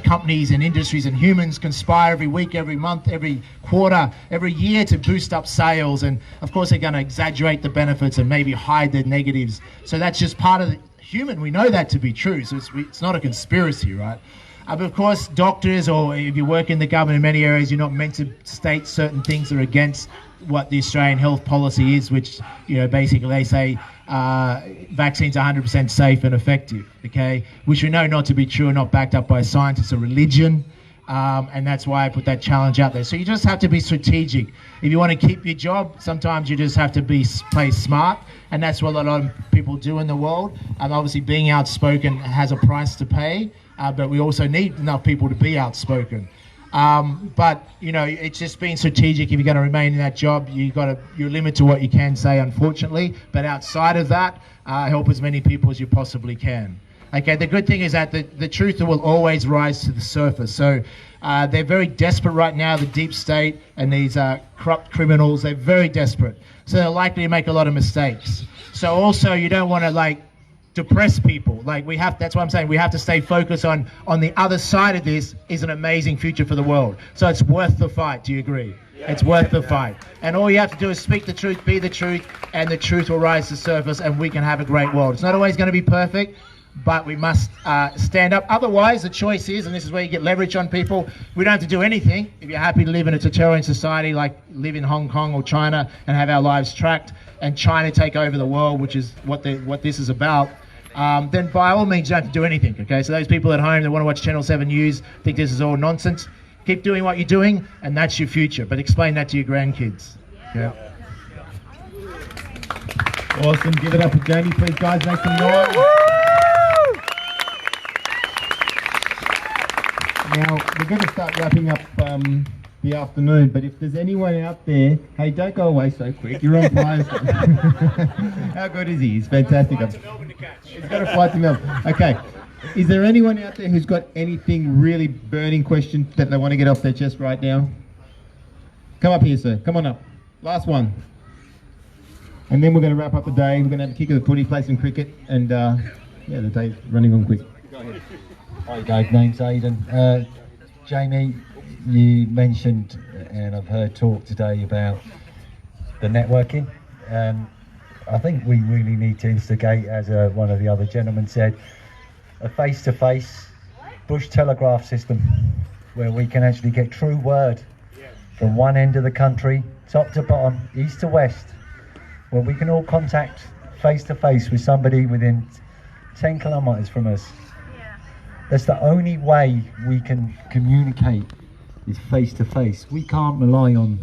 companies and industries and humans conspire every week, every month, every quarter, every year to boost up sales, and of course they're going to exaggerate the benefits and maybe hide the negatives. So that's just part of the human. We know that to be true, so it's not a conspiracy, right? But of course, doctors, or if you work in the government in many areas, you're not meant to state certain things that are against what the Australian health policy is, which, you know, basically they say vaccines are 100% safe and effective, okay? Which we know not to be true and not backed up by science. It's a religion, and that's why I put that challenge out there. So you just have to be strategic. If you want to keep your job, sometimes you just have to play smart, and that's what a lot of people do in the world. Obviously, being outspoken has a price to pay. But we also need enough people to be outspoken. But, you know, it's just being strategic. If you're going to remain in that job, you're limited to what you can say, unfortunately. But outside of that, help as many people as you possibly can. Okay, the good thing is that the truth will always rise to the surface. So they're very desperate right now, the deep state and these corrupt criminals. They're very desperate. So they're likely to make a lot of mistakes. So also you don't want to, depress people. That's what I'm saying. We have to stay focused on the other side of this is an amazing future for the world. So it's worth the fight. Do you agree? Yeah. It's worth the fight. And all you have to do is speak the truth, be the truth, and the truth will rise to the surface and we can have a great world. It's not always going to be perfect, but we must stand up. Otherwise, the choice is, and this is where you get leverage on people, we don't have to do anything. If you're happy to live in a totalitarian society, like live in Hong Kong or China and have our lives tracked, and China take over the world, which is what this is about, then by all means you don't have to do anything, okay? So those people at home that want to watch Channel 7 News think this is all nonsense, keep doing what you're doing and that's your future, but explain that to your grandkids. Yeah. Awesome. Give it up for Jamie, please, guys. Make some noise. Now, we're going to start wrapping up the afternoon, but if there's anyone out there, hey, don't go away so quick. You're on fire. How good is he? He's fantastic. He's got a flight to Melbourne. Okay. Is there anyone out there who's got anything really burning question that they want to get off their chest right now? Come up here, sir. Come on up. Last one. And then we're going to wrap up the day. We're going to have a kick of the footy, play some cricket, and yeah, the day's running on quick. Go ahead. Hi Dave, name's Aidan. Jamie, you mentioned, and I've heard talk today about the networking. I think we really need to instigate, as one of the other gentlemen said, a face-to-face bush telegraph system where we can actually get true word from one end of the country, top to bottom, east to west, where we can all contact face-to-face with somebody within 10 kilometres from us. That's the only way we can communicate, is face-to-face. We can't rely on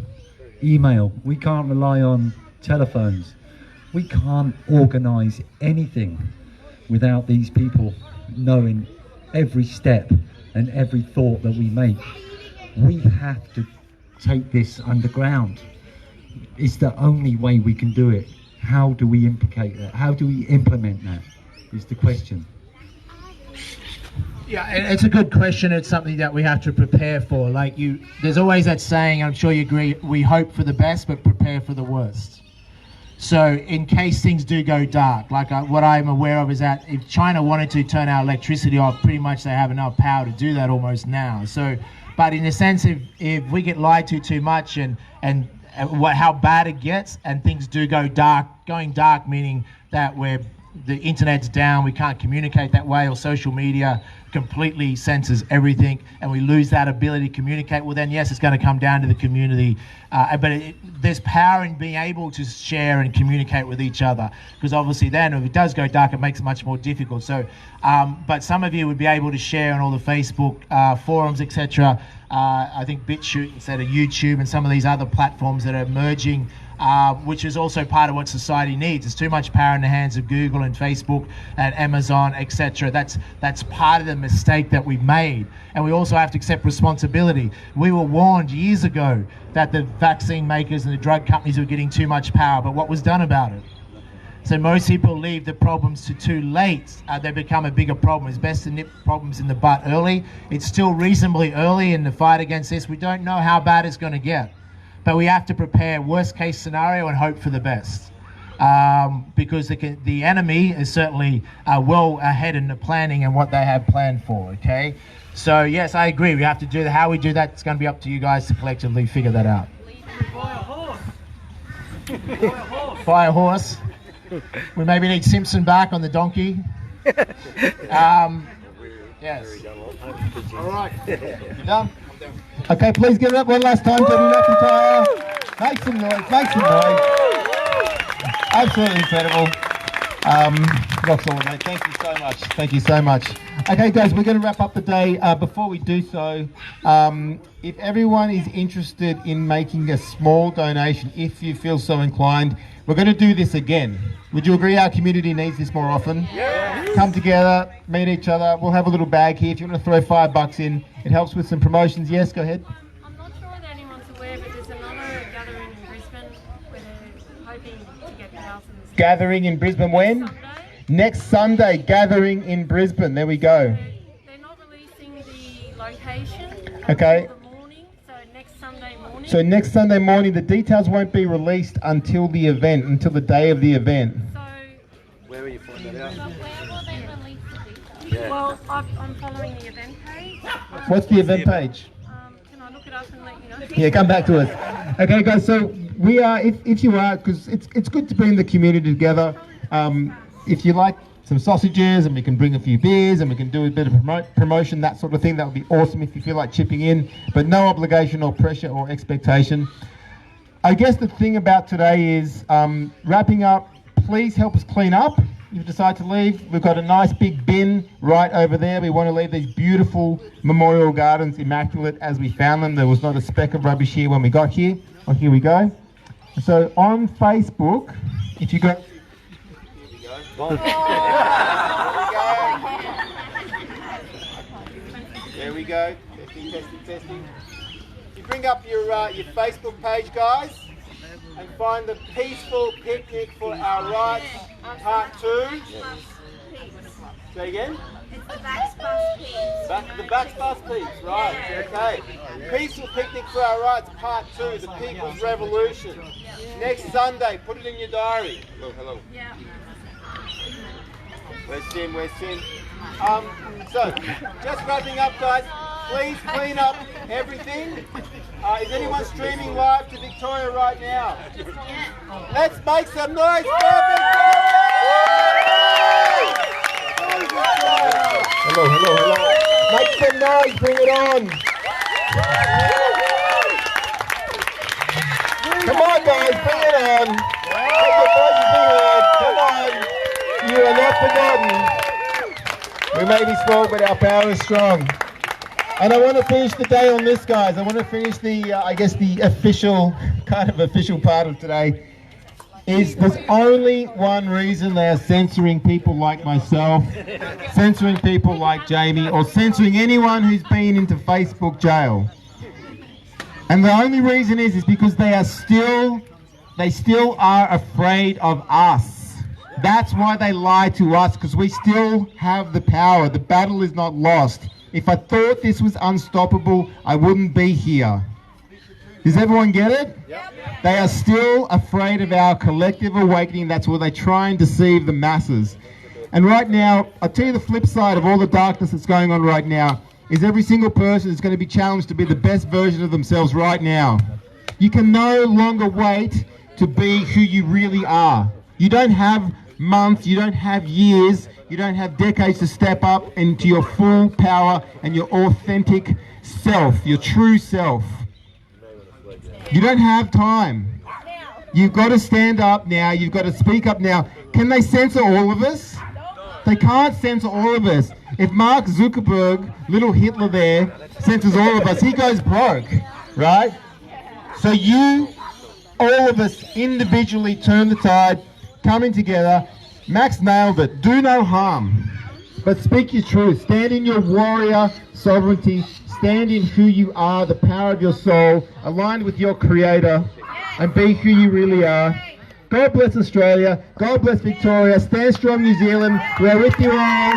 email, we can't rely on telephones, we can't organise anything without these people knowing every step and every thought that we make. We have to take this underground. It's the only way we can do it. How do we implicate that? How do we implement that is the question. Yeah, it's a good question. It's something that we have to prepare for. Like there's always that saying, I'm sure you agree, we hope for the best but prepare for the worst. So in case things do go dark, like what I'm aware of is that if China wanted to turn our electricity off, pretty much they have enough power to do that almost now. So, but in a sense, if we get lied to too much and how bad it gets and things do go dark, going dark meaning that the internet's down, we can't communicate that way, or social media completely censors everything and we lose that ability to communicate, well then yes, it's going to come down to the community, but there's power in being able to share and communicate with each other, because obviously then if it does go dark it makes it much more difficult. So but some of you would be able to share on all the Facebook forums, etc. I think BitChute instead of YouTube and some of these other platforms that are emerging, which is also part of what society needs. There's too much power in the hands of Google and Facebook and Amazon, etc. That's part of the mistake that we've made, and we also have to accept responsibility. We were warned years ago that the vaccine makers and the drug companies were getting too much power, but what was done about it? So most people leave the problems to too late. They become a bigger problem. It's best to nip problems in the butt early. It's still reasonably early in the fight against this. We don't know how bad it's going to get, but we have to prepare worst case scenario and hope for the best, because the enemy is certainly well ahead in the planning and what they have planned for. Okay, so yes, I agree, we have to do that. How we do that, it's going to be up to you guys to collectively figure that out. Buy a horse. We maybe need Simpson back on the donkey. Yes. All right. You done? Okay, please give it up one last time, Debbie McIntyre. Make some noise, make some noise. Absolutely incredible. Rocks all, mate. Thank you so much. Thank you so much. Okay, guys, we're going to wrap up the day. Before we do so, if everyone is interested in making a small donation, if you feel so inclined, we're going to do this again. Would you agree our community needs this more often? Yes. Come together, meet each other. We'll have a little bag here. If you want to throw $5 in, it helps with some promotions. Yes, go ahead. I'm not sure whether anyone's aware, but there's another gathering in Brisbane where they're hoping to get thousands. Gathering in Brisbane when? Sunday. Next Sunday, gathering in Brisbane. There we go. They're not releasing the location Okay. until the morning, so next Sunday morning. So next Sunday morning, the details won't be released until the event, until the day of the event. Where will you find that out? So where will they release the details? Well, I'm following the event page. What's the event page? Can I look it up and let you know? Yeah, come back to us. Okay, guys, so we are, if you are, because it's good to bring the community together. If you like some sausages and we can bring a few beers and we can do a bit of promotion, that sort of thing, that would be awesome if you feel like chipping in, but no obligation or pressure or expectation. I guess the thing about today is, wrapping up, please help us clean up. If you decide to leave, we've got a nice big bin right over there. We want to leave these beautiful memorial gardens immaculate as we found them. There was not a speck of rubbish here when we got here. Oh, here we go. So on Facebook, if you go bomb. There we go. Testing, testing, testing. You bring up your Facebook page, guys, and find the Peaceful Picnic for Our Rights, Part 2. Say again? It's the Backspass Peeps. The Backspass Peeps, right, okay. Peaceful Picnic for Our Rights, Part 2, the People's Revolution. Next Sunday, put it in your diary. Hello, hello. Yeah. Where's Tim, where's Tim? So, just wrapping up, guys. Please clean up everything. Is anyone streaming live to Victoria right now? Let's make some noise for Victoria! Hello, hello, hello. Make some noise, bring it on. Come on, guys, bring it on. Make your voices be heard. Come on. You are not forgotten. We may be small, but our power is strong. And I want to finish the day on this, guys. I want to finish the, I guess, the official part of today. Is there's only one reason they are censoring people like myself, censoring people like Jamie, or censoring anyone who's been into Facebook jail. And the only reason is because they still are afraid of us. That's why they lie to us, because we still have the power. The battle is not lost. If I thought this was unstoppable, I wouldn't be here. Does everyone get it? Yep. They are still afraid of our collective awakening. That's why they try and deceive the masses. And right now, I'll tell you the flip side of all the darkness that's going on right now is every single person is going to be challenged to be the best version of themselves right now. You can no longer wait to be who you really are. You don't have months, you don't have years, you don't have decades to step up into your full power and your authentic self, your true self. You don't have time. You've got to stand up now. You've got to speak up now. Can they censor all of us? They can't censor all of us. If Mark Zuckerberg, little Hitler there, censors all of us, he goes broke, right? So you, all of us individually turn the tide, coming together. Max nailed it. Do no harm, but speak your truth. Stand in your warrior sovereignty. Stand in who you are, the power of your soul, aligned with your creator, and be who you really are. God bless Australia. God bless Victoria. Stand strong, New Zealand. We're with you all.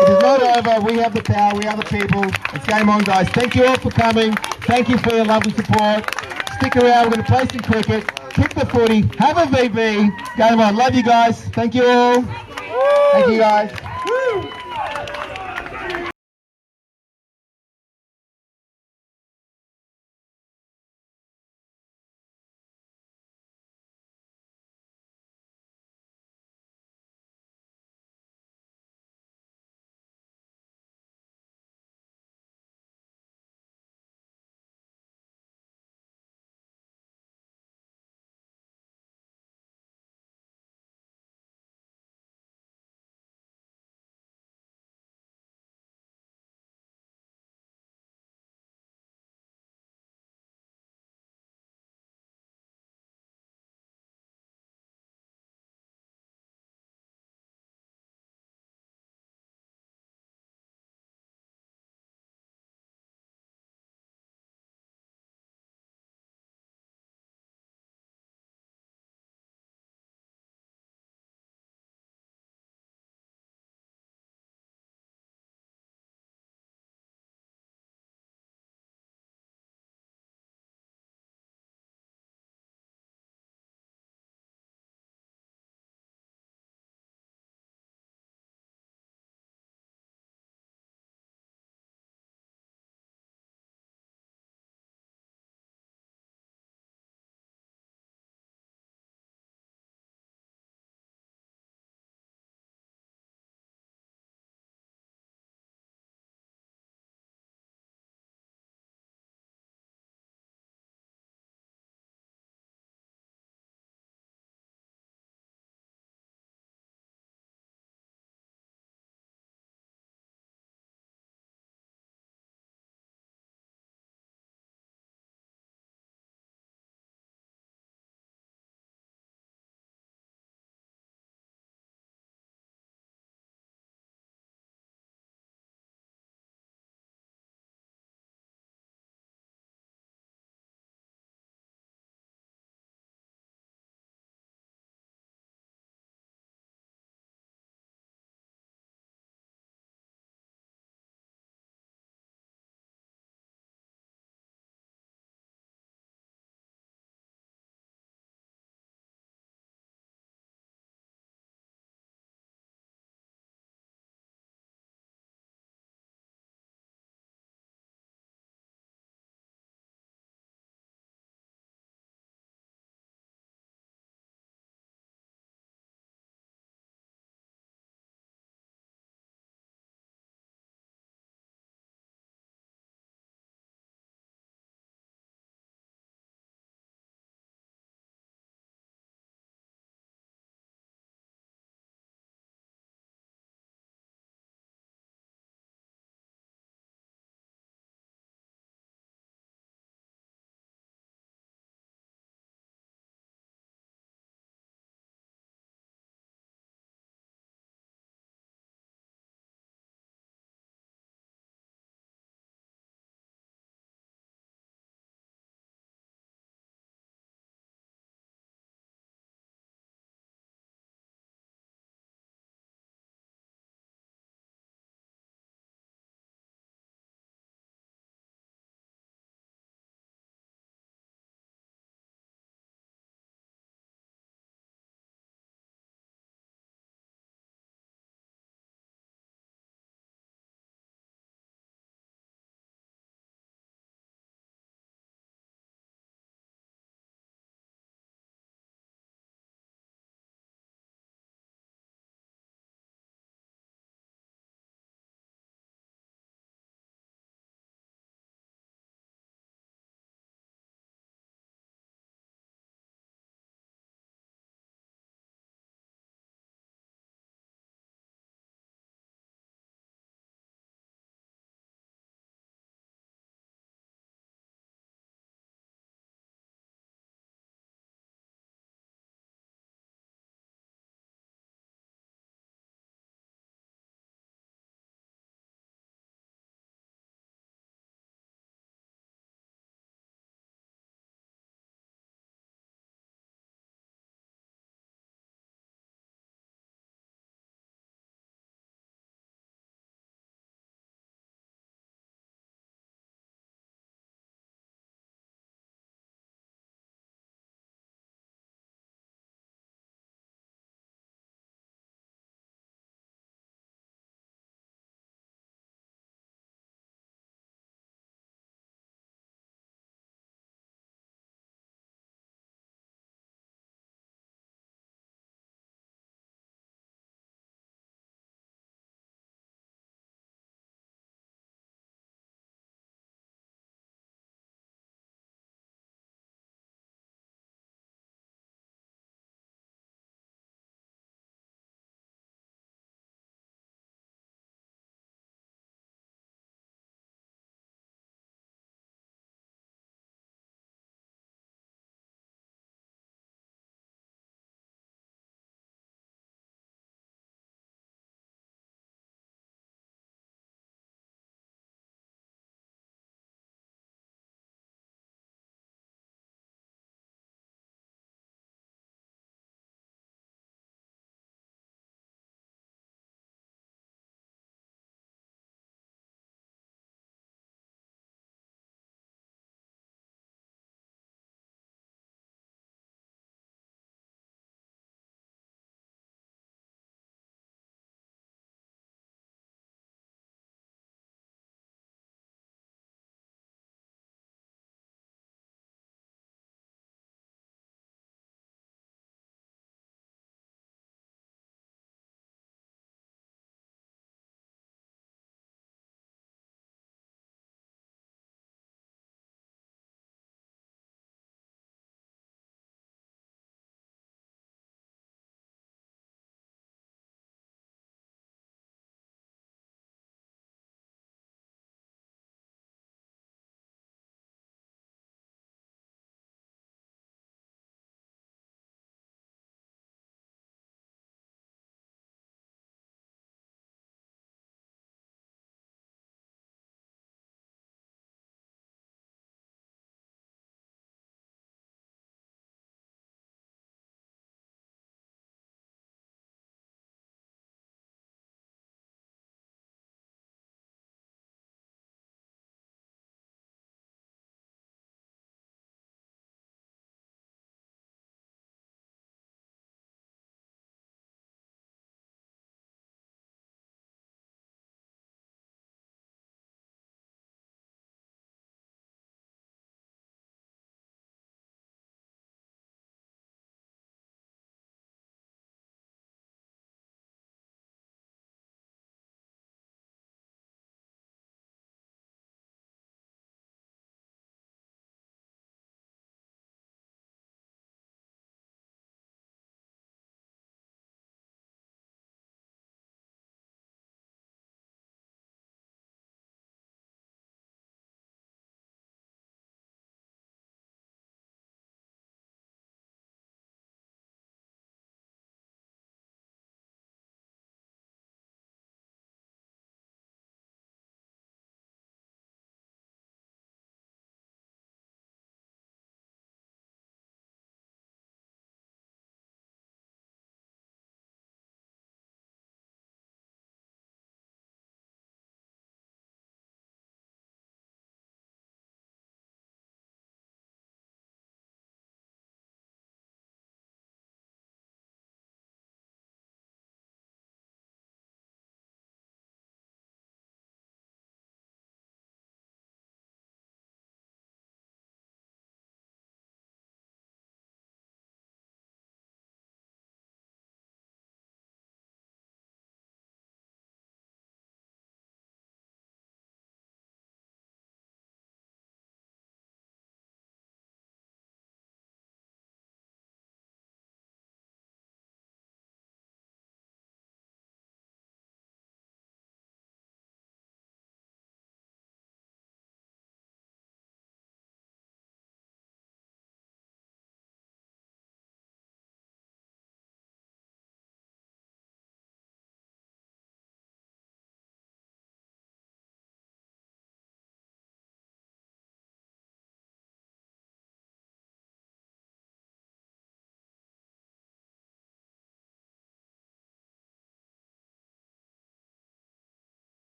It is not over. We have the power. We are the people. It's game on, guys. Thank you all for coming. Thank you for your love and support. Stick around. We're going to play some cricket. Kick the footy. Have a VB. Game on. Love you guys. Thank you all. Thank you guys.